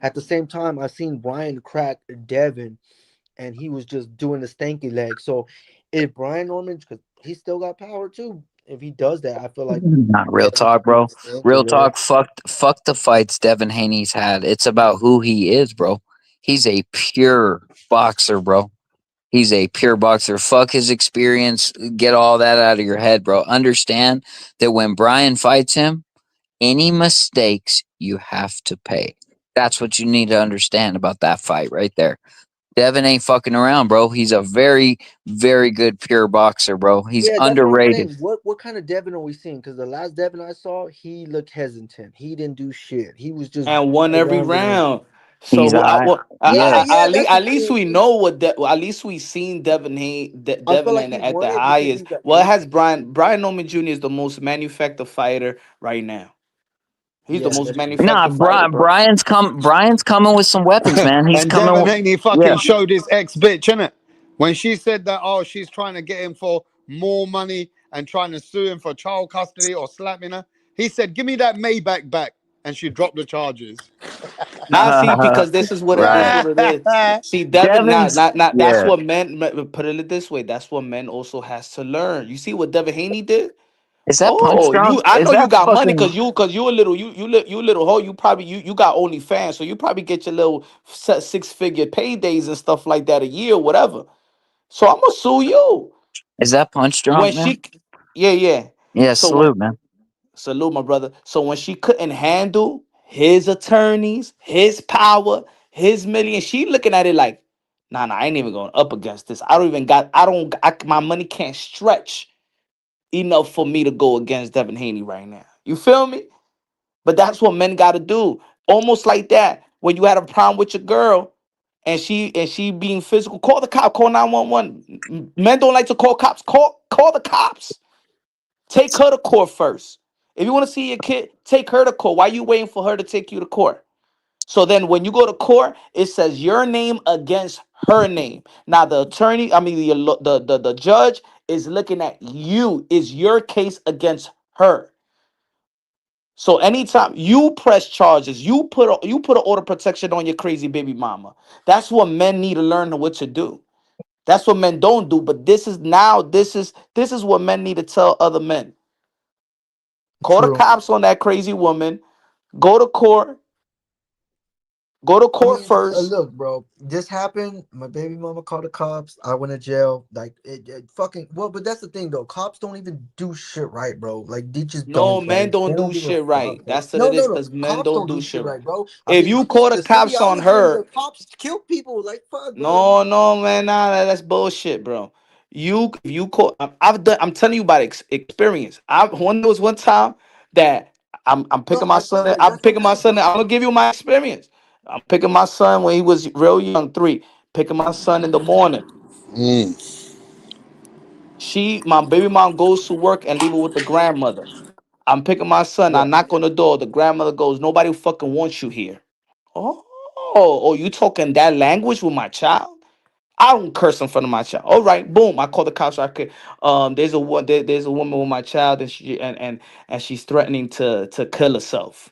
at the same time, I've seen Brian crack Devin, and he was just doing the stanky leg. So if Brian Norman, because he still got power too, if he does that, I feel like Not real Devin talk, could beat bro. his stanky. Real Yeah, talk. Fuck the fights Devin Haney's had. It's about who he is, bro. He's a pure boxer, bro. He's a pure boxer. Fuck his experience. Get all that out of your head, bro. Understand that when Brian fights him, any mistakes you have to pay. That's what you need to understand about that fight right there. Devin ain't fucking around, bro. He's a very, very good pure boxer, bro. He's yeah, that's what I'm underrated. saying. What kind of Devin are we seeing? Because the last Devin I saw, he looked hesitant. He didn't do shit. He was just And won every around the ring. round. So He's who? I Yeah, yeah. yeah, that's the At least thing. we know what. At least we seen I feel Devin like he at won the it because highest. he's an Well, it ace. has Brian Norman Jr. is the most manufactured fighter right now. He's the Yeah, most that's true. Nah, manufactured fighter, bro. Brian's coming with some weapons, man. He's And coming Devin with Haney yeah. fucking showed his ex bitch, innit? When she said that, oh, she's trying to get him for more money and trying to sue him for child custody or slapping her. He said, "Give me that Maybach back," and she dropped the charges. Now, see, because this is what it is. Right. What it is. See, Devin. Now, Devin's not. That's yeah. what men. Put it this way. That's what men also has to learn. You see what Devin Haney did? Is that punch Oh, drunk? I Is know you that got money fucking because you a little you a little hoe. You probably you got OnlyFans, so you probably get your little 6-figure paydays and stuff like that a year, whatever. So I'm gonna sue you is that punch when drunk, man? she, yeah, yeah. Yeah, So when salute, man. salute my brother. So when she couldn't handle his attorneys, his power, his million, she looking at it like, nah, I ain't even going up against this. I don't even got. My money can't stretch enough for me to go against Devin Haney right now. You feel me? But that's what men got to do. Almost like that. When you had a problem with your girl and she being physical, call the cop. Call 911. Men don't like to call cops. Call the cops. Take her to court first. If you want to see your kid, take her to court. Why you waiting for her to take you to court? So then when you go to court, it says your name against her name. Now the attorney, I mean the judge is looking at you. Is your case against her? So anytime you press charges, you put an order of protection on your crazy baby mama. That's what men need to learn what to do. That's what men don't do. But this is what men need to tell other men. Call the True. cops on that crazy woman. Go to court. Go to I court mean, first. look, bro. This happened. My baby mama called the cops. I went to jail. Like it fucking well. But that's the thing, though. Cops don't even do shit right, bro. Like they just No, don't, men bro. They don't don't do give a shit right. fuck, bro. That's what No, it no, is. no. Because men Cops don't don't do do shit shit right. right, bro. I If mean, you shit. call the The city cops I on was in, her, the cops killed people. Like fuck, bro. no, no, man, nah, that's bullshit, bro. If you call, I've done. I'm telling you about experience. There was one time that I'm No, picking my I feel son. like I'm that's what I'm picking my saying, son. bro. I'm gonna give you my experience. I'm picking my son when he was real young, 3. Picking my son in the morning. Mm. My baby mom goes to work and leave her with the grandmother. I'm picking my son. I Yeah. knock on the door. The grandmother goes, "Nobody fucking wants you here." Oh, you talking that language with my child? I don't curse in front of my child. All right, boom. I call the cops. I could. There's a woman with my child, and she's threatening to kill herself.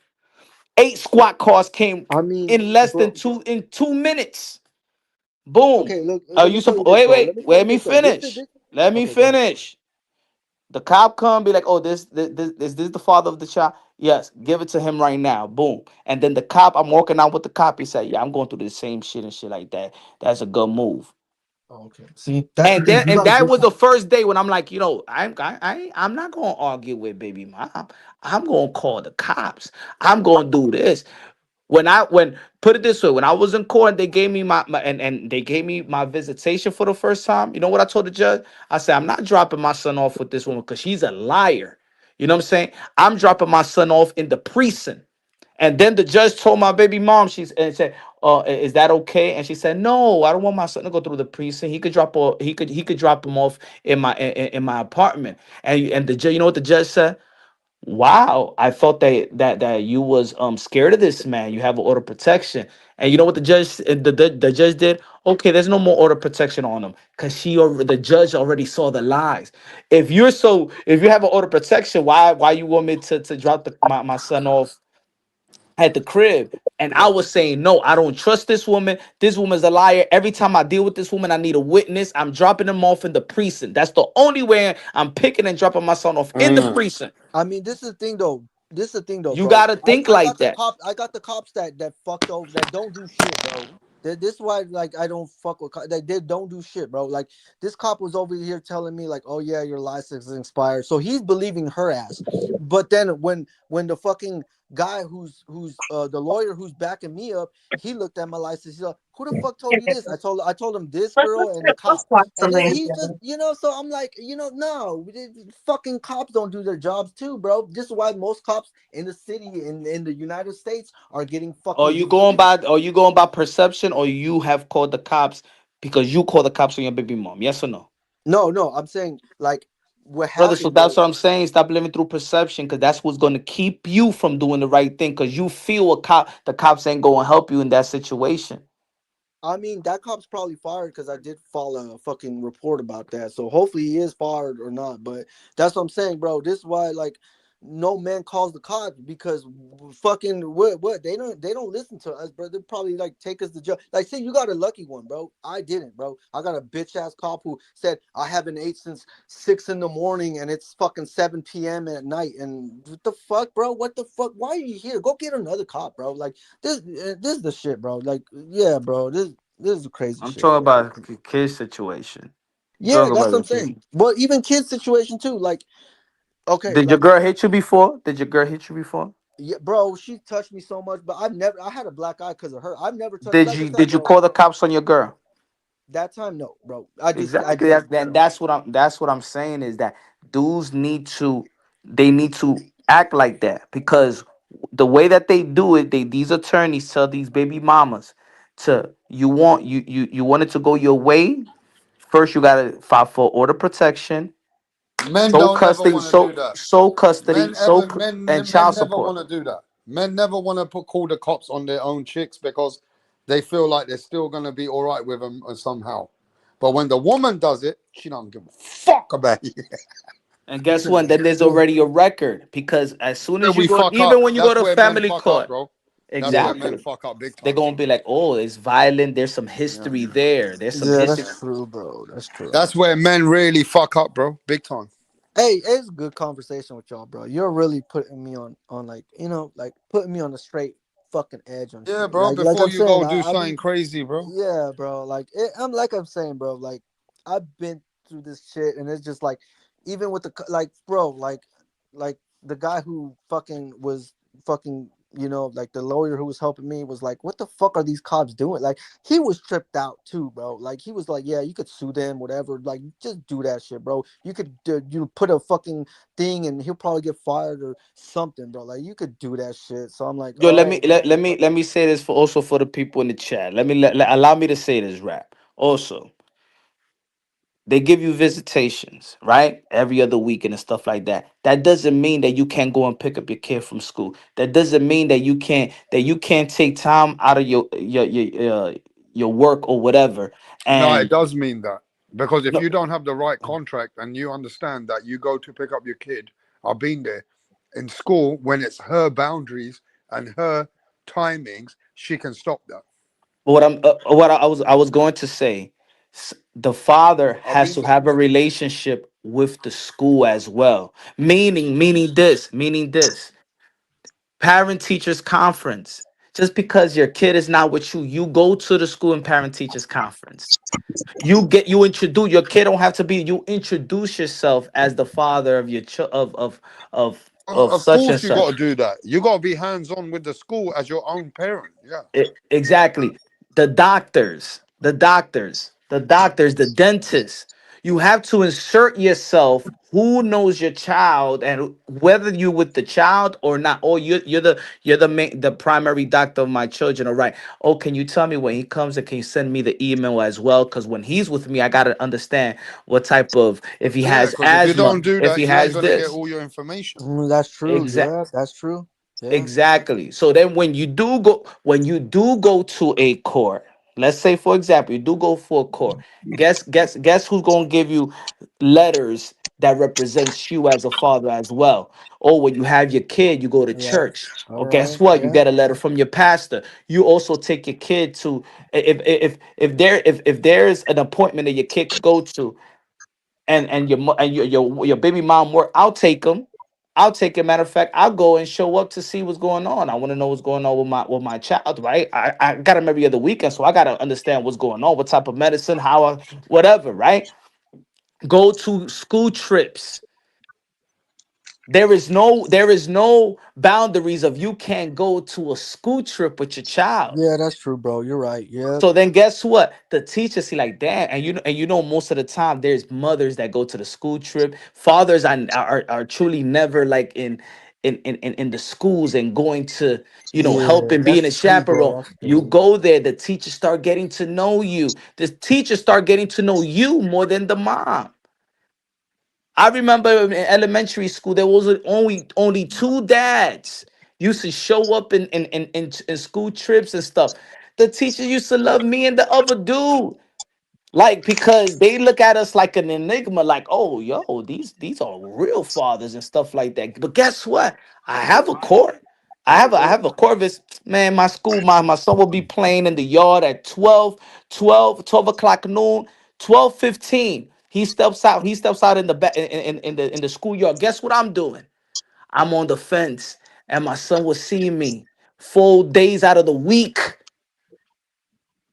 8 squad cars came I mean, in less than bro. 2 minutes. Boom. Okay, look. Are Let me you tell you supposed? this, Wait, bro. wait. Let me tell you Let me this, though. finish. Let me Okay, go ahead. finish. The cop come, be like, "Oh, this is this the father of the child?" Yes, give it to him right now. Boom. And then the cop, I'm walking out with the cop. He said, "Yeah, I'm going through the same shit and shit like that. That's a good move." Oh, okay. See, that's the And thing. then You and got a that good was the cop. first day when I'm like, I'm not gonna argue with baby mom. I'm gonna call the cops. I'm gonna do this. When put it this way, when I was in court, they gave me and they gave me my visitation for the first time. You know what I told the judge? I said, I'm not dropping my son off with this woman because she's a liar. You know what I'm saying? I'm dropping my son off in the precinct. And then the judge told my baby mom, and said, is that okay? And she said, no, I don't want my son to go through the precinct. He could drop him off in my apartment. And the judge, you know what the judge said? Wow, I thought that you was scared of this man. You have an order of protection, and you know what the judge did? Okay, there's no more order of protection on him because the judge already saw the lies. If you have an order of protection, why you want me to drop my son off at the crib? And I was saying, no, I don't trust this woman. This woman's a liar. Every time I deal with this woman, I need a witness. I'm dropping them off in the precinct. That's the only way I'm picking and dropping my son off in the Mm. precinct. I mean, this is the thing though. This is the thing though, You bro. gotta I, think I like got the that. cops. I got the cops that fucked over that don't do shit, bro. This is why like I don't fuck with they don't do shit, bro. Like this cop was over here telling me like, oh yeah, your license is expired, so he's believing her ass. But then when the fucking guy who's the lawyer who's backing me up, he looked at my license. He's like, who the fuck told you this? I told him this girl and the cop. And then he just, so I'm like, no, fucking cops don't do their jobs too, bro. This is why most cops in the city in the United States are getting Or fucking you going depleted. by perception, or you have called the cops because you called the cops on your baby mom. Yes or no? No, no, I'm saying like what Brother, so happened, that's bro. what I'm saying. Stop living through perception, because that's what's going to keep you from doing the right thing. Because you feel the cops ain't going to help you in that situation. I mean, that cop's probably fired because I did file a fucking report about that. So hopefully he is fired or not. But that's what I'm saying, bro. This is why like no man calls the cops because fucking what they don't listen to us, bro. They probably like take us to jail. Like, say you got a lucky one, bro. I didn't, bro. I got a bitch ass cop who said I haven't ate since 6 in the morning and it's fucking 7 p.m. at night. And what the fuck, bro? What the fuck? Why are you here? Go get another cop, bro. Like this is the shit, bro. Like, yeah, bro. This is crazy I'm shit, talking bro. about a kid situation. I'm Yeah, talking that's about what a I'm kid. saying. But even kids situation too. Like, okay, Did your like girl hit you before? Did your girl hit you before? yeah, bro, she touched me so much, but I had a black eye because of her. I've never touched, Did like I you said, did you bro. call the cops on your girl? That time, no, bro. I Exactly. didn't. That's what I'm saying is that dudes need to act like that, because the way that they do it, these attorneys tell these baby mamas to you want it to go your way. First, you gotta file for order protection, Men show don't ever custody, want to do so that. show custody, Men ever men and men child never support. want to do that. Men never want to call the cops on their own chicks because they feel like they're still gonna be all right with them somehow. But when the woman does it, she don't give a fuck about it. And guess what? Then there's already a record because as soon Where as you we go, fuck up. even when you go That's to where men family fuck up, court, bro. That's where men exactly, fuck up big they're time. gonna be like, "Oh, it's violent. There's some Yeah. history there. There's some Yeah, history." that's true, bro. That's true. That's where men really fuck up, bro. Big time. Hey, it's a good conversation with y'all, bro. You're really putting me on like like putting me on the straight fucking edge on Yeah, shit. bro. Like Before I'm you saying, go do I something be crazy, bro. yeah, bro. I'm saying, bro. Like I've been through this shit, and it's just like even with like, bro, like the guy who fucking was fucking. Like the lawyer who was helping me was like, "What the fuck are these cops doing?" Like he was tripped out too, bro. Like he was like, "Yeah, you could sue them, whatever. Like just do that shit, bro. You could put a fucking thing, and he'll probably get fired or something, bro. Like you could do that shit." So I'm like, Yo, "All right, bro." let me say this for also for the people in the chat. Allow me to say this, rap. Also, they give you visitations, right? Every other weekend and stuff like that. That doesn't mean that you can't go and pick up your kid from school. That doesn't mean that you can't take time out of your work or whatever. No, it And does mean that. Because if no, you don't have the right contract and you understand that you go to pick up your kid, I've been there in school when it's her boundaries and her timings, she can stop that. I was going to say, the father I've has been to there. have a relationship with the school as well. Meaning this parent teachers conference. Just because your kid is not with you, you go to the school and parent teachers conference. You introduce your kid. Don't have to be. You introduce yourself as the father of your of Of such and course, you got to such. do that. You got to be hands on with the school as your own parent. Yeah. Exactly. The doctors, the dentists. You have to insert yourself. Who knows your child, and whether you with the child or not. Oh, the primary doctor of my children. All right. Oh, can you tell me when he comes, and can you send me the email as well? Because when he's with me, I gotta understand what type of, if he Yeah, has because if you asthma, don't do if that, he you ain't has going to get this. all your information. That's true. Exactly. Yeah, that's true. Yeah. Exactly. So then when you do go to a court, let's say for example, you do go for a court, guess who's gonna give you letters that represents you as a father as well. Or when you have your kid, you go to Yeah. church. All Or guess right. what? You Yeah. get a letter from your pastor. You also take your kid to, if there's an appointment that your kid could go to, and your baby mom work, I'll take them. I'll take it. Matter of fact, I'll go and show up to see what's going on. I want to know what's going on with my child, right? I got him every other weekend, so I gotta understand what's going on, what type of medicine, whatever, right? Go to school trips. There is no boundaries of you can't go to a school trip with your child. Yeah, that's true, bro. You're right. Yeah. So then guess what? The teachers see like, damn, and most of the time there's mothers that go to the school trip. Fathers are truly never like in the schools and going to, Yeah, helping being a that's true, chaperone. bro. That's You true. go there, the teachers start getting to know you. The teachers start getting to know you more than the mom. I remember in elementary school, there was only two dads used to show up in school trips and stuff. The teacher used to love me and the other dude. Like, because they look at us like an enigma, like, oh, yo, these are real fathers and stuff like that. But guess what? I have a court. I have a Corvus. Man, my school, my son will be playing in the yard at 12 o'clock noon, 12:15. He steps out in the back in the schoolyard. Guess what I'm doing? I'm on the fence, and my son will see me 4 days out of the week,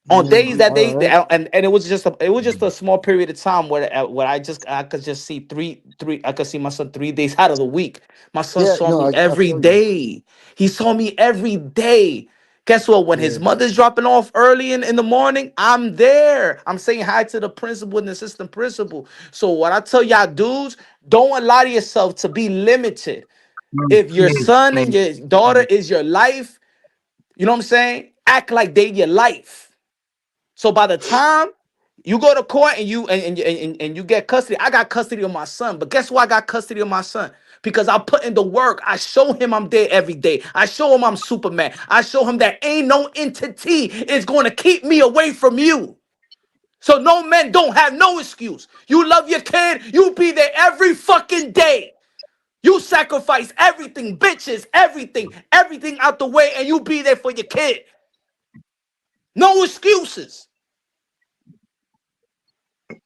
on days that All right. and it was just a small period of time where I could just see three I could see my son 3 days out of the week. My son Yeah. saw No, me I every feel you. day. He saw me every day. Guess what? When his Yeah. mother's dropping off early in the morning, I'm there. I'm saying hi to the principal and the assistant principal. So what I tell y'all dudes, don't allow yourself to be limited. If your son and your daughter is your life, you know what I'm saying? Act like they your life. So by the time you go to court and you get custody, I got custody of my son. But guess why I got custody of my son? because I put in the work. I show him I'm there every day. I show him I'm Superman. I show him that ain't no entity is going to keep me away from you. So no men don't have no excuse. You love your kid, you be there every fucking day. You sacrifice everything, bitches, everything out the way, and you be there for your kid. No excuses.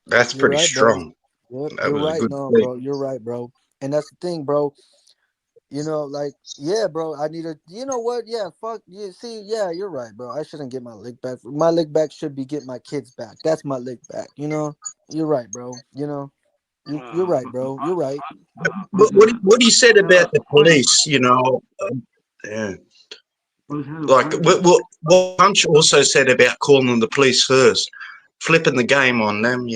That's You're pretty right, bro. strong. Yep, That you're was a right. good No, play. bro, you're right, bro. And that's the thing, bro. Like, yeah, bro. I need a. You know what? Yeah, fuck. You see, yeah, you're right, bro. I shouldn't get my lick back. My lick back should be get my kids back. That's my lick back. You're right, bro. You're right, bro. You're right. What he said about the police, yeah. Like what Punch also said about calling the police first, flipping the game on them.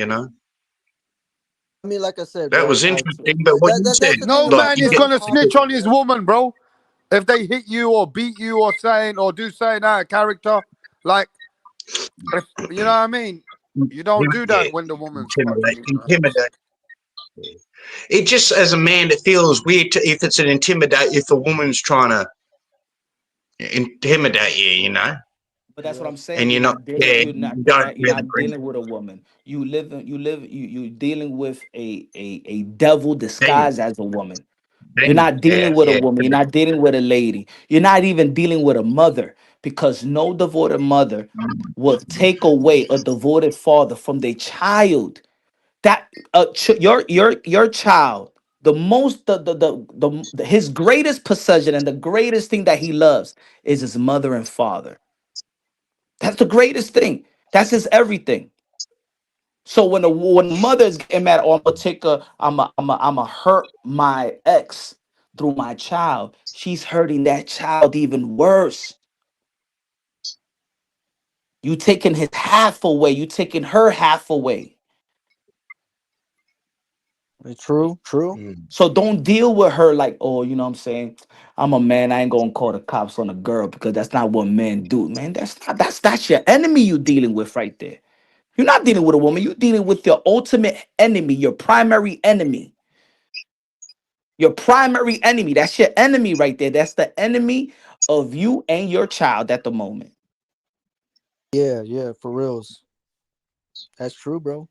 I mean, like I said, That bro. was Like interesting. But what you said, that's the thing No about like man you is get, certain gonna snitch topics, on his man. woman, bro. If they hit you or beat you or saying or do saying out of character, like if you know what I mean, you don't do yeah, that when the woman's fucking intimidate, you, man. intimidate. It just, as a man, it feels weird if it's an intimidate, if a woman's trying to intimidate you, But that's what Yeah. I'm saying. and You're you're not not dealing. there, You're not you don't right. You're really not bring dealing with a woman. You live. You live. You dealing with a devil them. disguised as a woman. You're Damn. not Yeah, dealing with a yeah. woman. You're not dealing with a lady. You're not even dealing with a mother, because no devoted mother will take away a devoted father from their child. That your child, the most his greatest possession and the greatest thing that he loves is his mother and father. That's the greatest thing. That's his everything. So when a mother is getting mad, oh, I'm gonna take a, I'm a hurt my ex through my child. She's hurting that child even worse. You taking his half away. You taking her half away. True. True. Mm. So don't deal with her like, oh, you know what I'm saying? I'm a man. I ain't gonna call the cops on a girl because that's not what men do, man. That's your enemy you dealing with right there. You're not dealing with a woman. You're dealing with your ultimate enemy, your primary enemy. Your primary enemy. That's your enemy right there. That's the enemy of you and your child at the moment. Yeah. Yeah. For reals. That's true, bro.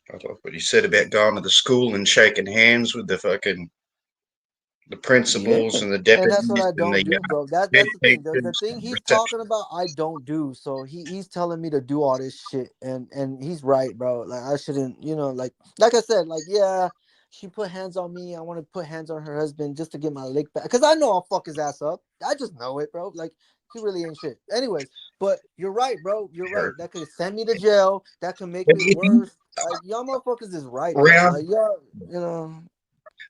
I love what he said about going to the school and shaking hands with the Yeah. principals and the And that's what deputies I and don't the do, bro. head That's the thing. The teachers thing and he's talking reception. about, I don't do. So he's telling me to do all this shit, and he's right, bro. Like I shouldn't, like I said, like yeah, she put hands on me. I want to put hands on her husband just to get my lick back, because I know I'll fuck his ass up. I just know it, bro. Like he really ain't shit. Anyways, but you're right, bro. You're right. Hurt. That could send me to jail. That could make But it if you worse. Y'all motherfuckers is right, bro. round, Like y'all, you know.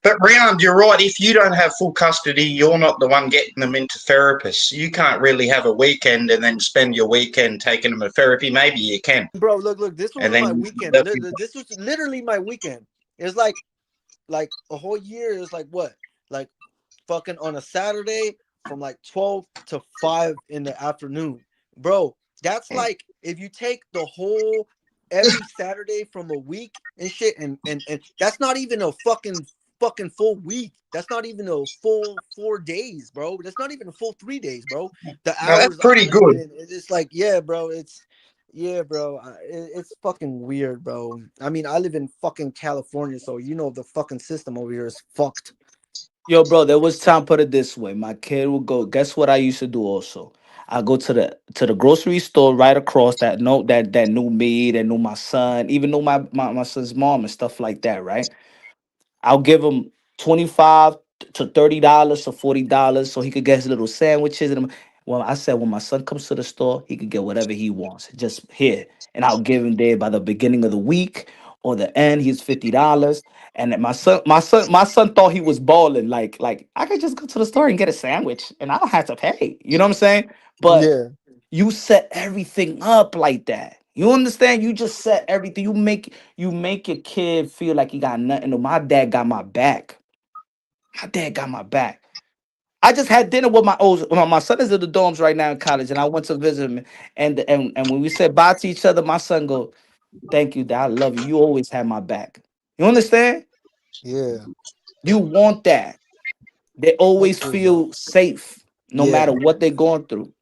but round, you're right. If you don't have full custody, you're not the one getting them into therapists. You can't really have a weekend and then spend your weekend taking them to therapy. Maybe you can, Bro, look. This and was my then weekend. This was literally my weekend. It's like a whole year is like what? Like fucking on a Saturday from like 12 to 5 in the afternoon. Bro, that's like if you take the whole every Saturday from a week and shit, and that's not even a fucking full week. That's not even a full 4 days, bro. That's not even a full 3 days, bro. The no, that's hours I pretty put good. in, it's just like, yeah, bro, yeah, bro. It's fucking weird, bro. I mean, I live in fucking California, so the fucking system over here is fucked. Yo, bro, there was time, put it this way. My kid would go, guess what I used to do also? I go to the grocery store right across that knew me, that knew my son, even knew my son's mom and stuff like that, right? I'll give him 25 to $30 to $40 so he could get his little sandwiches. And well, I said when my son comes to the store, he could get whatever he wants. Just here. And I'll give him there by the beginning of the week or the end. He's $50. And then my son thought he was balling. Like I could just go to the store and get a sandwich and I don't have to pay. You know what I'm saying? But Yeah, you set everything up like that. You understand? You just set everything. You make your kid feel like he got nothing. My dad got my back. My dad got my back. I just had dinner with my son is in the dorms right now in college, and I went to visit him. And when we said bye to each other, my son go, "Thank you, Dad. I love you. You always had my back." You understand? yeah. You want that. They That's always true, bro. feel safe no Yeah, matter what they're going through.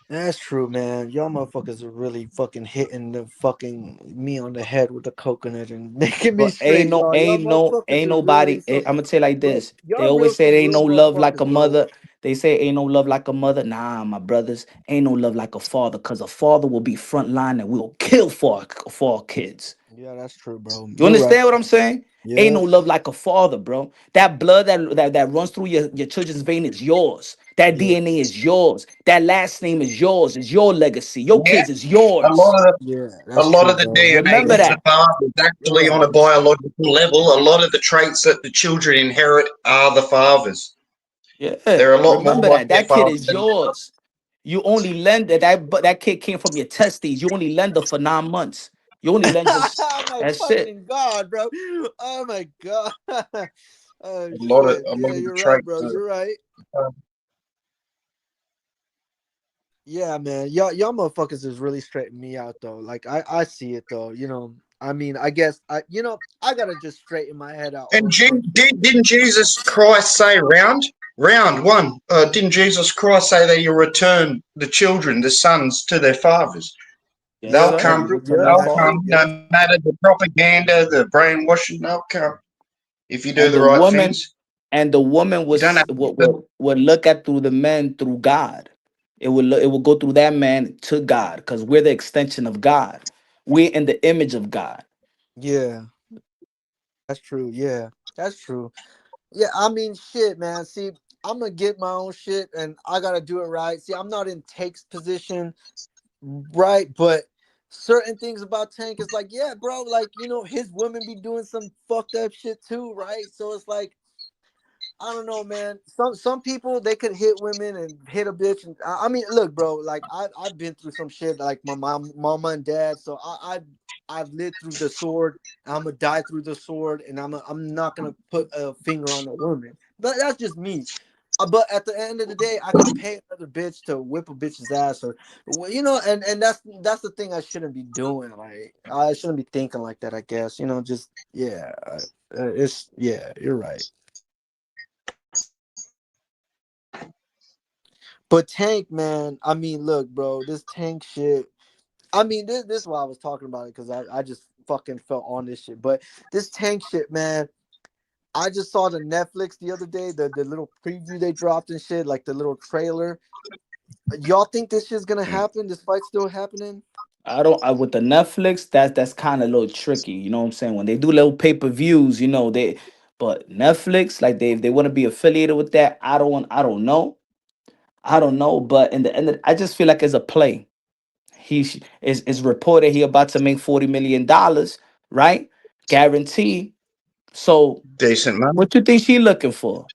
that's true, man. Y'all motherfuckers are really fucking hitting the fucking me on the head with the coconut and making me But straight, y'all. Y'all motherfuckers ain't are really nobody. some, I'm gonna tell you like bro. this. They Y'all real always say some there ain't real no love like a motherfuckers, bro. mother. They say ain't no love like a mother. Nah, my brothers, ain't no love like a father. Cause a father will be front line and will kill for our kids. Yeah, that's true, bro. You You're right. understand what I'm saying? Ain't no Yep. love like a father, bro. That blood that runs through your children's vein is yours. That Yeah. DNA is yours. That last name is yours. It's your legacy. Your Yeah, kids is a lot yours. of the Yeah, a that's lot true, of the bro. DNA Remember from the that. father is You're actually right. on a biological level. A lot of the traits that the children inherit are the father's. Yeah. They're a lot more Remember like that. their That kid father is than yours. You only lend that, but that kid came from your testes. You only lend her for 9 months. You only lend her. Oh my That's it. fucking god, bro. Oh my god. Oh shit. a lot Yeah, of the you're right, traits. bro. You're right. Uh, Yeah, man. Y'all motherfuckers is really straightening me out though. Like I see it though. I mean, I guess I gotta just straighten my head out and all the time. didn't Jesus Christ say round one? Didn't Jesus Christ say that you return the children, the sons, to their fathers? Yes, Yeah, They'll sir. come. You return yeah, them They'll back to Paul. come. you. Yeah. No matter the propaganda, the brainwashing, they'll come if you do And the the right woman, things. and the woman You don't was have to. would look at through the man through God. It will go through that man to God because we're the extension of God. We're in the image of God. Yeah. That's true. Yeah. That's true. Yeah, I mean, shit, man. See, I'm gonna get my own shit, and I gotta do it right. See, I'm not in Take's position, right? But certain things about Tank is like, yeah, bro, like his women be doing some fucked up shit too, right? So it's like, I don't know, man. Some people they could hit women and hit a bitch, and I mean, look, bro, like I've been through some shit, like my mama and dad. So I've lived through the sword. I'm gonna die through the sword, and I'm not gonna put a finger on a woman. But that's just me. But at the end of the day, I could pay another bitch to whip a bitch's ass, or and that's the thing I shouldn't be doing. Like I shouldn't be thinking like that. I guess just yeah, it's yeah. You're right. But Tank, man, I mean, look, bro, this Tank shit. I mean, this is why I was talking about it because I just fucking felt on this shit. But this Tank shit, man, I just saw the Netflix the other day, the little preview they dropped and shit, like the little trailer. Y'all think this shit's gonna happen? This fight's still happening? I don't. With the Netflix, that's kind of a little tricky. You know what I'm saying? When they do little pay per views, they. But Netflix, like they want to be affiliated with that. I don't know. I don't know. But in the end, I just feel like it's a play. Is reported he about to make $40 million, right? Guaranteed. So Decent money. what you think she looking for?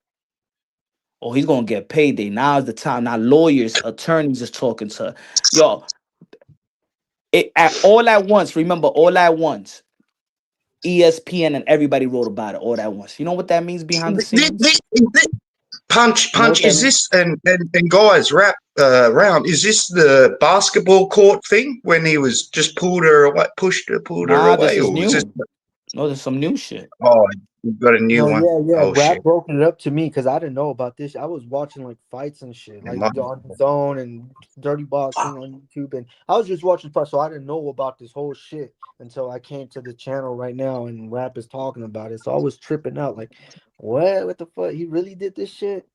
Oh, he's gonna get payday. Now is the time. Now lawyers, attorneys is talking to her. Yo, all at once. Remember, all at once. ESPN and everybody wrote about it all at once. You know what that means behind the scenes? Punch, You know punch. what that Is means? this and guys wrap round? Is this the basketball court thing when he was just pulled her away, pulled her Nah, this away, is or is this? new. No, there's some new shit. Oh, you've got a new No, one. yeah. Oh Rap shit. broke it up to me because I didn't know about this. I was watching like fights and shit, It like might- on Zone and Dirty Boxing on YouTube, and I was just watching fights, so I didn't know about this whole shit until I came to the channel right now and Rap is talking about it. So I was tripping out, like, what the fuck? He really did this shit?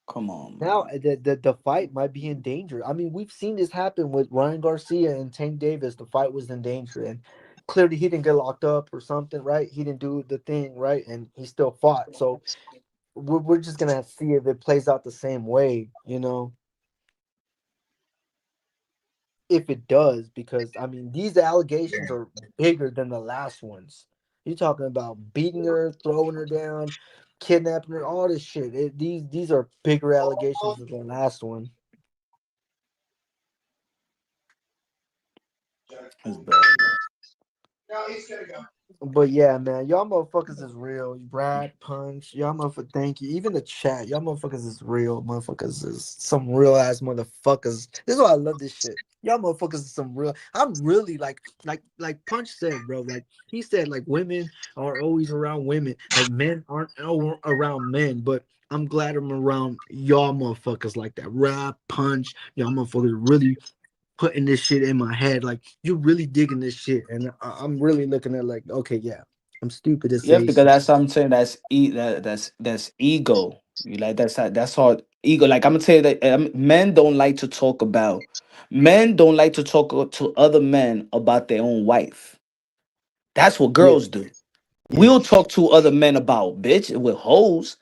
Come on, Now man. the fight might be in danger. I mean, we've seen this happen with Ryan Garcia and Tank Davis. The fight was in danger, and clearly he didn't get locked up or something, right? He didn't do the thing, right? And he still fought. So we're just gonna see if it plays out the same way, if it does, because I mean these allegations are bigger than the last ones. You're talking about beating her, throwing her down, kidnapping her, all this shit. These are bigger allegations than the last one. It's bad, man. But yeah, man, y'all motherfuckers is real. Brad, Punch, y'all motherfuckers, thank you. Even the chat, y'all motherfuckers is real. Motherfuckers is some real ass motherfuckers. This is why I love this shit. Y'all motherfuckers are some real. I'm really like Punch said, bro. Like he said, like women are always around women. Like men aren't around men. But I'm glad I'm around y'all motherfuckers like that. Rap, Punch, y'all motherfuckers really putting this shit in my head. Like you're really digging this shit, and I'm really looking at like, okay, yeah, I'm stupid to Yeah, say because some. that's what I'm saying. That's ego. You like that's all ego. Like I'm gonna tell you that men don't like to talk about. Men don't like to talk to other men about their own wife. That's what Yeah, girls do. yeah. We'll talk to other men about bitch with hoes,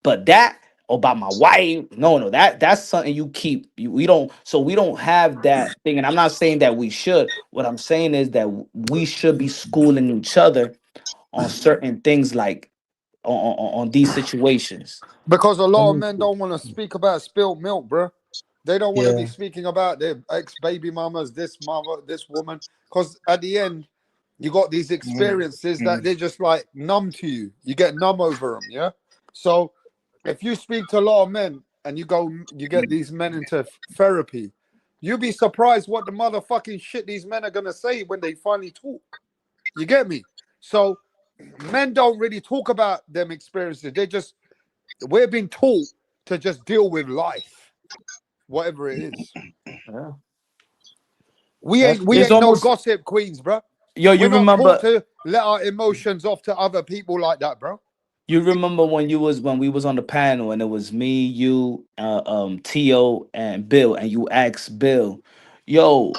but that about my wife, no, that's something you keep. We don't. So we don't have that thing. And I'm not saying that we should. What I'm saying is that we should be schooling each other on certain things, like on these situations. Because a Let lot of me men see. don't want to speak about spilled milk, bro. They don't want to be Yeah. speaking about their ex baby mamas, this mother, this woman. Because at the end, you got these Mm, experiences that mm. they're just like numb to you. You get numb over them, yeah. So if you speak to a lot of men and you get these men into therapy, you'd be surprised what the motherfucking shit these men are gonna say when they finally talk. You get me? So men don't really talk about them experiences. They just we're being taught to just deal with life, whatever it is. Yeah. We That's ain't we it's ain't no almost gossip queens, bro. yo. We're You not taught remember? to let our emotions off to other people like that, bro. You remember when we was on the panel and it was me, you, Tio, and Bill, and you asked Bill, "Yo,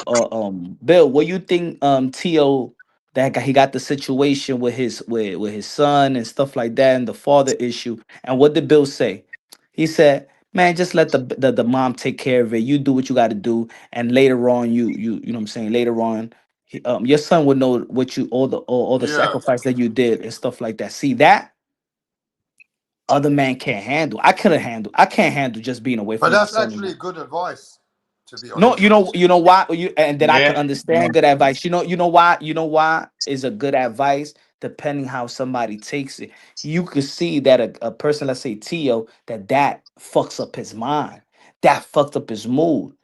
Bill, what you think, Tio, he got the situation with with his son and stuff like that, and the father issue?" And what did Bill say? He said, "Man, just let the mom take care of it. You do what you got to do, and later on, you know what I'm saying. Later on, your son would know what you all the Yeah. sacrifice that you did and stuff like that. See that." Other man can't handle. I couldn't handle. I can't handle just being away But from my that's son actually anymore. good advice, to be No, honest. you know why you and then I can Yeah. understand good advice. You know why is a good advice depending how somebody takes it. You could see that a person, let's say Tio, that fucks up his mind, that fucked up his mood.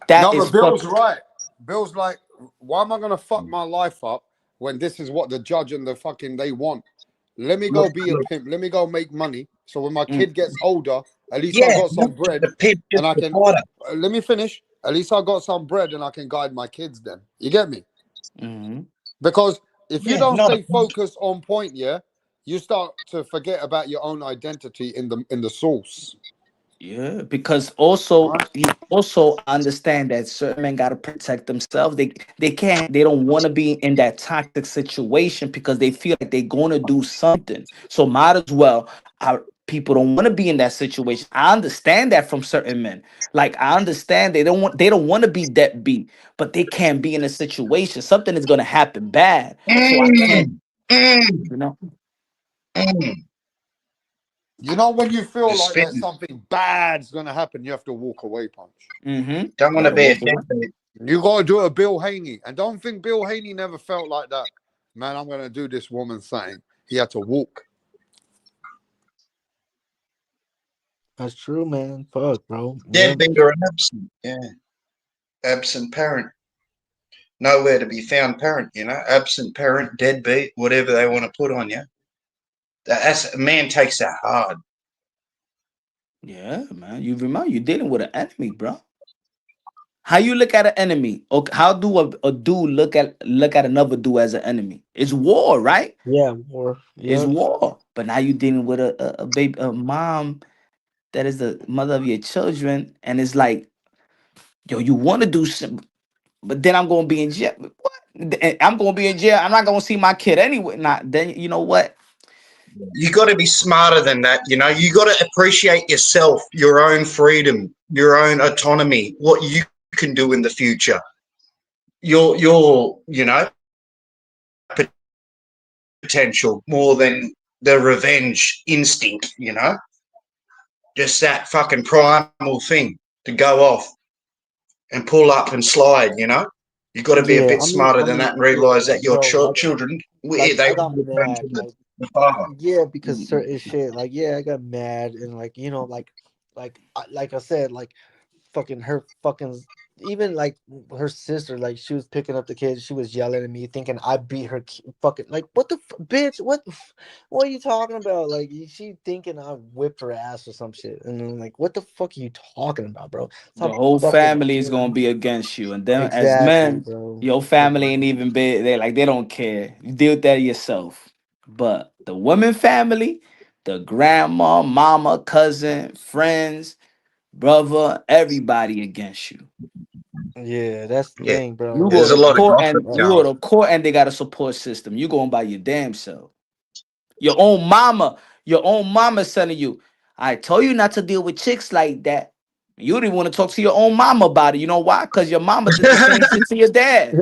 That No, is but fuck. Bill's right. Bill's like, why am I gonna fuck my life up when this is what the judge and the fucking they want? Let me Look, go be a look. pimp. Let me go make money. So when my Mm, kid gets older, at least I Yeah, got not some just bread the pimp, and just I the can. fighter. Let me finish. At least I got some bread and I can guide my kids. Then you get me? mhm. Because if you Yeah, don't not a stay focused on point, yeah, you start to forget about your own identity in the source. Yeah, because also Right? you also understand that certain men gotta protect themselves. They don't want to be in that toxic situation because they feel like they're gonna do something. So might as well. Our people don't want to be in that situation. I understand that from certain men. Like I understand they don't want to be deadbeat, but they can't be in a situation. Something is gonna happen bad. So I can't, Mm, mm, you know. mm. You know when you You're feel like there's spitting. something bad's gonna happen, you have to walk away, punch. Mm-hmm. Don't You want to gotta be a walk away. deadbeat. You gotta do a Bill Haney, and don't think Bill Haney never felt like that. Man, I'm gonna do this woman's thing. He had to walk. That's true, man. Fuck, bro. Yeah. Deadbeat or an absent. Yeah. Absent parent. Nowhere to be found parent, absent parent, deadbeat, whatever they want to put on you. That's, a man takes that hard. Yeah, man. You remember you're dealing with an enemy, bro. How you look at an enemy? Or how do a dude look at another dude as an enemy? It's war, right? Yeah. Or It's yeah. war. But now you're dealing with a baby, a mom that is the mother of your children, and it's like, yo, you want to do something, but then I'm gonna be in jail. What? I'm gonna be in jail. I'm not gonna see my kid anyway. Not then. You know what? You got to be smarter than that. You got to appreciate yourself, your own freedom, your own autonomy, what you can do in the future. Your potential more than the revenge instinct. Just that fucking primal thing to go off and pull up and slide. You got to be a Yeah. bit smarter I than mean, that and yeah, realize that like, your bro, children, like they I got will return mad, to like the father. yeah, because certain shit, like yeah, I got mad and like like I said, like fucking her fucking even like her sister, like she was picking up the kids, she was yelling at me, thinking I beat her. Fucking like, what the bitch? What are you talking about? Like, she thinking I whipped her ass or some shit, and I'm like, what the fuck are you talking about, bro? The Stop whole fucking family is doing gonna that. be against you, and then as Exactly, men, bro. your family ain't even big. They like they don't care. You deal with that yourself. But the woman family, the grandma, mama, cousin, friends, brother, everybody against you. Yeah, that's the Yeah, thing, You bro. go there's a to lot of court gossip and you Right. go going. to court and they got a support system. You going by your damn self. Your own mama is telling you, I told you not to deal with chicks like that. You didn't want to talk to your own mama about it. You know why? Because your mama did the same shit to your dad.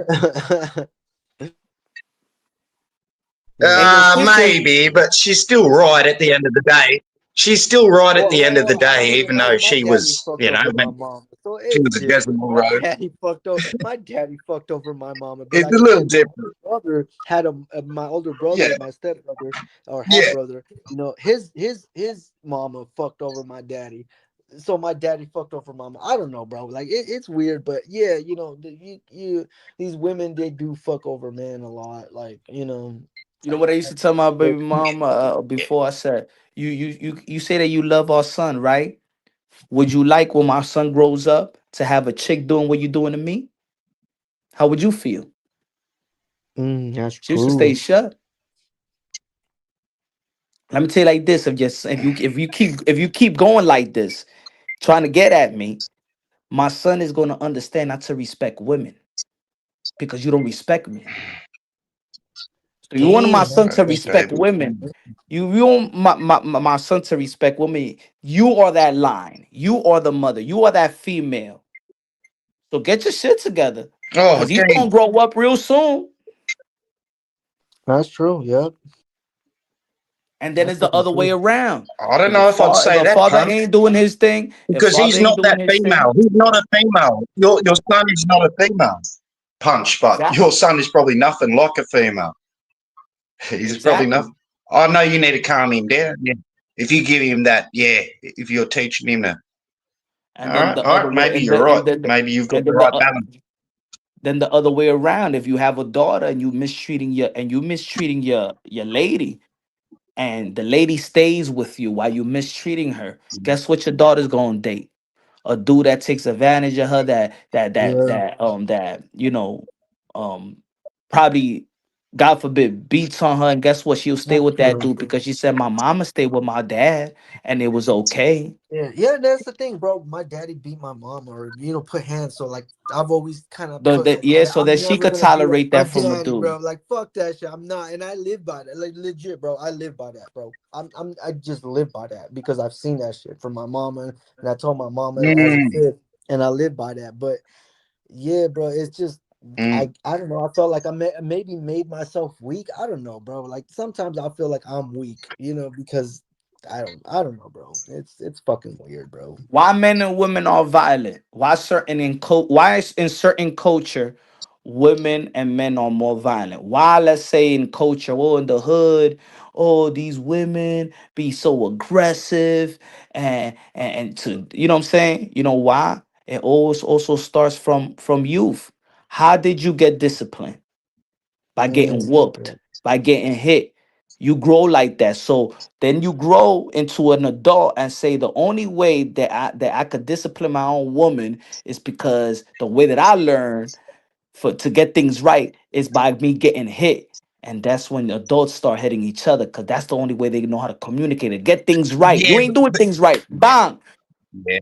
And Yeah. your sister, Maybe, but she's still right at the end of the day. She's still right at the end of the I day, mean, even though my she daddy was, fucked over my mom, so she it's was a different. decimal My road. daddy fucked over my daddy fucked over my mama, but It's like a I little said, my different. brother had my older Yeah, brother, my stepbrother or half yeah. brother. You know, his mama fucked over my daddy. So my daddy fucked over mama. I don't know, bro. Like it's weird, but yeah, you know, these women they do fuck over men a lot. Like you know what I used to tell my baby mama before I said, you say that you love our son, right? Would you like when my son grows up to have a chick doing what you're doing to me? How would you feel? that's She used to stay true. shut. Let me tell you like this: if you keep going like this, trying to get at me, my son is going to understand not to respect women because you don't respect men. So you want my Damn, son that's to fucking respect Maybe. women. You want my son to respect women. You are that line. You are the mother. You are that female. So get your shit together Oh, because he's gee. gonna grow up real soon. that's true. Yep, And then that's it's the fucking other way true. around. I don't If know if I'd if say a that, father punk, ain't doing his thing, if because father he's ain't not doing that his thing, female. He's not a female. Your son is not a female, punch, but your exactly, son is probably nothing like a female. He's probably exactly. nothing. I know you need to calm him down. Yeah. If you give him that, yeah, if you're teaching him that. And then the All other right, way, maybe you're right. Maybe you've got and the then the right balance. then the other way around. If you have a daughter and you mistreating your lady, and the lady stays with you while you mistreating her, guess what your daughter's gonna date? A dude that takes advantage of her, Yeah, that um probably, God forbid, beats on her, and guess what? She'll stay that's with that true. dude because she said my mama stayed with my dad and it was okay. Yeah, that's the thing, bro. My daddy beat my mom, or put hands. So like, I've always kind of put like, Yeah, so I'm that she never could gonna be like tolerate my that from a daddy, dude. bro. Like, fuck that shit. I'm not, and I live by that. Like, legit, bro. I live by that, bro. I just live by that because I've seen that shit from my mama, and I told my mama as a Mm, kid, and I live by that. But yeah, bro, it's just. mm. I don't know. I felt like maybe made myself weak. I don't know, bro. Like sometimes I feel like I'm weak, because I don't know, bro. It's fucking weird, bro. Why men and women are violent? Why is in certain culture women and men are more violent? Why, let's say in culture, oh, in the hood, oh, these women be so aggressive and to, you know what I'm saying? You know why? It always also starts from youth. How did you get disciplined? By getting Yeah. whooped, by getting hit. You grow like that. So then you grow into an adult and say the only way that I could discipline my own woman is because the way that I learn to get things right is by me getting hit. And that's when the adults start hitting each other because that's the only way they know how to communicate and get things right. Yeah, You ain't doing things right. Bang. yeah.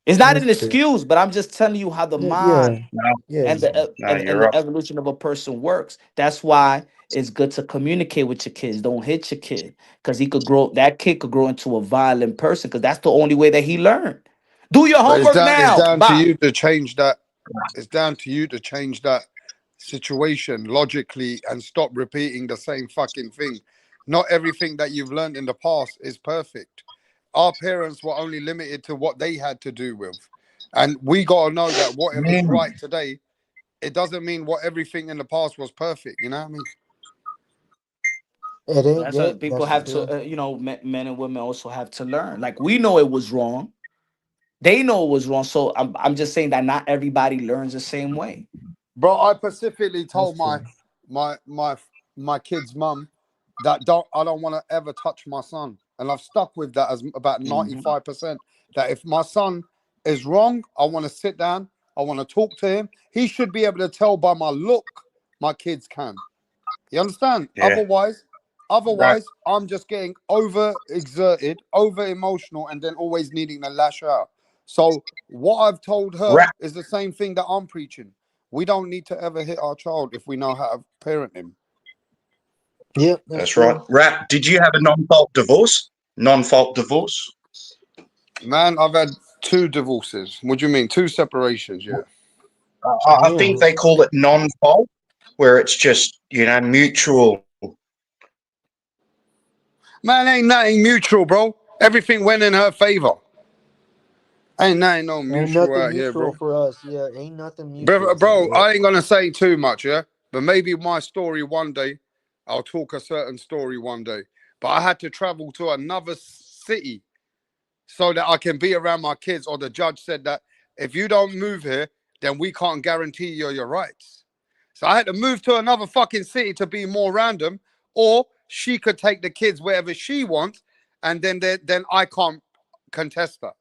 It's not That's an true. excuse, but I'm just telling you how the Yeah. mind No, Yeah. and no, and you're the right. evolution of a person works. That's why it's good to communicate with your kids. Don't hit your kid because that kid could grow into a violent person because that's the only way that he learned. Do your But homework it's now. down to Bang. you to change that. It's down to you to change that situation logically and stop repeating the same fucking thing. Not everything that you've learned in the past is perfect. Our parents were only limited to what they had to do with. And we got to know that whatever's Mm, right today, it doesn't mean what everything in the past was perfect. You know what I mean? It ain't That's what yet. people That's have true. to, men and women also have to learn. Like we know it was wrong. They know it was wrong. So I'm just saying that not everybody learns the same way. Bro, I specifically That's told true. my my my kid's mum that I don't want to ever touch my son, and I've stuck with that as about Mhm. 95%. That if my son is wrong, I want to sit down, I want to talk to him. He should be able to tell by my look. My kids can. You understand? Yeah. Right. Otherwise, I'm just getting over exerted, over emotional, and then always needing to lash out. So what I've told her Rap. is the same thing that I'm preaching. We don't need to ever hit our child if we know how to parent him. Yep, that's That's right. true. Rap. Did you have a non-fault divorce? Non-fault divorce. Man, I've had two divorces. What do you mean? Two separations, yeah. I think Damn. they call it non-fault, where it's just mutual. Man, ain't nothing mutual, bro. Everything went in her favor. Ain't nothing no Ain't mutual nothing out here, mutual bro. for us. Yeah, ain't nothing Bro, mutual. So bro, yeah. I ain't gonna say too much, yeah. But maybe my story one day, I'll talk a certain story one day. But I had to travel to another city so that I can be around my kids. Or the judge said that if you don't move here, then we can't guarantee you your rights. So I had to move to another fucking city to be more random, or she could take the kids wherever she wants, and then I can't contest that.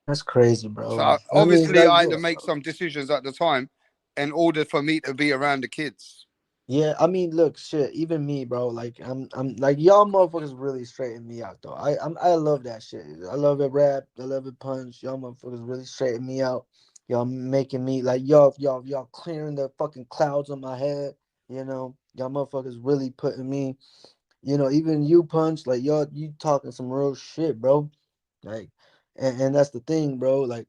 That's crazy, bro. So I mean, obviously, like, I had to yeah, make some decisions at the time in order for me to be around the kids. yeah. I mean, look, shit. Even me, bro. Like, I'm like y'all motherfuckers really straighten me out, though. I love that shit. I love it, rap. I love it, punch. Y'all motherfuckers really straighten me out. Y'all making me like y'all clearing the fucking clouds on my head. Y'all motherfuckers really putting me. Even you, punch. Like y'all, you talking some real shit, bro. Like, and that's the thing, bro. Like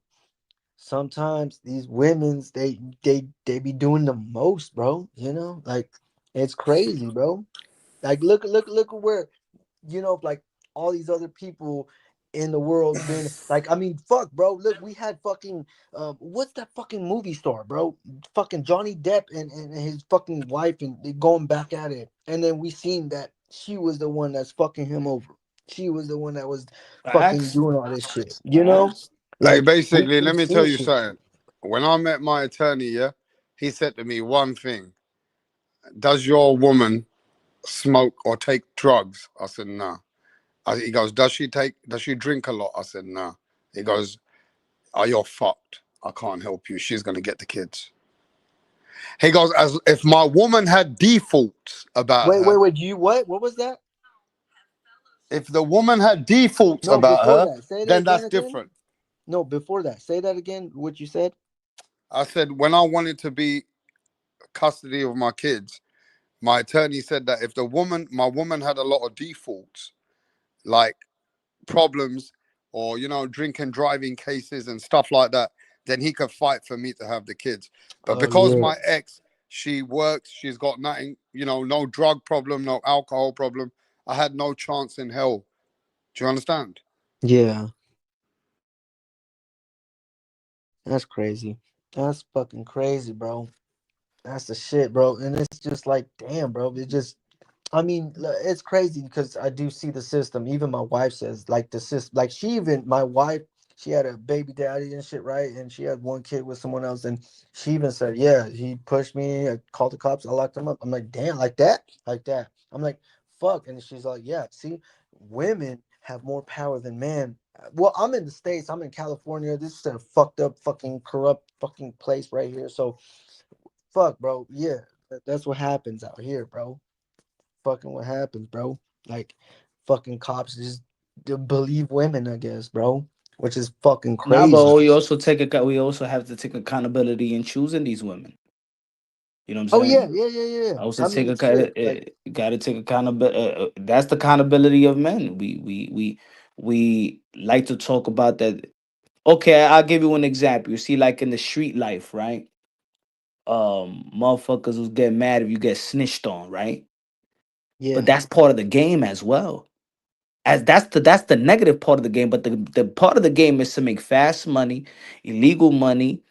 sometimes these women's they be doing the most, bro. Like it's crazy, bro. Like look at where like all these other people in the world been like. I mean, fuck, bro. Look, we had fucking what's that fucking movie star, bro? Fucking Johnny Depp and his fucking wife, and they going back at it, and then we seen that she was the one that's fucking him over. She was the one that was fucking Facts. doing all this shit. Facts. Hey, Like basically, we let me seen tell you shit. something. When I met my attorney, yeah, he said to me one thing: "Does your woman smoke or take drugs?" I said, "No." He goes, Does she drink a lot?" I said, "No." He goes, "Oh, you're fucked. I can't help you. She's gonna get the kids." He goes, "As if my woman had defaults about Wait, wait, her, wait. You what was that? if the woman had defaults No, about before her, that. Say that then again, that's again. different." No, before that. Say that again. What you said? I said, when I wanted to be custody of my kids, my attorney said that if my woman had a lot of defaults, like problems or, drink and driving cases and stuff like that, then he could fight for me to have the kids. But Oh because yeah, my ex, she works, she's got nothing, no drug problem, no alcohol problem, I had no chance in hell. Do you understand? yeah. That's crazy. That's fucking crazy, bro. That's the shit, bro. And it's just like, damn, bro. It just, I mean, it's crazy because I do see the system. Even my wife says, like, the system, like, my wife, she had a baby daddy and shit, right? And she had one kid with someone else. And she even said, yeah, he pushed me. I called the cops. I locked him up. I'm like, damn, like that? Like that. I'm like, fuck. And she's like, yeah, see, women have more power than men. Well, I'm in the States. I'm in California. This is a fucked up, fucking corrupt, fucking place right here. So, fuck, bro. Yeah, that's what happens out here, bro. Fucking what happens, bro. Like, fucking cops just believe women, I guess, bro. Which is fucking Nah, but crazy. we also have to take accountability in choosing these women. You know what I'm Oh yeah, saying? yeah, yeah, yeah. I also I take mean, shit. Like, got to take accountability. That's the accountability of men. We like to talk about that. Okay, I'll give you an example. You see, like in the street life, right? Motherfuckers will get mad if you get snitched on, right? But yeah, that's part of the game as well. As that's the negative part of the game. But the part of the game is to make fast money, illegal money,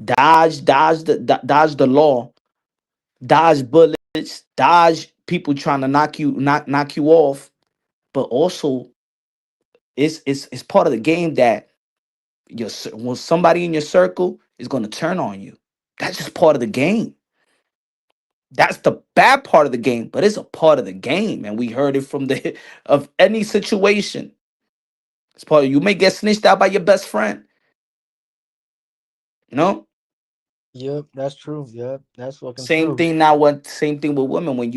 dodge the law, dodge bullets, dodge people trying to knock you off. But also, it's part of the game that when somebody in your circle is going to turn on you. That's just part of the game. That's the bad part of the game, but it's a part of the game, and we heard it from the of any situation. It's part of, you may get snitched out by your best friend. You know, Yep, that's true. Yep, that's fucking same true. thing now. What same thing with women when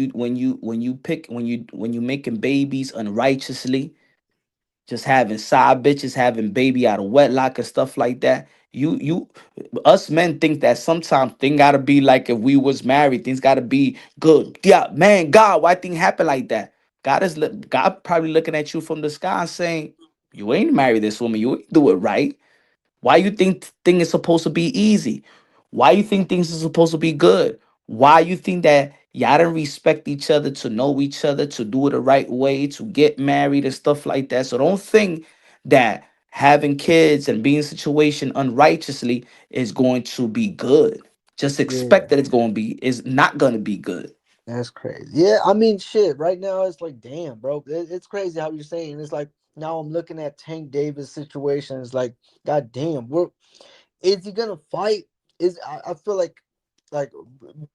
you making babies unrighteously, just having side bitches having baby out of wedlock and stuff like that. You us men think that sometimes thing gotta be like if we was married, things gotta be good. Yeah, man, God, why thing happen like that? God probably looking at you from the sky and saying, you ain't marry this woman, you ain't do it right. Why you think thing is supposed to be easy? Why you think things are supposed to be good? Why you think that y'all don't respect each other, to know each other, to do it the right way, to get married and stuff like that? So don't think that having kids and being in a situation unrighteously is going to be good. Just expect Yeah, that is not gonna be good. that's crazy. Yeah, I mean, shit. Right now, it's like, damn, bro. It's crazy how you're saying. It's like now I'm looking at Tank Davis situation. It's like, god damn, is he gonna fight? I feel like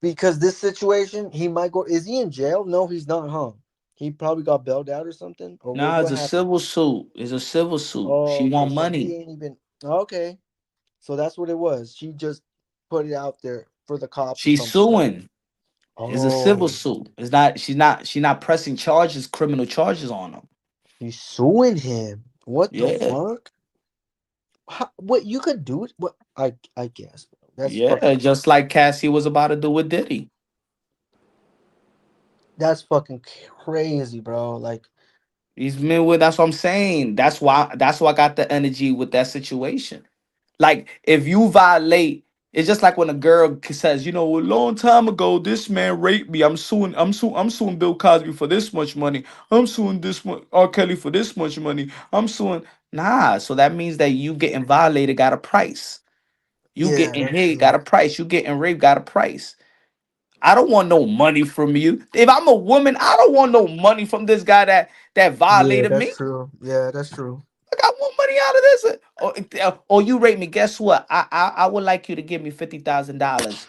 because this situation, he might go. Is he in jail? No, he's not, huh? He probably got bailed out or something. Or Nah, it's what a happened? civil suit. It's a civil suit. Oh, She okay. want So he money. ain't even okay. So that's what it was. She just put it out there for the cops or She's something, right? suing. It's a civil Oh, suit. It's not. She's not pressing charges, criminal charges on him. she's suing him. What the Yeah, fuck? What you could do it? What I guess that's yeah. fucking Just like Cassie was about to do with Diddy. that's fucking crazy, bro. Like, He's been with. That's what I'm saying. That's why I got the energy with that situation. Like if you violate, it's just like when a girl says, a long time ago, this man raped me. I'm suing Bill Cosby for this much money. I'm suing this one R. Kelly for this much money. I'm suing. Nah, so that means that you getting violated got a price. You yeah, getting that's hit true. got a price. You getting raped got a price. I don't want no money from you. If I'm a woman, I don't want no money from this guy that Yeah, violated that's me. true. Yeah, that's true. I got more money out of this. Or you rate me. Guess what? I would like you to give me $50,000.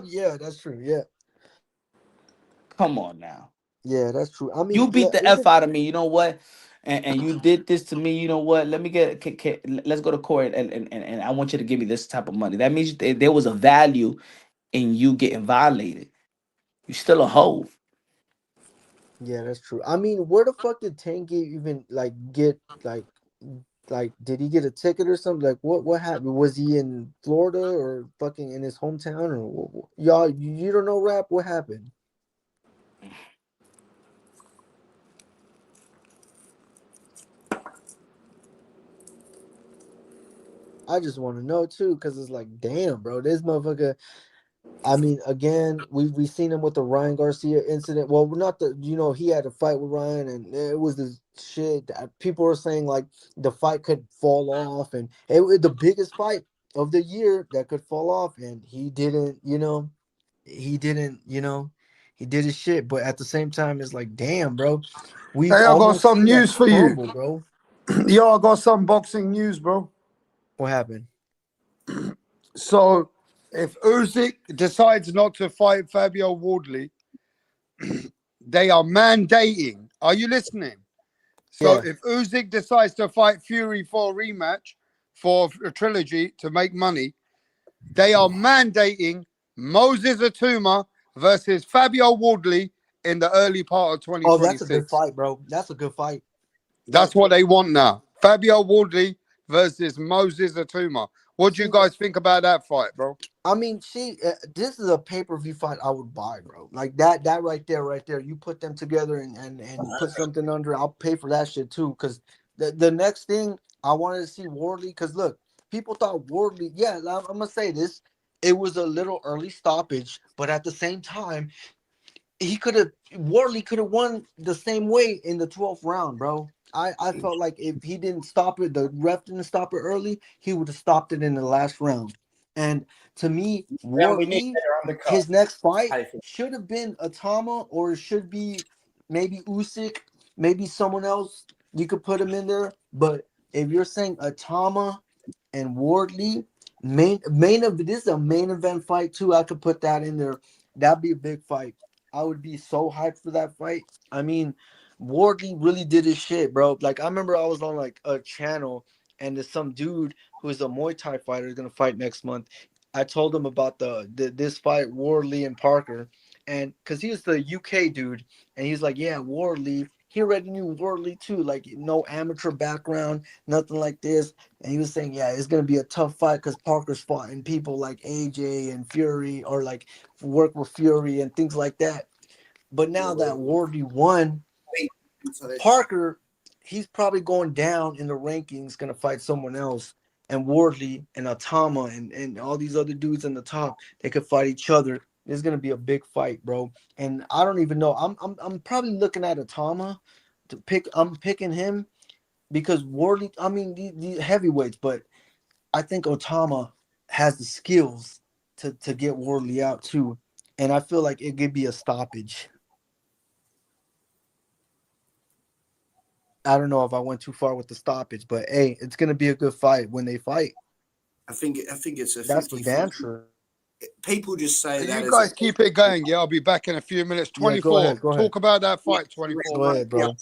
Yeah, that's true. Yeah, Come on now. yeah, that's true. I You mean, yeah, beat the F isn't out of me. You know what? And you did this to me. You know what? Let me let's go to court and I want you to give me this type of money. That means there was a value in you getting violated. You still a hoe. yeah, that's true. I mean, where the fuck did Tank even like get like did he get a ticket or something? Like what happened? Was he in Florida or fucking in his hometown or y'all? You don't know rap? What happened? I just want to know too, because it's like, damn, bro, this motherfucker. I mean, again, we seen him with the Ryan Garcia incident. Well, not the he had a fight with Ryan, and it was this shit that people were saying like the fight could fall off, and it was the biggest fight of the year that could fall off, and he didn't. He didn't. He did his shit, but at the same time, it's like, damn, bro, we've Hey, I got almost some seen that news for you. crumble, bro. Yo, I got some boxing news, bro. What happened? So, if Usyk decides not to fight Fabio Wardley, they are mandating. Are you listening? So, Yeah. if Usyk decides to fight Fury for a rematch for a trilogy to make money, they are mandating Moses Atuma versus Fabio Wardley in the early part of Oh, that's a good 2026. fight, bro. That's a good fight. That That's what they want now. Fabio Wardley versus Moses Atuma. What do you see. guys think about that fight, bro? I mean, this is a pay per view fight I would buy, bro. Like that right there. You put them together and put something under. I'll pay for that shit too. Cause the next thing I wanted to see Wardley. Cause look, people thought Wardley. Yeah, I'm gonna say this. It was a little early stoppage, but at the same time, he could have Wardley could have won the same way in the 12th round, bro. I felt like if he didn't stop it, the ref didn't stop it early, he would have stopped it in the last round. And to me, And we need Wardley, better undercard. his next fight I think. should have been Atama, or it should be maybe Usyk, maybe someone else. You could put him in there, but if you're saying Atama and Wardley, main of this is a main event fight too. I could put that in there. That'd be a big fight. I would be so hyped for that fight. I mean, Wardley really did his shit, bro. Like I remember I was on like a channel and there's some dude who's a Muay Thai fighter is gonna fight next month. I told him about the this fight, Wardley and Parker, and because he was the UK dude, and he's like, yeah, Wardley. He already knew Wardley too, like no amateur background, nothing like this. And he was saying, yeah, it's gonna be a tough fight because Parker's fought and people like AJ and Fury or like work with Fury and things like that. But now that Wardley won, Parker, he's probably going down in the rankings, gonna fight someone else. And Wardley and Atama and all these other dudes in the top, they could fight each other. It's gonna be a big fight, bro. And I don't even know. I'm probably looking at Atama to pick. I'm picking him because Wardley. I mean, the heavyweights, but I think Otama has the skills to get Wardley out too. And I feel like it could be a stoppage. I don't know if I went too far with the stoppage, but hey, it's gonna be a good fight when they fight. I think it's a That's for 50. damn sure. People just say that You as guys keep it going. Yeah, I'll be back in a few minutes. Yeah, go 24. ahead. Go ahead. Talk about that fight, 24. Go ahead, bro.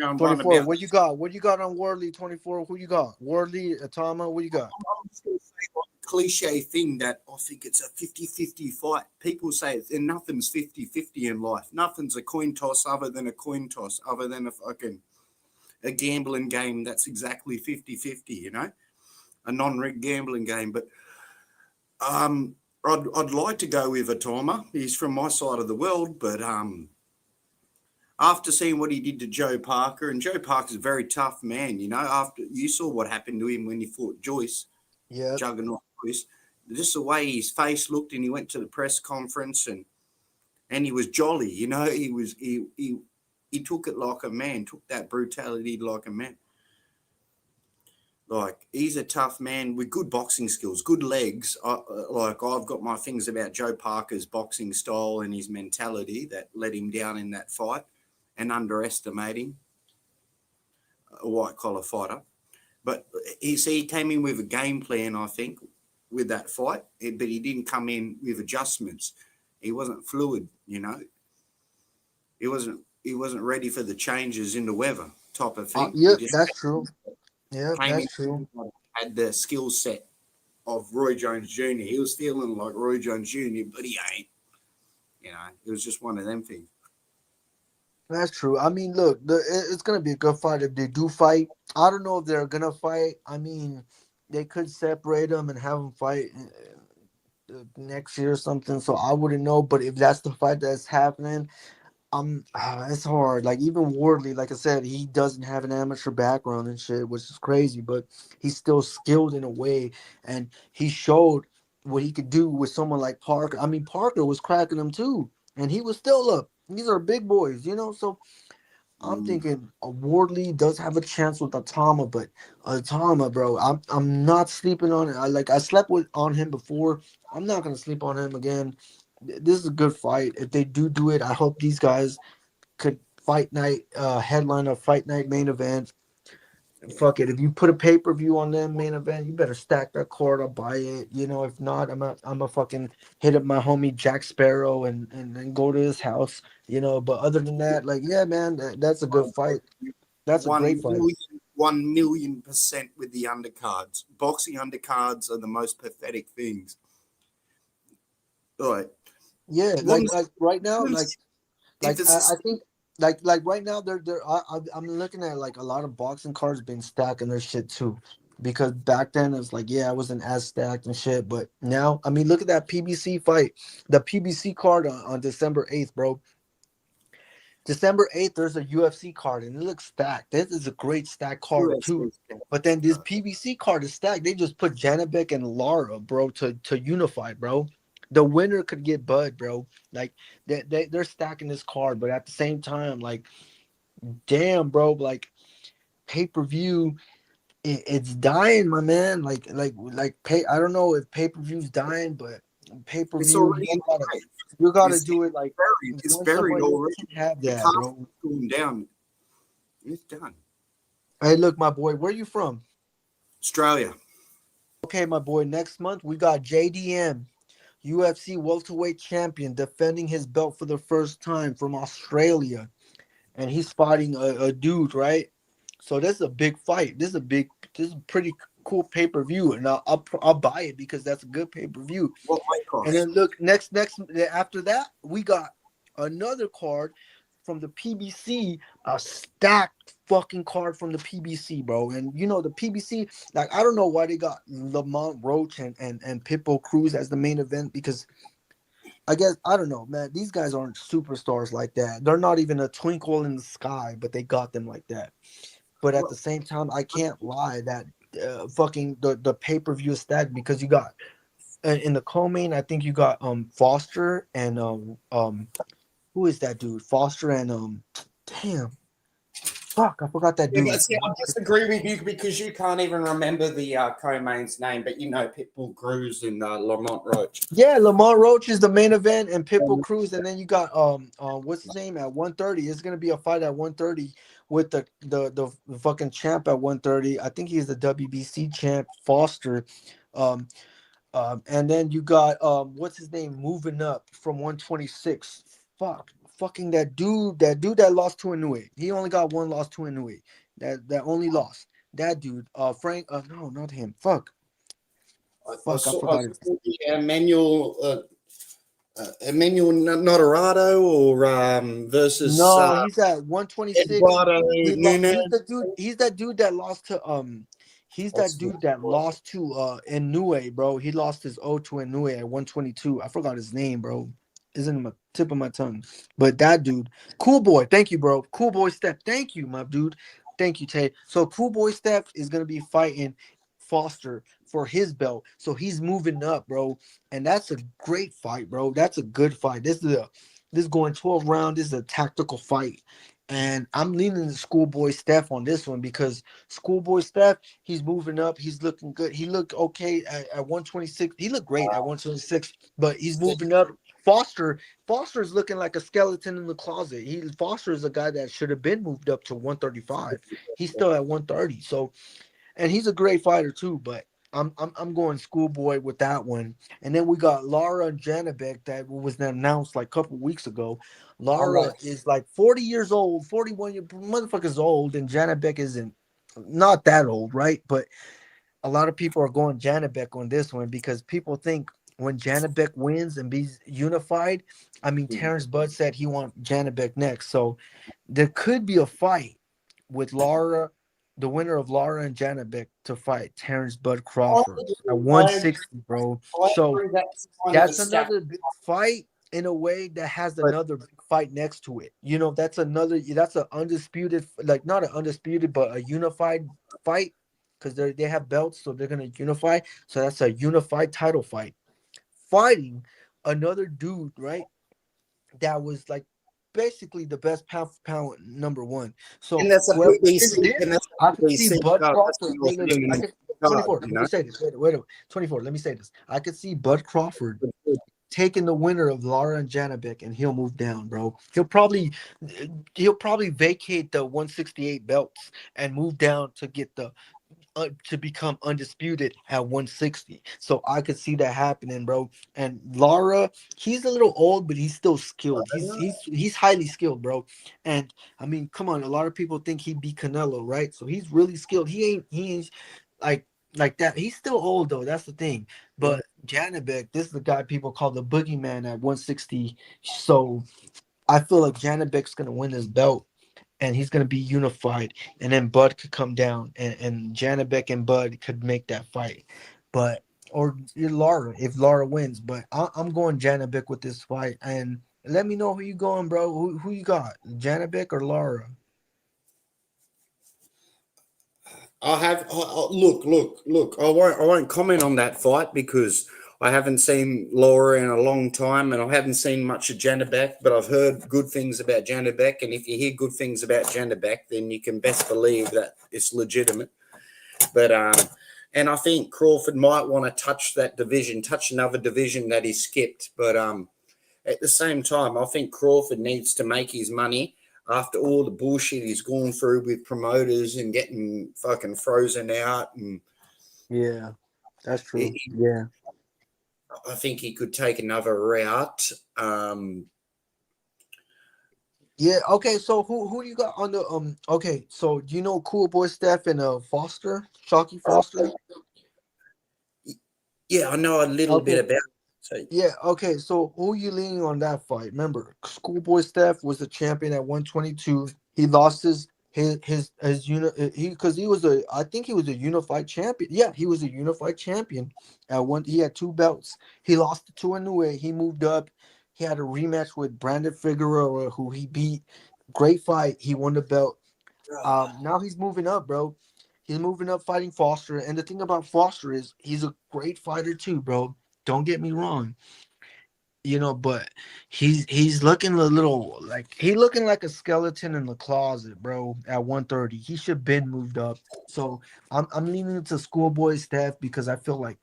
round 24. about. What you got? What you got on Wardley? 24. Who you got? Wardley, Atama. What you got? I'm just going to say like a cliche thing that I think it's a 50-50 fight. People say it's, and nothing's 50-50 in life. Nothing's a coin toss other than a coin toss, other than a gambling game that's exactly 50-50, you know, a non-rigged gambling game. But I'd like to go with Atama. He's from my side of the world, but after seeing what he did to Joe Parker, and Joe Parker's a very tough man, you know, after you saw what happened to him when he fought Joyce, Yeah. Juggernaut Joyce, just the way his face looked, and he went to the press conference and he was jolly, you know, he took it like a man, took that brutality like a man. Like, he's a tough man with good boxing skills, good legs. I've got my things about Joe Parker's boxing style and his mentality that let him down in that fight and underestimating a white-collar fighter. But he came in with a game plan, I think, with that fight, but he didn't come in with adjustments. He wasn't fluid, you know. He wasn't ready for the changes in the weather type of thing. Yeah, that's true. Yeah, Came in, that's true. had the skill set of Roy Jones Jr. He was feeling like Roy Jones Jr., but he ain't. You know, it was just one of them things. That's true. I mean, look, it's gonna be a good fight if they do fight. I don't know if they're gonna fight. I mean, they could separate them and have them fight next year or something. So I wouldn't know. But if that's the fight that's happening, it's hard. Like even Wardley, like I said, he doesn't have an amateur background and shit, which is crazy. But he's still skilled in a way, and he showed what he could do with someone like Parker. I mean, Parker was cracking him too, and he was still up. These are big boys, you know. So I'm thinking Wardley does have a chance with Atama, but Atama, bro, I'm not sleeping on it. I slept on him before. I'm not gonna sleep on him again. This is a good fight. If they do it, I hope these guys could fight night headline a fight night main event. Fuck it. If you put a pay-per-view on them main event, you better stack that card. I'll buy it. You know, if not, I'm a fucking hit up my homie Jack Sparrow and go to his house. You know, but other than that, like, yeah, man, that's a good fight. That's a great fight. 1,000,000% with the undercards. Boxing undercards are the most pathetic things. Right. Yeah, like right now, I think like right now I'm looking at like a lot of boxing cards being stacked and their shit too, because back then it's like, yeah, I wasn't as stacked and shit, but now I mean look at that PBC fight, the PBC card on December 8th, bro. December 8th, there's a UFC card and it looks stacked. This is a great stacked card too. But then this PBC card is stacked. They just put Janabek and Lara, bro, to unify, bro. The winner could get Bud, bro. Like they're stacking this card, but at the same time, like, damn, bro, like pay-per-view, it's dying, my man. Pay. I don't know if pay-per-view's dying, but It's pay-per-view, already you gotta It's do it like it's buried already. have The that, cast bro. is going down. It's done. Hey, look, my boy, where you from? Australia. Okay, my boy. Next month we got JDM, UFC welterweight champion, defending his belt for the first time from Australia, and he's fighting a dude, right? So this is a big fight. This is a pretty cool pay-per-view, and I'll buy it because that's a good pay-per-view. What weight class? And then look, next after that, we got another card from the PBC, a stacked fucking card from the PBC, bro. And you know the PBC, like I don't know why they got Lamont Roach and Pitbull Cruz as the main event, because I guess I don't know, man. These guys aren't superstars like that. They're not even a twinkle in the sky, but they got them like that. But at the same time, I can't lie that fucking the pay-per-view is stacked, because you got in the co-main, I think you got Foster and who is that dude? Foster and damn, fuck, I forgot that Yeah, dude. but see, I disagree with you because you can't even remember the co-main's name, but you know Pitbull Cruz and Lamont Roach. Yeah, Lamont Roach is the main event, and Pitbull Cruz, and then you got what's his name at 130. It's gonna be a fight at 130 with the fucking champ at 130. I think he's the WBC champ, Foster. And then you got what's his name moving up from 126. Fucking that dude that lost to Inoue. He only got one loss to Inoue. That only lost. That dude, Frank. No, not him. Fuck. I forgot it. Emmanuel Notarado or versus No, he's at 126. Eduardo He's Nunes. the dude. He's that dude that lost to He's that dude that lost to Inoue, bro. He lost his O to Inoue at 122. I forgot his name, bro. It's in the tip of my tongue. But that dude, Cool Boy. Thank you, bro. Cool Boy Steph. Thank you, my dude. Thank you, Tay. So Cool Boy Steph is gonna be fighting Foster for his belt. So he's moving up, bro. And that's a great fight, bro. That's a good fight. This is going 12 rounds. This is a tactical fight. And I'm leaning to Schoolboy Steph on this one, because Schoolboy Steph, he's moving up. He's looking good. He looked okay at 126. He looked great at 126, but he's moving up. Foster is looking like a skeleton in the closet. Foster is a guy that should have been moved up to 135. He's still at 130. So, and he's a great fighter too, but I'm going Schoolboy with that one. And then we got Lara and Janabek that was announced like a couple weeks ago. Lara is like 40 years old, 41 motherfuckers old, and Janabek isn't not that old, right? But a lot of people are going Janabek on this one, because people think when Janabek wins and be unified, I mean, Terrence Budd said he wants Janabek next. So there could be a fight with Lara, the winner of Lara and Janabek, to fight Terrence Bud Crawford at 160, bro. So that's another big fight in a way that has another big fight next to it. You know, that's an undisputed, like not an undisputed, but a unified fight, because they have belts, so they're gonna unify. So that's a unified title fight. Fighting another dude, right? That was like basically the best pound for pound number one. So And that's a whoever big is this, I can see Bud Crawford. I can, 24. Let me say this. Wait. 24. Let me say this. I could see Bud Crawford taking the winner of Lara and Janabek, and he'll move down, bro. He'll probably vacate the 168 belts and move down to get the to become undisputed at 160. So I could see that happening, bro. And Lara, he's a little old, but he's still skilled. He's highly skilled, bro. And I mean, come on, a lot of people think he beat Canelo, right? So he's really skilled. He ain't like that. He's still old though. That's the thing. But Janabek, this is the guy people call the boogeyman at 160. So I feel like Janabek's gonna win this belt, and he's going to be unified, and then Bud could come down, and Janabek and Bud could make that fight. But or Lara, if Lara wins. But I'm going Janabek with this fight. And let me know who you going, bro. Who you got, Janabek or Lara? I have look. I won't comment on that fight because I haven't seen Laura in a long time, and I haven't seen much of Janabek, but I've heard good things about Janabek. And if you hear good things about Janabek, then you can best believe that it's legitimate. But and I think Crawford might want to touch another division that he skipped. But at the same time, I think Crawford needs to make his money after all the bullshit he's gone through with promoters and getting fucking frozen out and Yeah, that's true. He- Yeah. I think he could take another route. Yeah. Okay. So who do you got on the Okay. So do you know Cool Boy Steph and Foster, Shocky Foster? Yeah, I know a little bit Okay. about. So Yeah. Okay. So who you leaning on that fight? Remember, Schoolboy Steph was the champion at 122. He lost his unit he because he was a I think he was a unified champion. Yeah, he was a unified champion at one. He had two belts. He lost the two in the way. He moved up. He had a rematch with Brandon Figueroa, who he beat. Great fight. He won the belt. Now he's moving up, bro. He's moving up fighting Foster. And the thing about Foster is he's a great fighter too, bro. Don't get me wrong, but he's looking a little like he looking like a skeleton in the closet, bro. At 130, he should been moved up. So I'm leaning to Schoolboy Steph because I feel like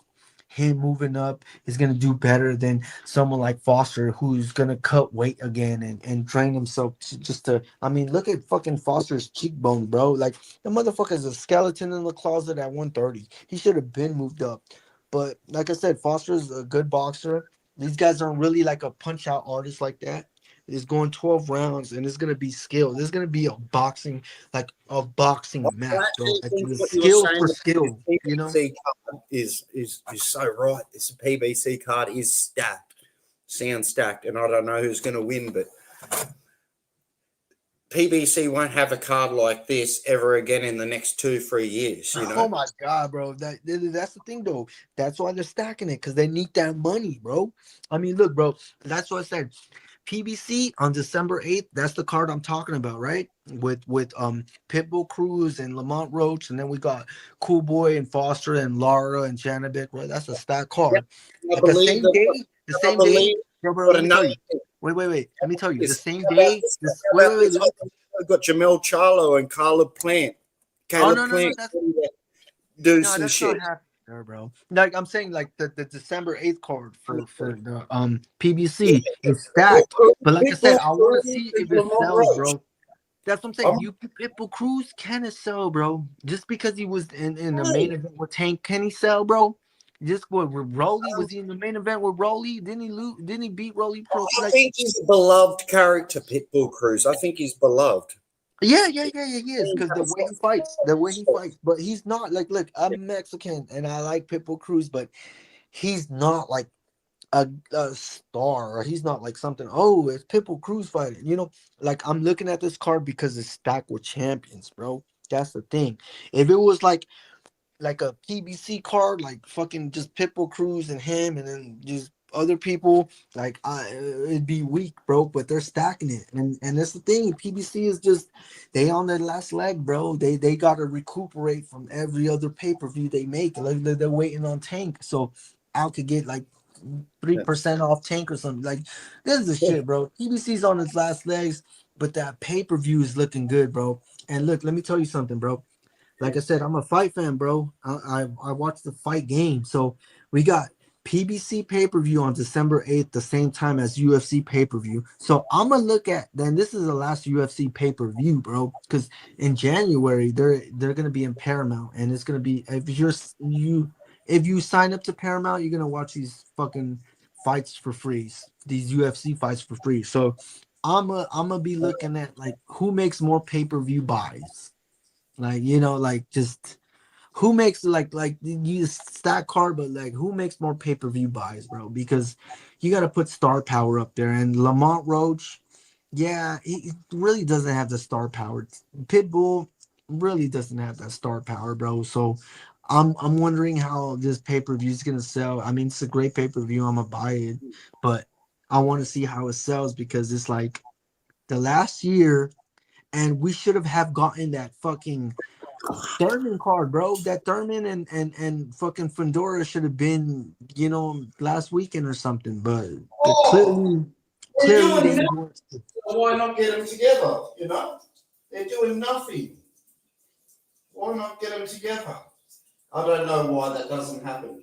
him moving up is gonna do better than someone like Foster, who's gonna cut weight again and train himself just to. I mean, look at fucking Foster's cheekbone, bro. Like the motherfucker's a skeleton in the closet at 130. He should have been moved up. But like I said, Foster's a good boxer. These guys aren't really like a punch out artist like that. It's going 12 rounds and it's gonna be skill. There's gonna be a boxing I match, bro. actually Like think the what you were skill saying for about the skill, PBC card is so right. This PBC card is stacked, sound stacked, and I don't know who's going to win, but PBC won't have a card like this ever again in the next 2-3 years. Oh my god, bro. That's the thing though. That's why they're stacking it, because they need that money, bro. I mean, look, bro. That's what I said. PBC on December 8th. That's the card I'm talking about, right? With Pitbull Cruz and Lamont Roach, and then we got Cool Boy and Foster and Laura and Janabek, right? That's a stack Yep. card. I At the believe same that. day, the I same day, believe bro. got Let me tell another you. Wait. Let me tell you. The this. same How about day. this? This. How about Wait. this? I've got Jamel Charlo and Caleb Plant. Oh Caleb no. Plant That's do No, some that's not shit. happening there, bro. Like I'm saying, like the December 8th card for the PBC is stacked. But like I said, Pitbull I want to Cruz see and if it Lamont sells, Roach. bro. That's what I'm saying. I'm You Pitbull Cruz can it sell, bro? Just because he was in the main right. event with Tank, can he sell, bro? Just what with Rolly? Was he in the main event with Rolly? Didn't he lose? Didn't he beat Rolly Pro? I Like, think he's a beloved character, Pitbull Cruz. I think he's beloved. yeah, he is, because the way he fights. But he's not like, look, I'm Mexican and I like Pitbull Cruz, but he's not like a star, or he's not like something. Oh, it's Pitbull Cruz fighting. Like I'm looking at this card because it's stacked with champions, bro. That's the thing. If it was like a PBC card, like fucking just Pitbull Cruz and him, and then just other people, like it'd be weak, bro. But they're stacking it, and that's the thing. PBC is just they on their last leg, bro. They gotta recuperate from every other pay per view they make. Like they're waiting on Tank, so Al could get like 3% off Tank or something. Like this is the shit, bro. PBC's on its last legs, but that pay per view is looking good, bro. And look, let me tell you something, bro. Like I said, I'm a fight fan, bro. I watch the fight game. So we got PBC pay-per-view on December 8th, the same time as UFC pay-per-view. So I'm gonna look at then this is the last UFC pay-per-view, bro. Because in January they're gonna be in Paramount, and it's gonna be if you sign up to Paramount, you're gonna watch these fucking fights for free, these UFC fights for free. So I'm gonna be looking at like who makes more pay-per-view buys. Like, like just who makes like you stack card, but like who makes more pay-per-view buys, bro? Because you got to put star power up there. And Lamont Roach, yeah, he really doesn't have the star power. Pitbull really doesn't have that star power, bro. So I'm wondering how this pay-per-view is gonna sell. I mean, it's a great pay-per-view. I'm gonna buy it, but I want to see how it sells because it's like the last year, and we should have gotten that fucking Thurman card, bro. That Thurman and fucking Fedora should have been, last weekend or something. But Oh, they're clearly doing they nothing. weren't. So why not get them together? They're doing nothing. Why not get them together? I don't know why that doesn't happen.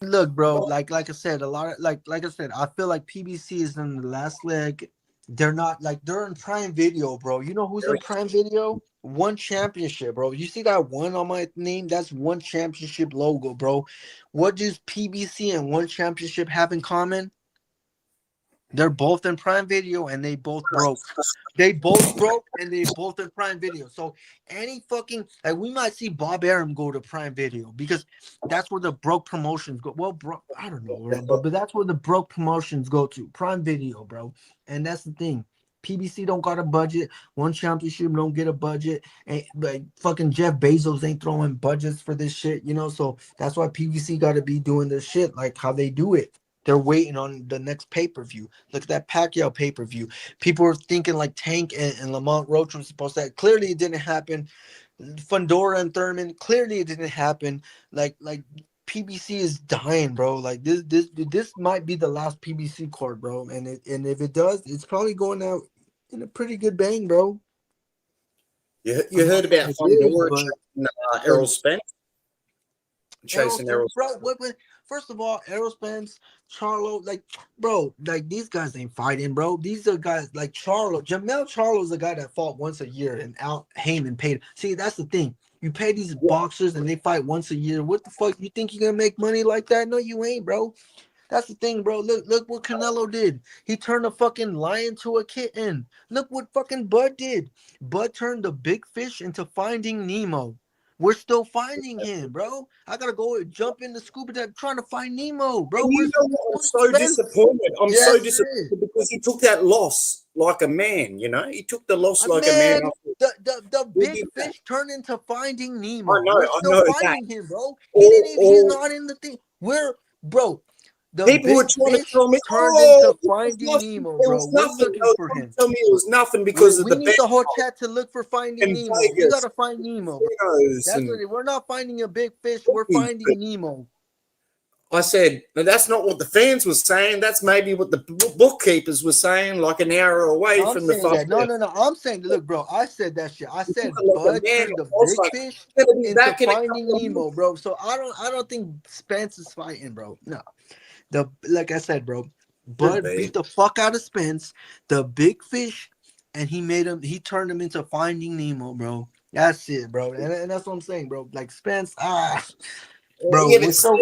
Look, bro. Like I said, a lot of like I said, I feel like PBC is in the last leg. They're not like they're in Prime Video, bro. You know who's in Prime Video? One championship, bro. You see that one on my name? That's one championship logo, bro. What does PBC and one championship have in common? They're both in Prime Video and they both broke. They both broke and they both in Prime Video. So any fucking like we might see Bob Arum go to Prime Video because that's where the broke promotions go. Well, bro, I don't know, bro, but that's where the broke promotions go to Prime Video, bro. And that's the thing. PBC don't got a budget. One championship don't get a budget. And like fucking Jeff Bezos ain't throwing budgets for this shit, you know. So that's why PBC got to be doing this shit like how they do it. They're waiting on the next pay-per-view. Look at that Pacquiao pay-per-view. People are thinking like Tank and Lamont Roach was supposed to. Clearly, it didn't happen. Fundora and Thurman. Clearly, it didn't happen. Like PBC is dying, bro. Like this might be the last PBC card, bro. And if it does, it's probably going out in a pretty good bang, bro. You heard about Fundora chasing Errol Spence? Chasing Errol Spence. Bro, first of all, Errol Spence, Charlo, like, bro, like these guys ain't fighting, bro. These are guys like Charlo. Jamel Charlo's the guy that fought once a year and Al Heyman paid. See, that's the thing. You pay these boxers and they fight once a year. What the fuck? You think you're gonna make money like that? No, you ain't, bro. That's the thing, bro. Look what Canelo did. He turned a fucking lion to a kitten. Look what fucking Bud did. Bud turned the big fish into Finding Nemo. We're still finding him, bro. I gotta go jump in the scuba dive trying to find Nemo, bro. And you know what? I'm so disappointed. I'm so disappointed because he took that loss like a man. You know, he took the loss like a man. The big fish turned into Finding Nemo. I know. We're still finding him, bro. He's not in the thing. Bro. The people were trying to tell me, turned into Finding Nemo, bro. We're looking for him. Tell me it was nothing because of the. We need the whole chat to look for Finding Nemo. We gotta find Nemo. We're not finding a big fish. We're finding Nemo. I said, that's not what the fans were saying. That's maybe what the bookkeepers were saying, like an hour away from the fight. No. I'm saying, look, bro. I said that shit. I said, Bud turned the big fish into Finding Nemo, bro. So I don't think Spence is fighting, bro. No. Like I said, bro, Bud beat the fuck out of Spence, the big fish, and he turned him into Finding Nemo, bro. That's it, bro. And that's what I'm saying, bro. Like Spence, bro. Yeah,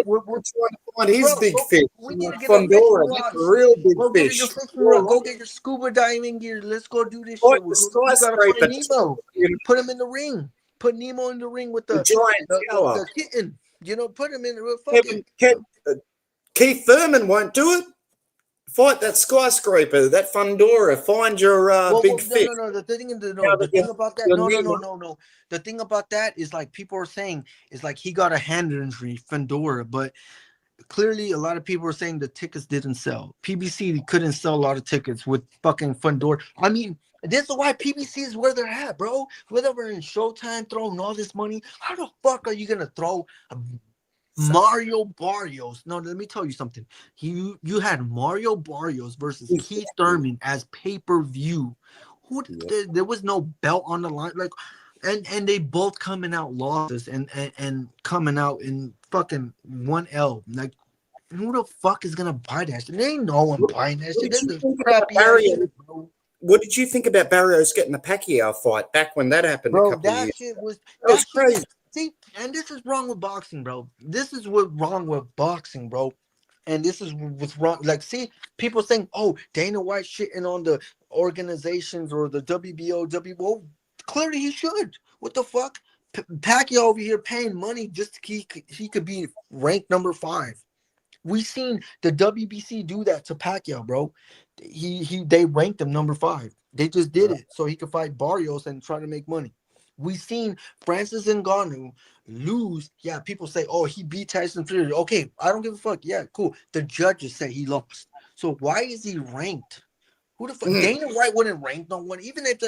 we're trying to find his big fish. We need to get Fundora, that's a real big fish. Go get your scuba diving gear. Let's go do this shit. We gotta find Nemo. Put him in the ring. Put Nemo in the ring with the giant kitten. You know, put him in the fucking. Keith Thurman won't do it. Fight that skyscraper, that Fundora. Find your big fish. No. The thing about that. No. The thing about that is like people are saying is like he got a hand injury, Fundora, but clearly a lot of people are saying the tickets didn't sell. PBC couldn't sell a lot of tickets with fucking Fundora. I mean, this is why PBC is where they're at, bro. Whether we're in Showtime throwing all this money, how the fuck are you gonna throw Mario Barrios? No, let me tell you something. You had Mario Barrios versus Keith Thurman as pay-per-view. There was no belt on the line, like, and they both coming out losses and coming out in fucking 1L. Like, who the fuck is gonna buy that shit? There ain't no one buying that shit. This is crappy shit, bro. What did you think about Barrios getting the Pacquiao fight back when that happened? Bro, a couple of years? Shit was crazy. See, and this is wrong with boxing, bro. This is what's wrong with boxing, bro. And this is what's wrong. Like, see, people saying, "Oh, Dana White shitting on the organizations or the WBO, WBO." Clearly, he should. What the fuck? Pacquiao over here paying money just he could be ranked number 5. We seen the WBC do that to Pacquiao, bro. They ranked him number 5. They just did it so he could fight Barrios and try to make money. We seen Francis Ngannou lose. Yeah, people say, "Oh, he beat Tyson Fury." Okay, I don't give a fuck. Yeah, cool. The judges say he lost. So why is he ranked? Who the fuck? Dana White wouldn't rank no one. Even if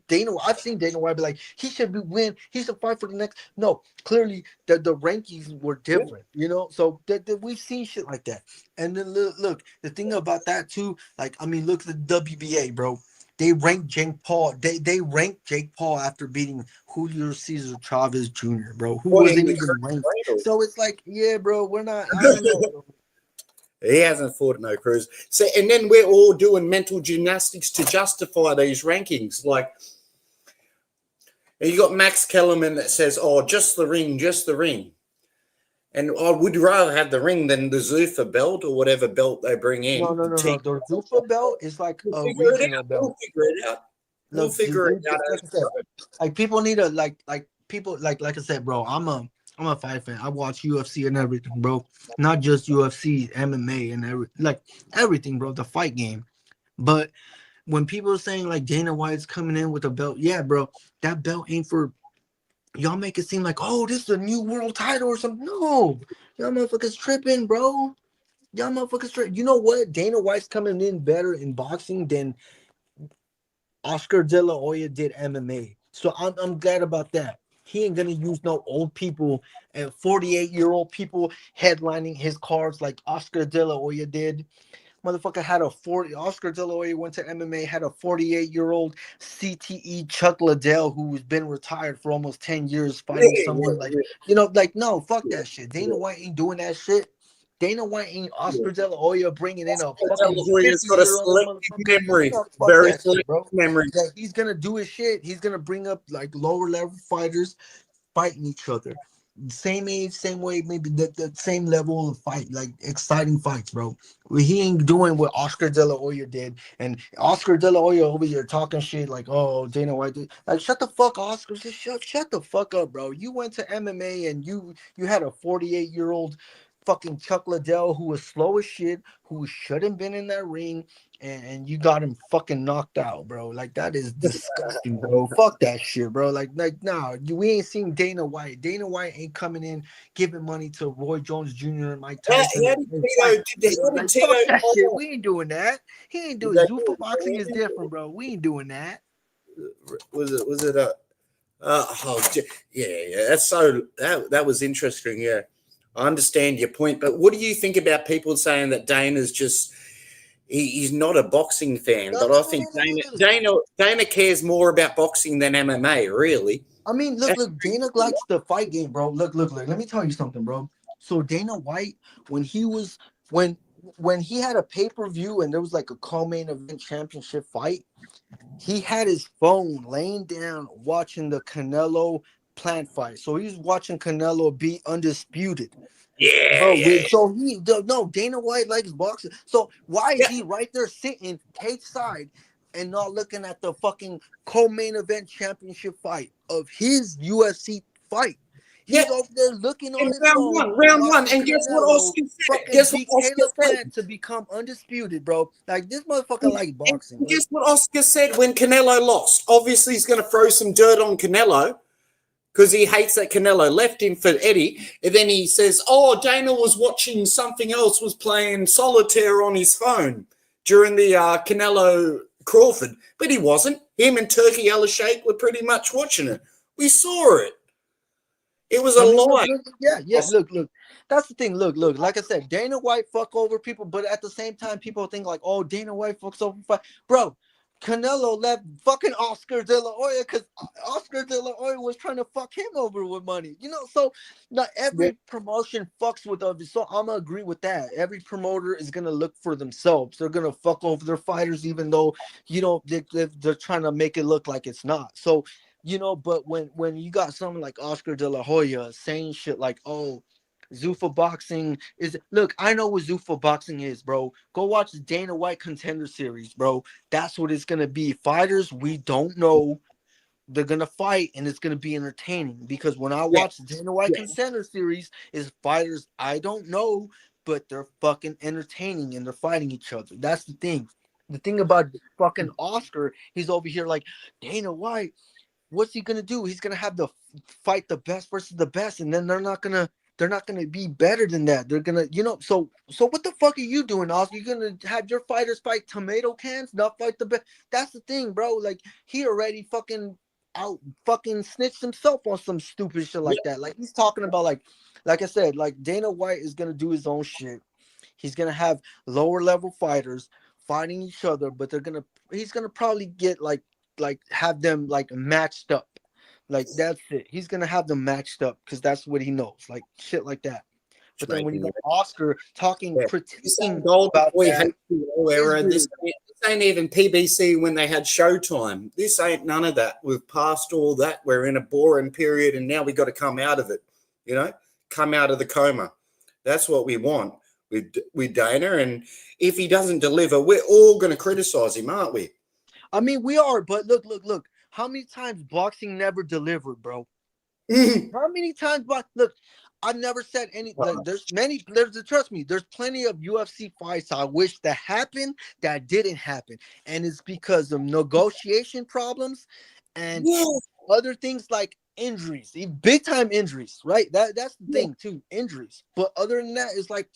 Dana, I've seen Dana White be like, he should win. He should fight for the next. No, clearly the rankings were different. You know, so we've seen shit like that. And then look, the thing about that too, like, I mean, look at the WBA, bro. They ranked Jake Paul. They ranked Jake Paul after beating Julio Cesar Chavez Jr., bro, who wasn't even ranked. So it's like, yeah, bro, we're not. I don't know, bro. He hasn't fought no Cruz. So, and then we're all doing mental gymnastics to justify these rankings. Like, And you got Max Kellerman that says, "Oh, just the ring, just the ring." And I would rather have the ring than the Zuffa belt or whatever belt they bring in. No. The Zuffa belt is like We'll a figure it regional out. belt. We'll figure it out. We'll Look, figure it out. like I said, like people need to like people like I said, bro. I'm a fight fan. I watch UFC and everything, bro. Not just UFC, MMA, and everything, bro. The fight game. But when people are saying like Dana White's coming in with a belt, yeah, bro, that belt ain't for y'all. Make it seem like, oh, this is a new world title or something. No, y'all motherfuckers tripping, bro. Y'all motherfuckers tripping. You know what? Dana White's coming in better in boxing than Oscar De La Hoya did MMA. So I'm glad about that. He ain't gonna use no old people and 48-year-old people headlining his cards like Oscar De La Hoya did. Motherfucker had a 40. Oscar De La Hoya went to MMA, had a 48-year-old CTE Chuck Liddell who's been retired for almost 10 years fighting someone like, like, no, fuck that shit. Dana White ain't doing that shit. Dana White ain't Oscar De La Hoya bringing in a fucking Hoya's got a 50-year-old selective motherfucker. memory, No, fuck very that shit, selective bro. memory. Yeah, he's gonna do his shit. He's gonna bring up like lower level fighters fighting each other. Same age, same way, maybe the same level of fight, like exciting fights, bro. He ain't doing what Oscar De La Hoya did. And Oscar De La Hoya over here talking shit like, oh, Dana White did. Like, shut the fuck, Oscar. Just shut the fuck up, bro. You went to MMA and you had a 48-year-old fucking Chuck Liddell who was slow as shit, who shouldn't been in that ring, and you got him fucking knocked out, bro. Like, that is disgusting, bro. Fuck that shit, bro. Like nah, we ain't seen Dana White. Dana White ain't coming in giving money to Roy Jones Jr. and Mike Tyson. How did Like, Tito? fuck that shit. We ain't doing that. He ain't doing. Zuffa boxing is different, bro. We ain't doing that. Was it a? Yeah. That was interesting. Yeah, I understand your point, but what do you think about people saying that Dana's just he's not a boxing fan? But I think Dana cares more about boxing than MMA, really. I mean, look, Dana likes the fight game, bro. Look. Let me tell you something, bro. So Dana White, when he was when he had a pay-per-view and there was like a co-main event championship fight, he had his phone laying down watching the Canelo Plant fight. So he's watching Canelo be undisputed. Bro, so Dana White likes boxing. So why is he right there sitting cage side and not looking at the fucking co-main event championship fight of his UFC fight? He's over there looking on his phone. Round one, and guess what Oscar said? Fucking beat Caleb Plant to become undisputed, bro. Like, this motherfucker likes boxing. And guess what Oscar said when Canelo lost? Obviously, he's going to throw some dirt on Canelo because he hates that Canelo left him for Eddie. And then he says, oh, Dana was watching something else, was playing solitaire on his phone during the Canelo Crawford. But he wasn't. Him and Turkey Al-Sheikh were pretty much watching it. We saw it. It was a lie. Look. That's the thing. Look. Like I said, Dana White fuck over people, but at the same time, people think like, oh, Dana White fucks over fight. Bro, Canelo left fucking Oscar De La Hoya because Oscar De La Hoya was trying to fuck him over with money. So not every promotion fucks with others. So I'm gonna agree with that. Every promoter is gonna look for themselves. They're gonna fuck over their fighters, even though they're trying to make it look like it's not. So. But when you got someone like Oscar De La Hoya saying shit like, oh, Zuffa boxing is look, I know what Zuffa boxing is, bro. Go watch the Dana White Contender Series, bro. That's what it's gonna be. Fighters we don't know. They're gonna fight and it's gonna be entertaining because when I watch the Dana White Contender Series, is fighters I don't know, but they're fucking entertaining and they're fighting each other. That's the thing. The thing about fucking Oscar, he's over here like Dana White. What's he gonna do? He's gonna have to fight the best versus the best, and then they're not gonna be better than that. They're gonna, So what the fuck are you doing, Oscar? You're gonna have your fighters fight tomato cans, not fight the best? That's the thing, bro. Like he already fucking snitched himself on some stupid shit like that. Like he's talking about like I said, like Dana White is gonna do his own shit. He's gonna have lower level fighters fighting each other, but he's gonna probably get like have them like matched up. Like that's it. He's gonna have them matched up because that's what he knows. Like shit like that. But then when you matchmaking. got Oscar talking, Yeah. This ain't critiquing Golden about Boy that, HBO is era. weird. This ain't even PBC when they had Showtime. This ain't none of that. We've passed all that. We're in a boring period, and now we got to come out of it. You know, come out of the coma. That's what we want with Dana. And if he doesn't deliver, we're all going to criticize him, aren't we? I mean, we are, but look. How many times boxing never delivered, bro? How many times? But look, I've never said any. Like, trust me. There's plenty of UFC fights I wish that happened that didn't happen, and it's because of negotiation problems and other things like injuries, big time injuries. Right? That's the thing too, injuries. But other than that, it's like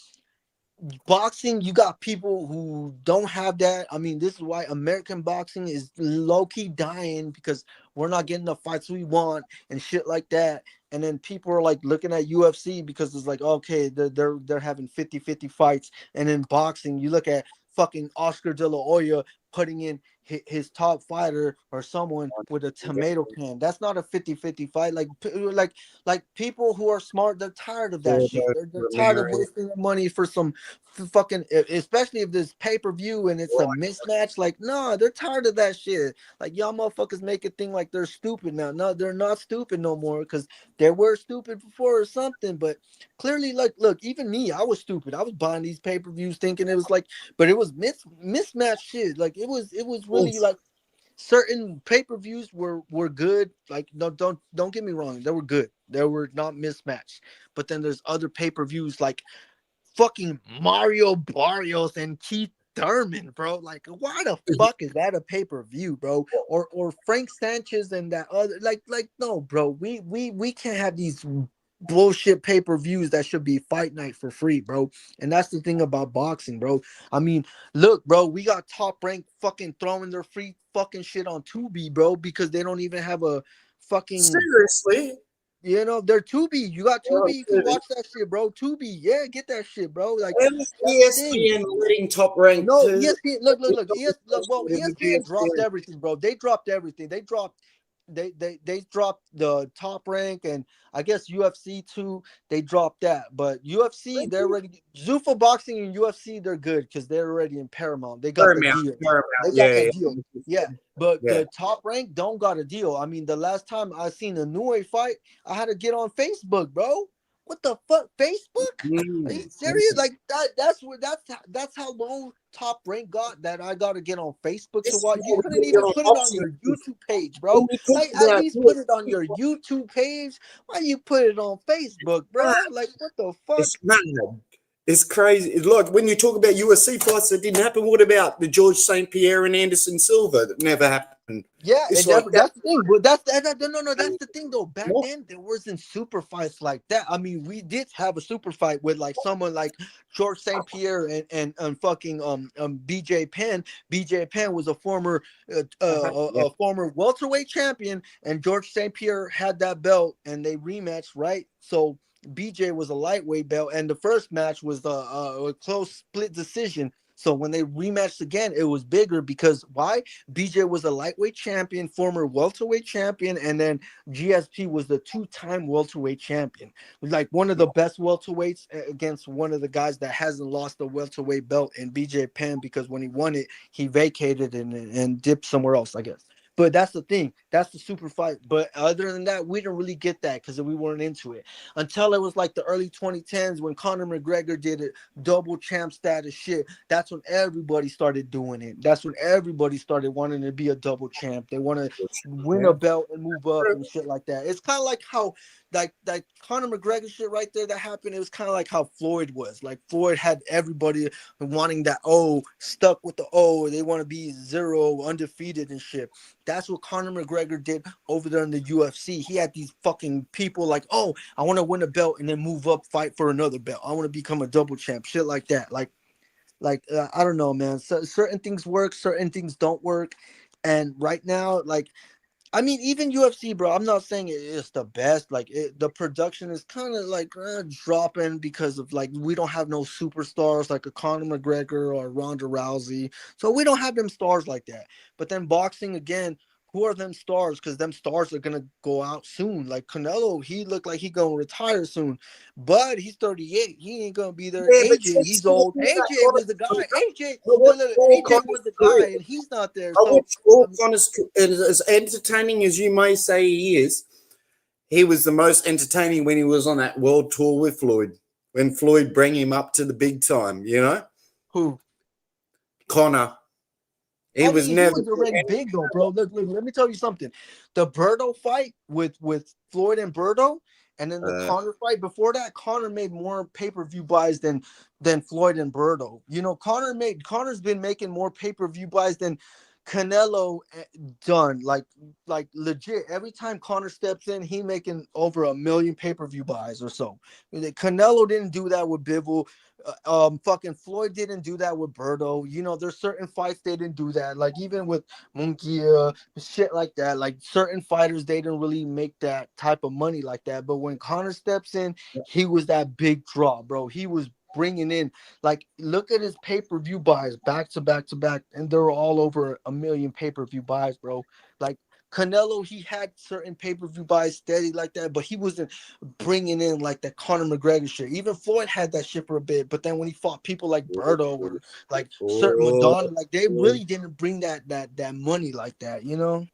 boxing, you got people who don't have that. I mean, this is why American boxing is low-key dying, because we're not getting the fights we want and shit like that. And then people are like looking at UFC because it's like, okay, they're having 50-50 fights. And in boxing, you look at fucking Oscar De La Hoya putting in his top fighter or someone with a tomato can. That's not a 50-50 fight. Like people who are smart, they're tired of that shit. They're tired of wasting their money for some fucking, especially if there's pay-per-view and it's a mismatch. Like, no, they're tired of that shit. Like, y'all motherfuckers make it think like they're stupid now. No, they're not stupid no more, because they were stupid before or something. But clearly, like, look, even me, I was stupid. I was buying these pay-per-views thinking it was like, but it was mismatched shit. Like, it was really like certain pay-per-views were good. Like, no, don't get me wrong, they were good. They were not mismatched. But then there's other pay-per-views like fucking Mario Barrios and Keith Thurman, bro. Like, why the fuck is that a pay-per-view, bro? Or Frank Sanchez and that other, like no, bro. We can't have these bullshit pay-per-views that should be fight night for free, bro. And that's the thing about boxing, bro. I mean, look, bro, we got Top Rank fucking throwing their free fucking shit on Tubi, bro, because they don't even have a fucking, seriously. You know, they're Tubi. You got Oh, Tubi. You can watch that shit, bro. Tubi. Yeah, get that shit, bro. Like, and that's the thing. ESPN letting Top Rank No, to ESPN. Look. Well, ESPN dropped everything, bro. They dropped everything. They dropped the Top Rank, and I guess UFC too. They dropped that, but UFC, they're already Zuffa Boxing and UFC. They're good because they're already in Paramount. They got the deal. They got that deal. Yeah. But the Top Rank don't got a deal. I mean, the last time I seen a Nui fight, I had to get on Facebook, bro. What the fuck, Facebook? Are you serious? Like that's how low Top Rank got, that I got to get on Facebook to watch. You couldn't even put it on your YouTube page, bro. Like, at least put it on your YouTube page. Why you put it on Facebook, bro? Like, what the fuck? It's mad. It's crazy. Look, when you talk about USC fights that didn't happen, what about the George St. Pierre and Anderson Silva that never happened? Yeah, it's it like never, that's the thing. But that's the thing though. Back What? then there wasn't super fights like that. I mean, we did have a super fight with like someone like George St. Pierre and fucking BJ Penn. BJ Penn was a former a former welterweight champion, and George St. Pierre had that belt, and they rematched, right? So BJ was a lightweight belt, and the first match was a close split decision. So when they rematched again, it was bigger because why? BJ was a lightweight champion, former welterweight champion, and then GSP was the two-time welterweight champion. Like one of the best welterweights against one of the guys that hasn't lost the welterweight belt in BJ Penn, because when he won it, he vacated and dipped somewhere else, I guess. But that's the thing. That's the super fight. But other than that, we didn't really get that because we weren't into it until it was like the early 2010s when Conor McGregor did it, double champ status shit. That's when everybody started doing it. That's when everybody started wanting to be a double champ. They want to win a belt and move up and shit like that. It's kind of like how like Conor McGregor shit right there that happened. It was kind of like how Floyd was. Like Floyd had everybody wanting that stuck with the they want to be 0 undefeated and shit. That's what Conor McGregor did over there in the UFC. He had these fucking people like, I want to win a belt and then move up, fight for another belt. I want to become a double champ, shit like that. Like I don't know, man. So certain things work, certain things don't work. And right now, like, I mean, even UFC, bro, I'm not saying it's the best. Like, the production is kind of like dropping because of like we don't have no superstars like a Conor McGregor or Ronda Rousey. So we don't have them stars like that. But then boxing again, who are them stars? Because them stars are gonna go out soon. Like Canelo, he looked like he gonna retire soon, but he's 38. He ain't gonna be there. Yeah, but AJ, he's old. AJ was the guy. AJ, I watched all AJ was Connor's the career. guy, and he's not there. I So watched all Connor's as entertaining as you may say he is. He was the most entertaining when he was on that world tour with Floyd. When Floyd bring him up to the big time, you know. who? Connor. He I was mean, he never. was already big though, bro. Look, let me tell you something. The Berto fight with Floyd and Berto, and then the Conor fight before that, Conor made more pay-per-view buys than Floyd and Berto. You know, Conor's been making more pay-per-view buys than Canelo done. Like legit. Every time Conor steps in, he making over 1 million pay-per-view buys or so. Canelo didn't do that with Bivol. Fucking Floyd didn't do that with Berto. You know, there's certain fights they didn't do that. Like even with Munguia, shit like that. Like certain fighters, they didn't really make that type of money like that. But when Conor steps in, he was that big draw, bro. He was bringing in, like, look at his pay-per-view buys back to back to back, and they're all over 1 million pay-per-view buys, bro. Like Canelo, he had certain pay-per-view buys steady like that, but he wasn't bringing in like that Conor McGregor shit. Even Floyd had that shit for a bit, but then when he fought people like Berto or like certain Madonna, like they really didn't bring that money like that, you know?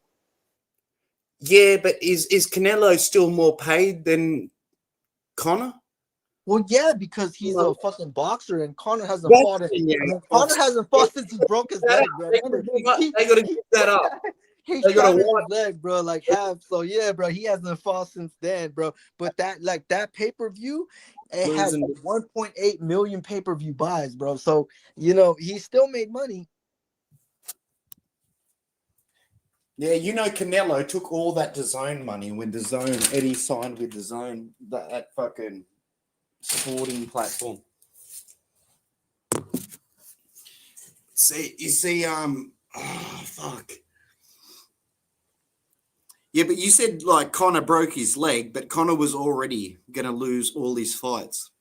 Yeah, but is Canelo still more paid than Connor? Well, yeah, because he's a fucking boxer, and Conor hasn't fought it. Yeah, Conor hasn't fought since he broke his leg, bro. Remember, they got to give that up. he They got shattered to his leg, bro, like half. So yeah, bro, he hasn't fought since then, bro. But that pay-per-view, it had losing. 1.8 million pay-per-view buys, bro. So you know he still made money. Yeah, you know, Canelo took all that DAZN money when DAZN Eddie signed with DAZN, that fucking sporting platform. You see, fuck. Yeah, but you said like Conor broke his leg, but Conor was already gonna lose all his fights.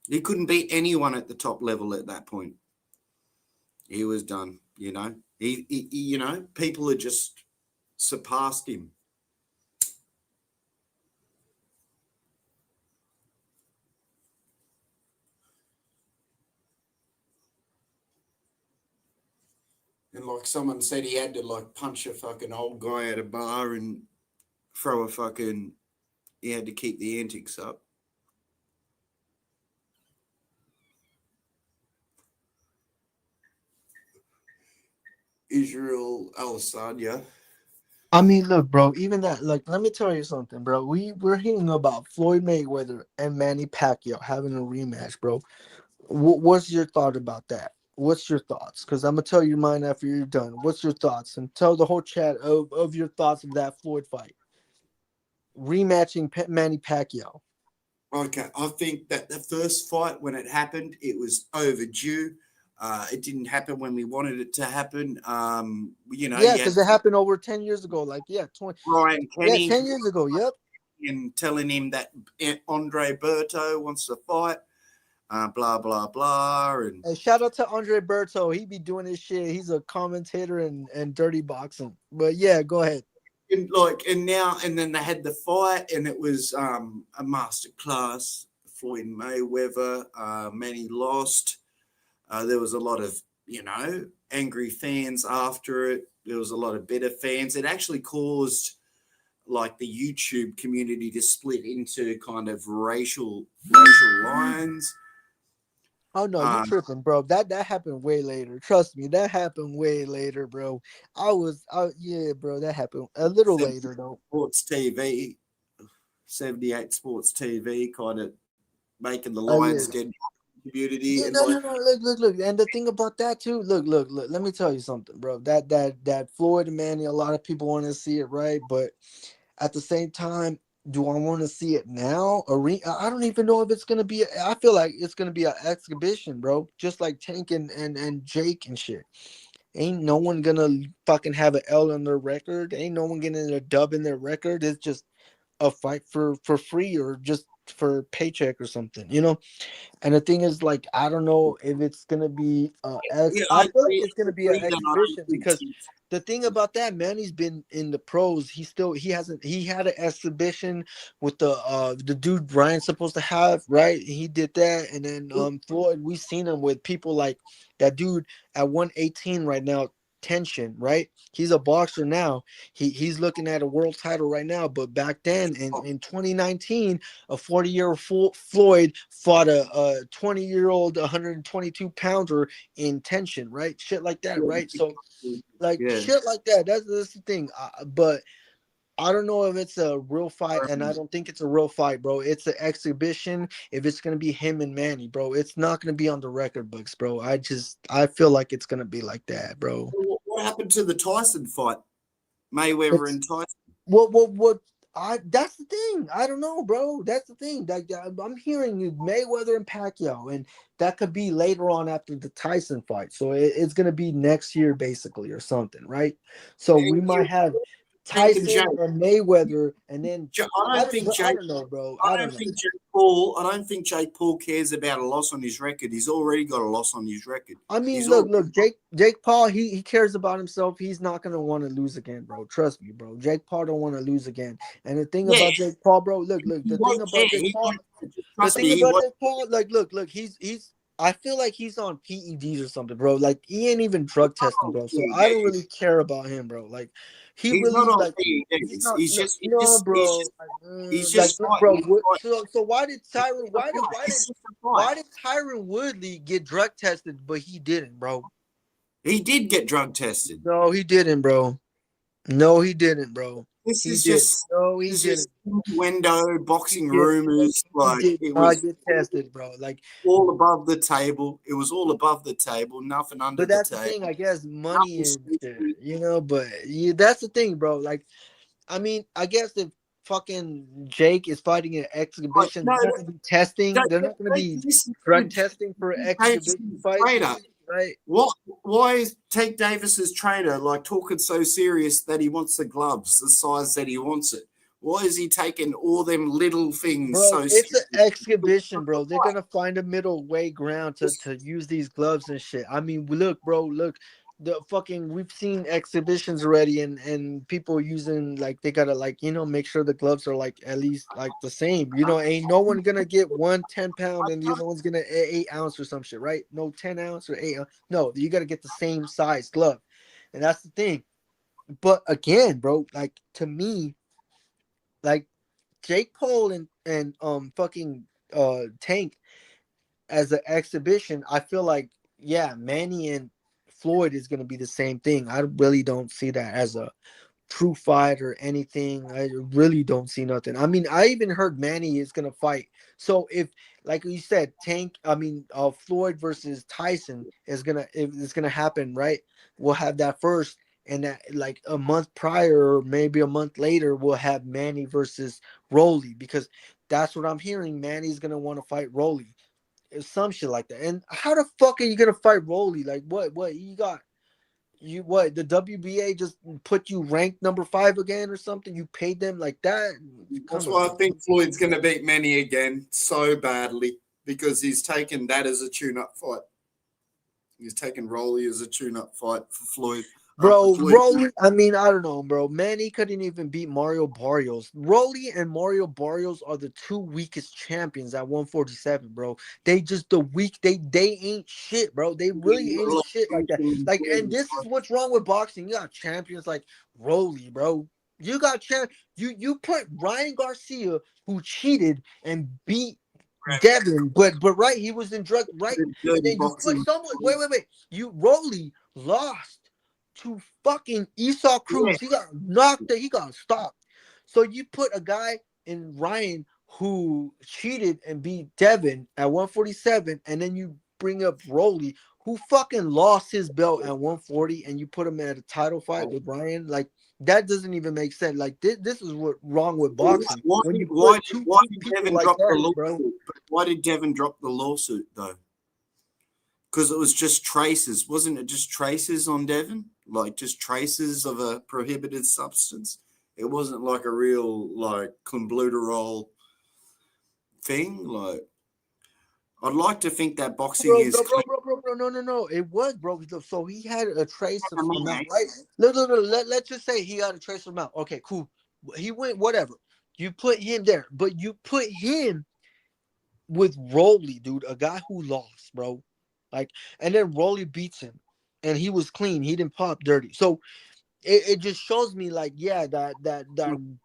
He couldn't beat anyone at the top level at that point. He was done, you know. He you know, people had just surpassed him. And like someone said, he had to like punch a fucking old guy at a bar and throw a fucking. He had to keep the antics up. Israel Al-Assad. I mean, look, bro. Even that, like, let me tell you something, bro. We're hearing about Floyd Mayweather and Manny Pacquiao having a rematch, bro. What's your thought about that? What's your thoughts? Because I'm gonna tell you mine after you're done. What's your thoughts? And tell the whole chat of your thoughts of that Floyd fight, rematching Manny Pacquiao. Okay, I think that the first fight when it happened, it was overdue. It didn't happen when we wanted it to happen. You know, Yeah, because it happened over 10 years ago. Like, yeah, 20. Brian Kenny, 10 years ago. Yep. And telling him that Andre Berto wants to fight. Blah blah blah, and shout out to Andre Berto. He be doing his shit. He's a commentator and dirty boxing. But yeah, go ahead. And then they had the fight, and it was a master class. Floyd Mayweather, Manny lost. There was a lot of angry fans after it. There was a lot of bitter fans. It actually caused like the YouTube community to split into kind of racial lines. Oh no, you tripping, bro. That happened way later. Trust me, that happened way later, bro. Yeah, bro, that happened a little later though. Sports TV, 78 Sports TV, kind of making the Lions dead community. Yeah, no. Look. And the thing about that too, look. Let me tell you something, bro. That Floyd and Manny, a lot of people want to see it, right? But at the same time, do I want to see it now? I don't even know if it's gonna be. I feel like it's gonna be an exhibition, bro. Just like Tank and Jake and shit. Ain't no one gonna fucking have an L on their record. Ain't no one getting a dub in their record. It's just a fight for free or just for paycheck or something, you know. And the thing is, like, I don't know if it's gonna be Yeah, I I feel like agree, it's gonna be an agree that I don't exhibition think because the thing about that, man, he's been in the pros. He had an exhibition with the dude Brian's supposed to have, right? He did that, and then Floyd, we've seen him with people like that dude at 118 right now, tension, right? He's a boxer now. He's looking at a world title right now, but back then in 2019, a 40-year Floyd fought a 20-year-old 122 pounder in tension, right? Shit like that, right? So like yeah. shit like that. That's the thing. But I don't know if it's a real fight, and I don't think it's a real fight, bro. It's an exhibition. If it's gonna be him and Manny, bro, it's not gonna be on the record books, bro. I feel like it's gonna be like that, bro. What happened to the Tyson fight? Mayweather It's and Tyson. what I that's the thing. I don't know, bro. That's the thing. Like I'm hearing you Mayweather and Pacquiao, and that could be later on after the Tyson fight. So it's gonna be next year, basically, or something, right? So we And might have Tank and Jake. Tyson or Mayweather, and then I don't think I Jake. don't know, bro. I I don't don't know. think Jake Paul. I don't think Jake Paul cares about a loss on his record. He's already got a loss on his record. I mean, He's look, all. Jake Paul, he cares about himself. He's not gonna want to lose again, bro. Trust me, bro. Jake Paul don't want to lose again. And the thing Yeah, about Jake Paul, bro, look, he the thing won't care. about Jake He Paul, won't. Trust me, he won't. Jake Paul, like, look, he's. I feel like he's on PEDs or something, bro. Like he ain't even drug testing, bro. So I don't really care about him, bro. Like he He's not really on like he's PEDs. not no, bro. He's Like, just look, fighting. bro. So why did Tyron? It's just a fight. Why did Tyron Woodley get drug tested, but he didn't, bro? He did get drug tested. No, he didn't, bro. No, he didn't, bro. This He is did. just No, he this didn't. is innuendo, He boxing did. rumors. He Like did it not was get tested, bro. Like, all above the table. It was all above the table. Nothing under but the that's the table. thing. I guess money Nothing and shit, stupid. you know. But that's the thing, bro. Like, I mean, I guess if fucking Jake is fighting an Like, exhibition, no, they're not gonna be testing. They're not gonna be drug testing for Davis exhibition is fights, trader. right? What? Why is Tank Davis's trainer like talking so serious that he wants the gloves the size that he wants it? Why is he taking all them little things Bro, so it's an serious? exhibition, bro. They're gonna find a middle way ground to use these gloves and shit. I mean, look, bro, look, the fucking we've seen exhibitions already, and people using like they gotta like make sure the gloves are like at least like the same. Ain't no one gonna get 1 10 pound and the other one's gonna 8 ounce or some shit, right? No 10 ounce or 8 ounce. No, you gotta get the same size glove, and that's the thing. But again, bro, like to me, like Jake Paul and fucking Tank as an exhibition, I feel like Manny and Floyd is gonna be the same thing. I really don't see that as a true fight or anything. I really don't see nothing. I mean, I even heard Manny is gonna fight. So if, like you said, Floyd versus Tyson if it's gonna happen, right? We'll have that first, and that like a month prior or maybe a month later, we'll have Manny versus Rolly because that's what I'm hearing. Manny's gonna want to fight Rolly, some shit like that. And how the fuck are you gonna fight Rolly? Like what you got? The WBA just put you ranked number 5 again or something? You paid them like that? That's Come why on. I think Floyd's going to beat Manny again so badly because he's taken that as a tune-up fight. He's taken Rolly as a tune-up fight for Floyd. Bro, Floyd. Rolly, I mean, I don't know, bro. Manny couldn't even beat Mario Barrios. Rolly and Mario Barrios are the two weakest champions at 147, bro. They just they ain't shit, bro. They really ain't shit like that. Like, and this is what's wrong with boxing. You got champions like Rolly, bro. You got you put Ryan Garcia, who cheated and beat Devin, but right, he was in drug, right? And Dirty then you put boxing. someone wait. You Rolly lost to fucking Esau Yeah. Cruz. He got knocked, he got stopped. So you put a guy in Ryan who cheated and beat Devin at 147, and then you bring up Rolly, who fucking lost his belt at 140, and you put him at a title fight with Ryan. Like, that doesn't even make sense. Like, this is what wrong with boxing. When you put two did people Devin like drop the that, lawsuit? bro. Why did Devin drop the lawsuit though? Because it was just traces, wasn't it? Just traces on Devin, like just traces of a prohibited substance. It wasn't like a real like clenbuterol thing? Like, I'd like to think that boxing Bro, is no, it was, bro. So he had a trace of MMA. amount, right? Let's just say he had a trace amount. Okay, cool. He went whatever. You put him there, but you put him with Rolly, dude, a guy who lost, bro. Like, and then Rolly beats him, and he was clean. He didn't pop dirty. So it just shows me like, yeah, that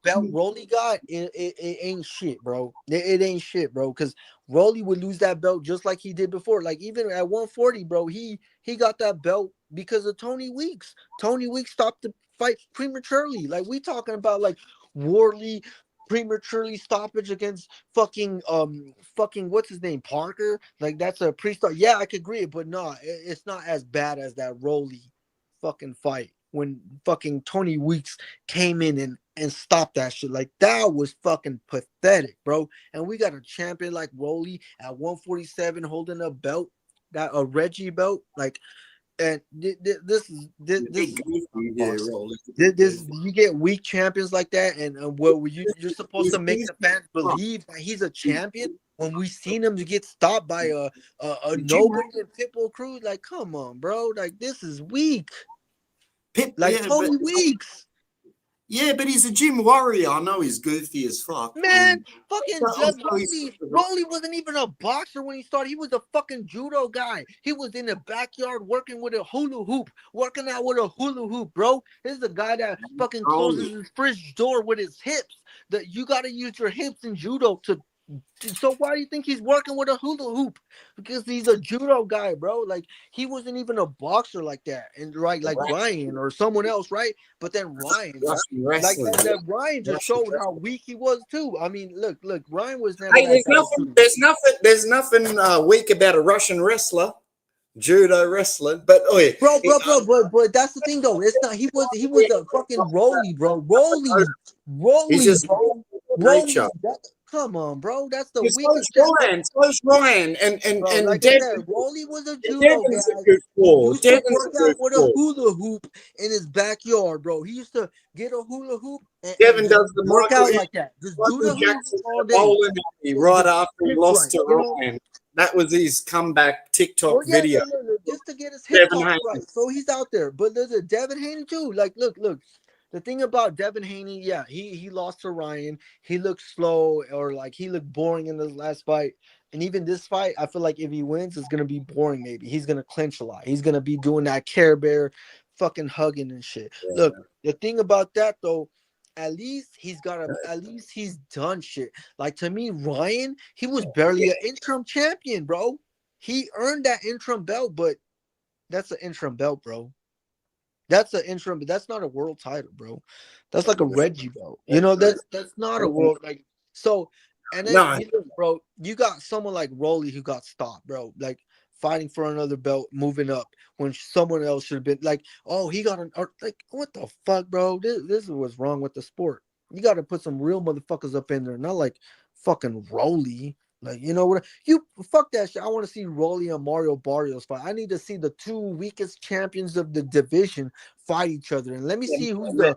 belt Rolly got, it ain't shit, bro. It ain't shit, bro. Because Rolly would lose that belt just like he did before. Like even at 140, bro, he got that belt because of Tony Weeks. Tony Weeks stopped the fight prematurely. Like we talking about like Worley prematurely stoppage against fucking what's his name, Parker. Like that's a pre-start. Yeah, I could agree, but no, it's not as bad as that Rolly fucking fight when fucking Tony Weeks came in and stopped that shit. Like that was fucking pathetic, bro. And we got a champion like Rolly at 147 holding a belt, that a Reggie belt, like. And this is you get weak champions like that, and you're supposed to make the fans believe that he's a champion when we seen him to get stopped by a nobody in Pitbull Crew. Like, come on, bro, like this is weak. Tony Weeks. Yeah, but he's a gym warrior. I know he's goofy as fuck. Man, fucking Rolly wasn't even a boxer when he started. He was a fucking judo guy. He was in the backyard working with a hula hoop, working out with a hula hoop, bro. This is the guy that fucking closes his fridge door with his hips. That you got to use your hips in judo to. So why do you think he's working with a hula hoop? Because he's a judo guy, bro. Like he wasn't even a boxer like that, and right, like Ryan or someone else, right? But then Ryan, like that Ryan just showed how weak he was too. I mean, look, Ryan was never. Hey, there's nothing weak about a Russian wrestler, judo wrestler. But but that's the thing though. It's not. He was a fucking Rolly, bro. Rolly, he's just Rolly. Come on, bro. That's the weakest. So's Ryan, and like Devin, I said, Rolly was a judo Devin's guy. a good four. He used to work out with a hula hoop in his backyard, bro. He used to get a hula hoop and Devin does the work Michael out like that. Just do the Jackson hoop all day. bowling right after he lost to Ryan. That was his comeback TikTok video. Just to get his hip right. So he's out there. But there's a Devin Haney too. Like, look. The thing about Devin Haney, yeah, he lost to Ryan. He looked slow, or like he looked boring in the last fight. And even this fight, I feel like if he wins, it's gonna be boring. Maybe he's gonna clinch a lot. He's gonna be doing that Care Bear, fucking hugging and shit. Yeah. Look, the thing about that though, at least he's done shit. Like to me, Ryan, he was barely an interim champion, bro. He earned that interim belt, but that's an interim belt, bro. That's an interim, but that's not a world title, bro. That's like a Reggie belt. You know, that's not a world like so. And then bro, you got someone like Rolly who got stopped, bro. Like fighting for another belt, moving up when someone else should have been like, oh, he got like what the fuck, bro? This is what's wrong with the sport. You got to put some real motherfuckers up in there, not like fucking Rolly. Like, you know what? You fuck that shit. I want to see Rolly and Mario Barrios fight. I need to see the two weakest champions of the division fight each other. And let me see who's the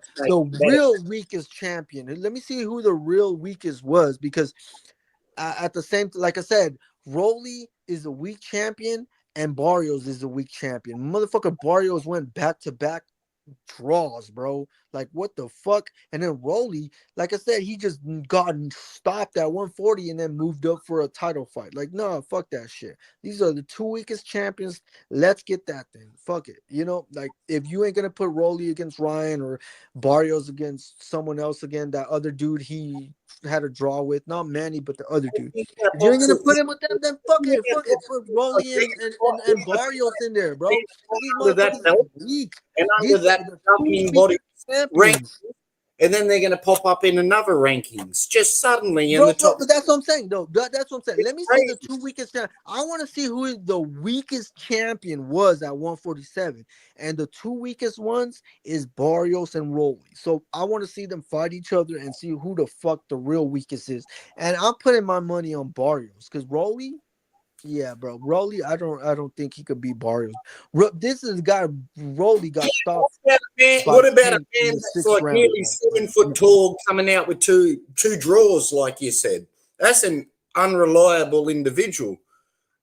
real weakest champion. And let me see who the real weakest was. Because at the same, like I said, Rolly is a weak champion and Barrios is a weak champion. Motherfucker Barrios went back-to-back draws, bro. Like what the fuck? And then Rolly, like I said, he just got stopped at 140 and then moved up for a title fight. Like, no, fuck that shit. These are the two weakest champions. Let's get that thing. Fuck it. You know, like if you ain't gonna put Rolly against Ryan or Barrios against someone else again, that other dude he had a draw with, not Manny, but the other dude. If you ain't gonna put him with them, then fuck it. Put Rolly and Barrios in there, bro. These motherfuckers are weak. And under that governing body rankings, and then they're going to pop up in another rankings just suddenly in the top. But that's what I'm saying, though. That's what I'm saying. Let me see the two weakest. I want to see who the weakest champion was at 147, and the two weakest ones is Barrios and Rolly. So I want to see them fight each other and see who the fuck the real weakest is. And I'm putting my money on Barrios because Rolly. Yeah, bro. Rolly, I don't think he could beat Barrios. This is a guy Rolly got stopped. What about a man that's like nearly 7 foot tall coming out with two draws, like you said? That's an unreliable individual.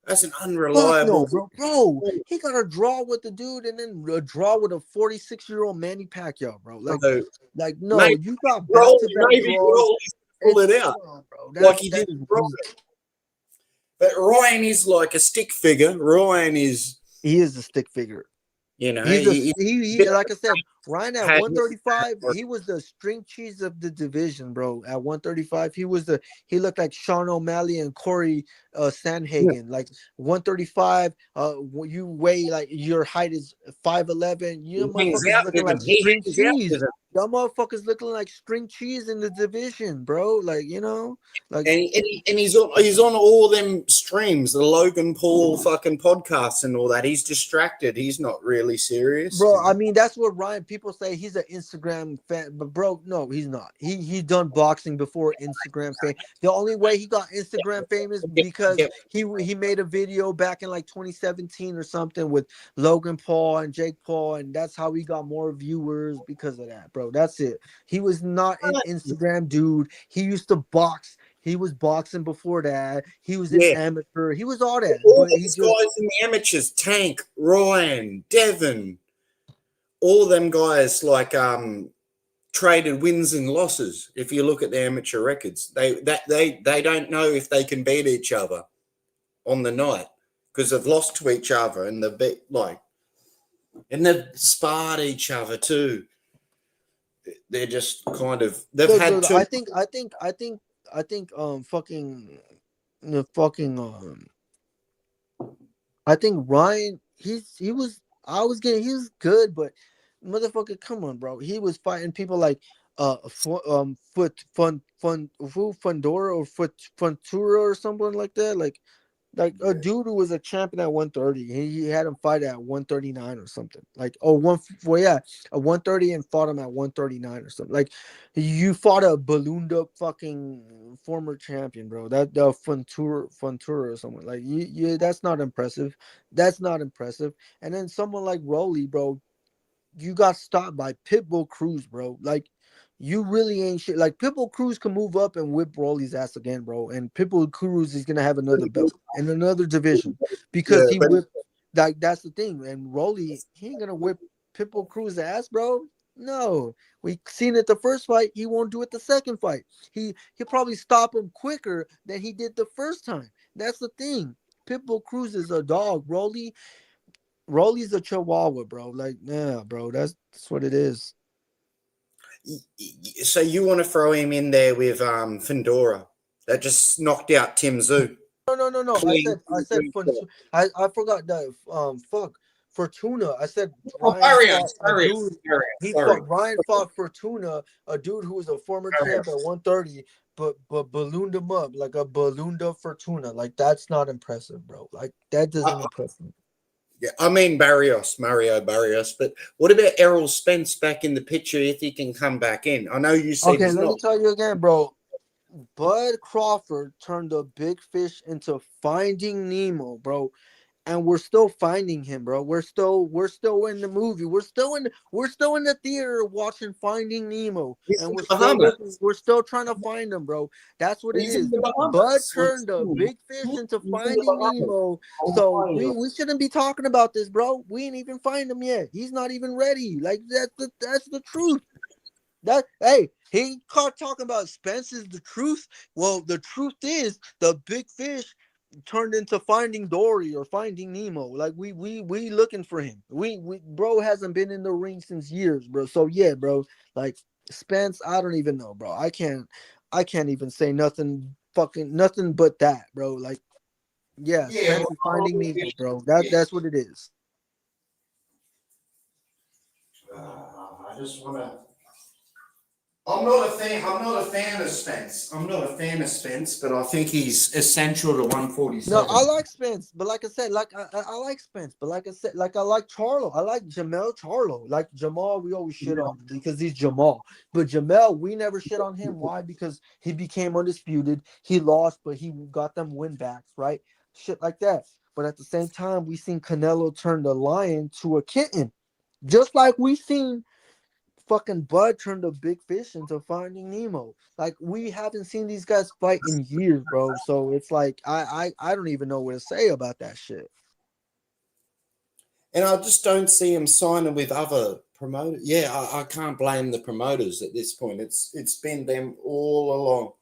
That's an Fuck unreliable. no, bro. He got a draw with the dude and then a draw with a 46-year-old Manny Pacquiao, bro. So, No, maybe you got Rolly, back-to-back maybe draws. Rolly pulled it out Come on, bro. like he That did is with Ryan. weak. But Ryan is like a stick figure. Ryan is, He is a stick figure. you know, He's he like I said, Ryan at had- 135, he was the string cheese of the division, bro. At 135, he looked like Sean O'Malley and Corey Sandhagen. Like 135, you weigh like your height is 5'11. You he hangs motherfuckers out looking with him. like He string hangs out cheese. with him. Y'all motherfuckers looking like string cheese in the division, bro. Like, like And he's on all them streams, the Logan Paul fucking podcasts and all that. He's distracted. He's not really serious. bro, I mean, that's what Ryan. People say he's an Instagram fan, but bro, no, he's not. He done boxing before Instagram fame. The only way he got Instagram famous because he made a video back in like 2017 or something with Logan Paul and Jake Paul, and that's how he got more viewers because of that, bro. That's it. He was not an Instagram dude. He used to box. He was boxing before that. He was an amateur. He was all that. All But he these just guys in the amateurs, Tank, Ryan, Devon, all them guys like traded wins and losses. If you look at the amateur records, they don't know if they can beat each other on the night because they've lost to each other and they've sparred each other too. They're just kind of had two. I think I think Ryan he was good, but motherfucker, come on, bro. He was fighting people like Fundora or Funtura or something like that. Like a dude who was a champion at 130. He had him fight at 139 or something. Like a 130 and fought him at 139 or something. Like you fought a ballooned up fucking former champion, bro. That Funtura or someone. Like you that's not impressive. That's not impressive. And then someone like Rolly, bro, you got stopped by Pitbull Cruz, bro. Like you really ain't shit. Like Pitbull Cruz can move up and whip Rolly's ass again, bro. And Pitbull Cruz is gonna have another belt in another division because he whipped. Like that's the thing. And Rolly, he ain't gonna whip Pitbull Cruz's ass, bro. No, we seen it the first fight. He won't do it the second fight. He'll probably stop him quicker than he did the first time. That's the thing. Pitbull Cruz is a dog. Rolly's a chihuahua, bro. Like, yeah, bro. That's what it is. So you want to throw him in there with Findora that just knocked out Tim Zoo? No. I said I forgot that Fortuna. I said Ryan fought Fortuna, a dude who was a former champ at 130, but ballooned him up like a ballooned up Fortuna. Like that's not impressive, bro. Like that doesn't impress me. Yeah, I mean Mario Barrios, but what about Errol Spence back in the picture if he can come back in? I know you said Okay, he's let not. me tell you again, bro. Bud Crawford turned a big fish into Finding Nemo, bro. And we're still finding him, bro. We're still in the movie. We're still in the theater watching Finding Nemo, and we're still trying to find him, bro. That's what it He's in is. the Bud Bahamas. turned a big fish into He's in the Finding Bahamas. Nemo, so we shouldn't be talking about this, bro. We ain't even find him yet. He's not even ready. Like that's the truth. He caught talking about Spence is the truth. Well, the truth is the big fish turned into Finding Dory or Finding Nemo. Like we looking for him. We bro hasn't been in the ring since years, bro. So yeah, bro. Like Spence, I don't even know, bro. I can't even say nothing but that, bro. Like Spence is Finding Nemo, bro. That's what it is. I just want to. I'm not a fan. I'm not a fan of Spence. But I think he's essential to 147. No, I like Spence, but like I said, I like Spence, but like I said, like I like Charlo. I like Jamel Charlo. Like Jamal, we always shit on because he's Jamal. But Jamel, we never shit on him. Why? Because he became undisputed. He lost, but he got them win backs, right? Shit like that. But at the same time, we seen Canelo turn the lion to a kitten. Just like we seen fucking Bud turned a big fish into Finding Nemo. Like we haven't seen these guys fight in years, bro. So it's like I don't even know what to say about that shit. And I just don't see him signing with other promoters. Yeah, I can't blame the promoters at this point. It's been them all along.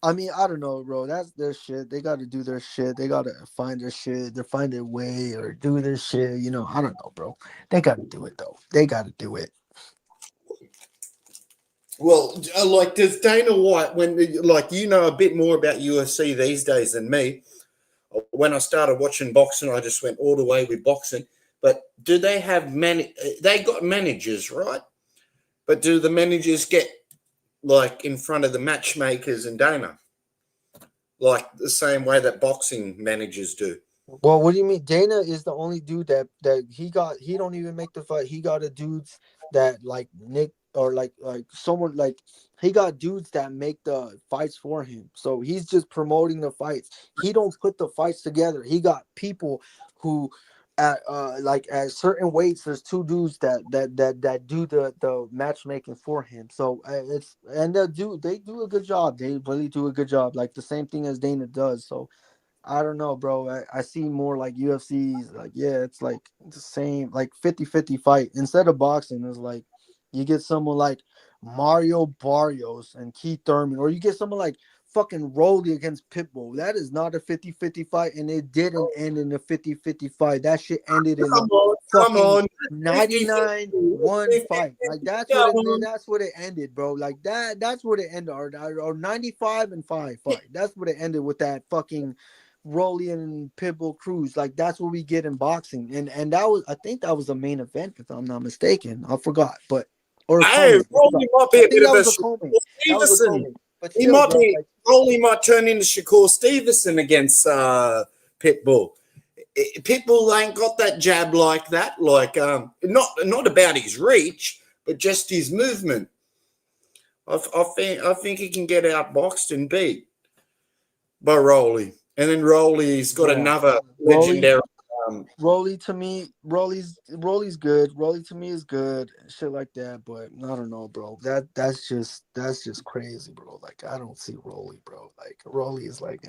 I mean, I don't know, bro. That's their shit. They got to do their shit. They got to find their shit. They find their way or do their shit. You know, I don't know, bro. They got to do it though. They got to do it. Well, like, does Dana White, when like you know a bit more about UFC these days than me? When I started watching boxing, I just went all the way with boxing. But do they have They got managers, right? But do the managers get like in front of the matchmakers and Dana, like the same way that boxing managers do? Well, what do you mean? Dana is the only dude that he got. He don't even make the fight. He got a dudes that like Nick or like someone like he got dudes that make the fights for him. So he's just promoting the fights. He don't put the fights together. He got people who at like at certain weights. There's two dudes that do the matchmaking for him. So it's and they do a good job. They really do a good job. Like the same thing as Dana does. So. I don't know, bro. I see more like UFC's like, yeah, it's like the same, like 50-50 fight. Instead of boxing, it's like you get someone like Mario Barrios and Keith Thurman, or you get someone like fucking Rolly against Pitbull. That is not a 50-50 fight, and it didn't end in a 50-50 fight. That shit ended in a Come fucking on, 99-1 fight. Like Come on. that's what it ended, bro. Like that's what it ended. Or 95-5 fight. That's what it ended with that fucking Rolly and Pitbull Cruz. Like that's what we get in boxing. And that was I think that was the main event, if I'm not mistaken. I forgot, but or a Hey, co-main. Rolly might be I a think bit that of a was a Shakur co-main. That was a Stevenson. co-main. But He still, might bro, be like Rolly might turn into Shakur Stevenson against Pitbull. Pitbull ain't got that jab like that. Like not about his reach, but just his movement. I think he can get outboxed and beat by Rolly. And then Rolly's got yeah. another Rolly legendary. Rolly to me, Rolly's good. Rolly to me is good, shit like that. But I don't know, bro. That's just crazy, bro. Like I don't see Rolly, bro. Like Rolly is like,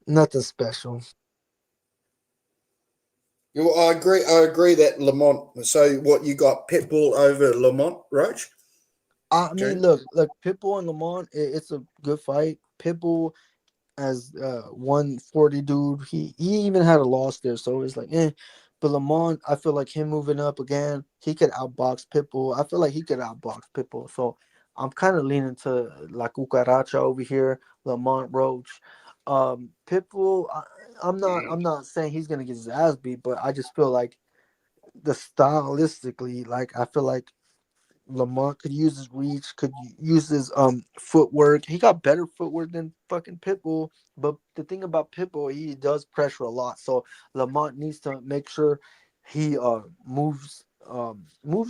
nothing special. Well, I agree. I agree that Lamont. So what you got? Pitbull over Lamont, Roach? I mean, June? look, Pitbull and Lamont, it's a good fight. Pitbull as 140 dude. He even had a loss there, so it's like But Lamont, I feel like him moving up again, he could outbox Pitbull. I feel like he could outbox Pitbull. So I'm kind of leaning to La Cucaracha over here, Lamont Roach. Pitbull, I'm not saying he's gonna get his ass beat, but I just feel like the stylistically, like I feel like Lamont could use his reach, could use his footwork. He got better footwork than fucking Pitbull. But the thing about Pitbull, he does pressure a lot. So Lamont needs to make sure he moves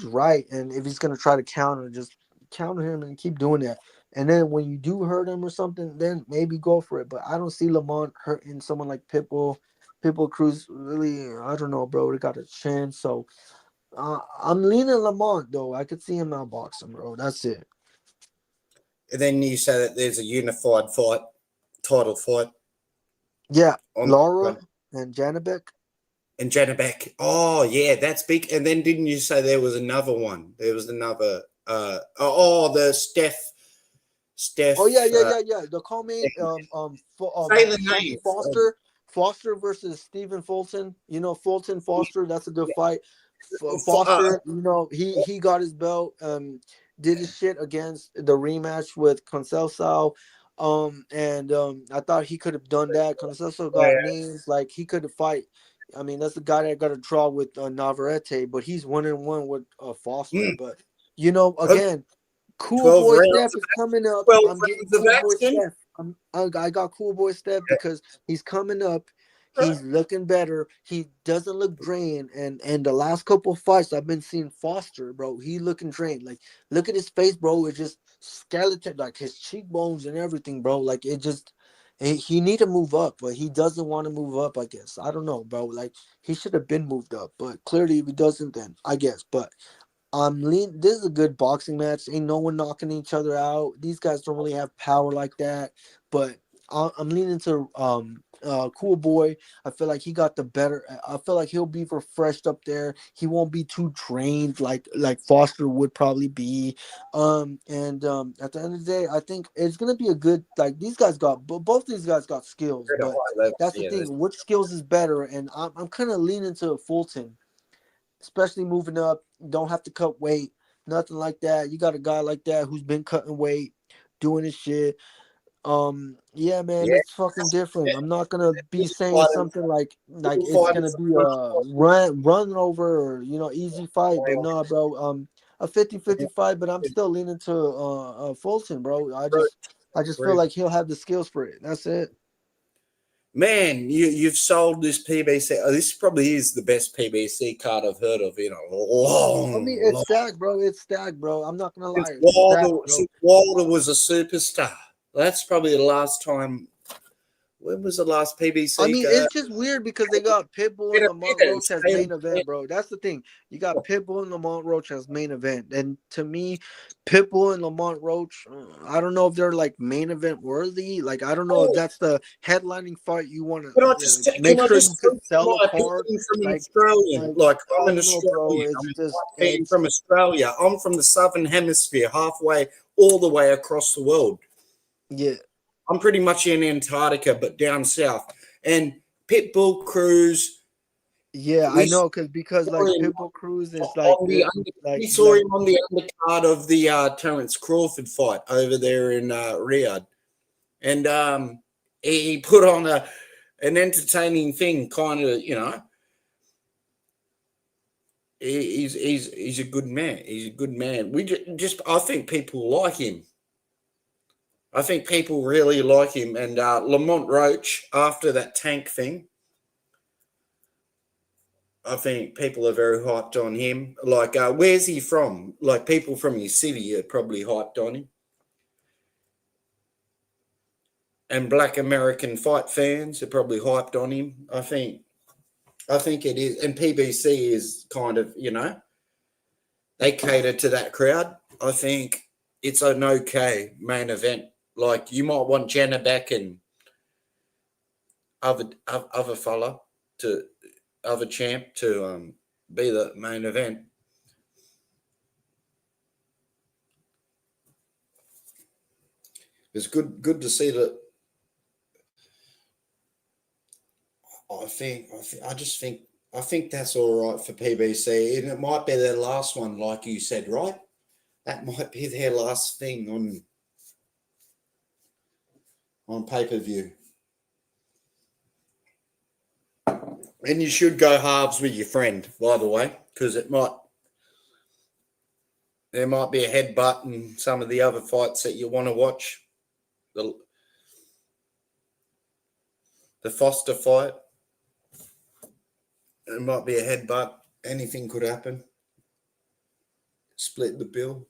right. And if he's gonna try to counter, just counter him and keep doing that. And then when you do hurt him or something, then maybe go for it. But I don't see Lamont hurting someone like Pitbull. Pitbull Cruz really, I don't know, bro. They got a chin, so I'm leaning Lamont though. I could see him outboxing, bro. That's it. And then you say that there's a unified fight, title fight Yeah, on Laura and Janabek. and Janabek. Oh yeah, that's big. And then didn't you say there was another one? There was another. The Steph. Oh yeah. The co-main, Say the Stephen names. Foster versus Stephen Fulton. You know Fulton Foster. That's a good fight. Uh, Foster, he got his belt. Did his shit against the rematch with Conceição. I thought he could have done that. Conceição got names like he could have fight. I mean, that's the guy that got a draw with Navarrete, but he's 1-1 with Foster. But again, Cool 12 Boy rounds. Steph is coming up. 12 I'm getting rounds of Cool Boy action. Steph. I got Cool Boy Steph because he's coming up. He's looking better. He doesn't look drained. And the last couple of fights I've been seeing Foster, bro. He looking drained. Like, look at his face, bro. It's just skeleton, like his cheekbones and everything, bro. Like He need to move up, but he doesn't want to move up. I guess I don't know, bro. Like he should have been moved up, but clearly if he doesn't, then I guess. But this is a good boxing match. Ain't no one knocking each other out. These guys don't really have power like that. But I'm leaning to Cool Boy. I feel like he got the better. I feel like he'll be refreshed up there. He won't be too drained like Foster would probably be. At the end of the day, I think it's gonna be a good. Like these guys got both these guys got skills, At a but high level, that's the yeah. thing. Which skills is better? And I'm kind of leaning to Fulton, especially moving up. Don't have to cut weight, nothing like that. You got a guy like that who's been cutting weight, doing his shit. Yeah, man, Yeah, it's fucking different. I'm not gonna be good saying fighter, something like good it's gonna fighters. be a run over or easy fight, but no, bro. A 50-50 fight, but I'm still leaning to Fulton, bro. I just feel like he'll have the skills for it. That's it. Man, you've sold this PBC. This probably is the best PBC card I've heard of in a I mean, long. it's stacked, bro. It's stacked, bro. I'm not gonna Since lie, it's stacked, Wilder, bro. since Wilder was a superstar. That's probably the last time. When was the last I PBC? mean, it's just weird because they got Pitbull and Lamont Roach as main event, bro. That's the thing. You got Pitbull and Lamont Roach as main event, and to me, Pitbull and Lamont Roach, I don't know if they're like main event worthy. Like, I don't know if that's the headlining fight you want to Can make I sure just you tell could you sell a my card. opinion from an Like, Australian? Like I'm I an don't know, bro. Australian. It's I'm just a fan from Australia. I'm from the southern hemisphere, halfway all the way across the world. Yeah. I'm pretty much in Antarctica, but down south. And Pitbull Cruz. Yeah, I know, because like Pitbull Cruz is like We saw him on the undercard of the Terence Crawford fight over there in Riyadh, and he put on an entertaining thing, kind of, He's a good man. He's a good man. I think people like him. I think people really like him. And Lamont Roach, after that Tank thing, I think people are very hyped on him. Like, where's he from? Like, people from his city are probably hyped on him. And Black American fight fans are probably hyped on him. I think it is. And PBC is kind of, they cater to that crowd. I think it's an okay main event. Like, you might want Jenna back and other fella to other champ to be the main event. It's good to see that. I think that's all right for PBC, and it might be their last one, like you said, right? That might be their last thing on pay-per-view. And you should go halves with your friend, by the way, because there might be a headbutt in some of the other fights that you want to watch. The Foster fight, it might be a headbutt. Anything could happen. Split the bill.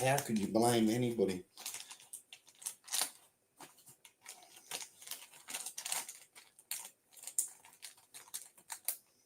How could you blame anybody?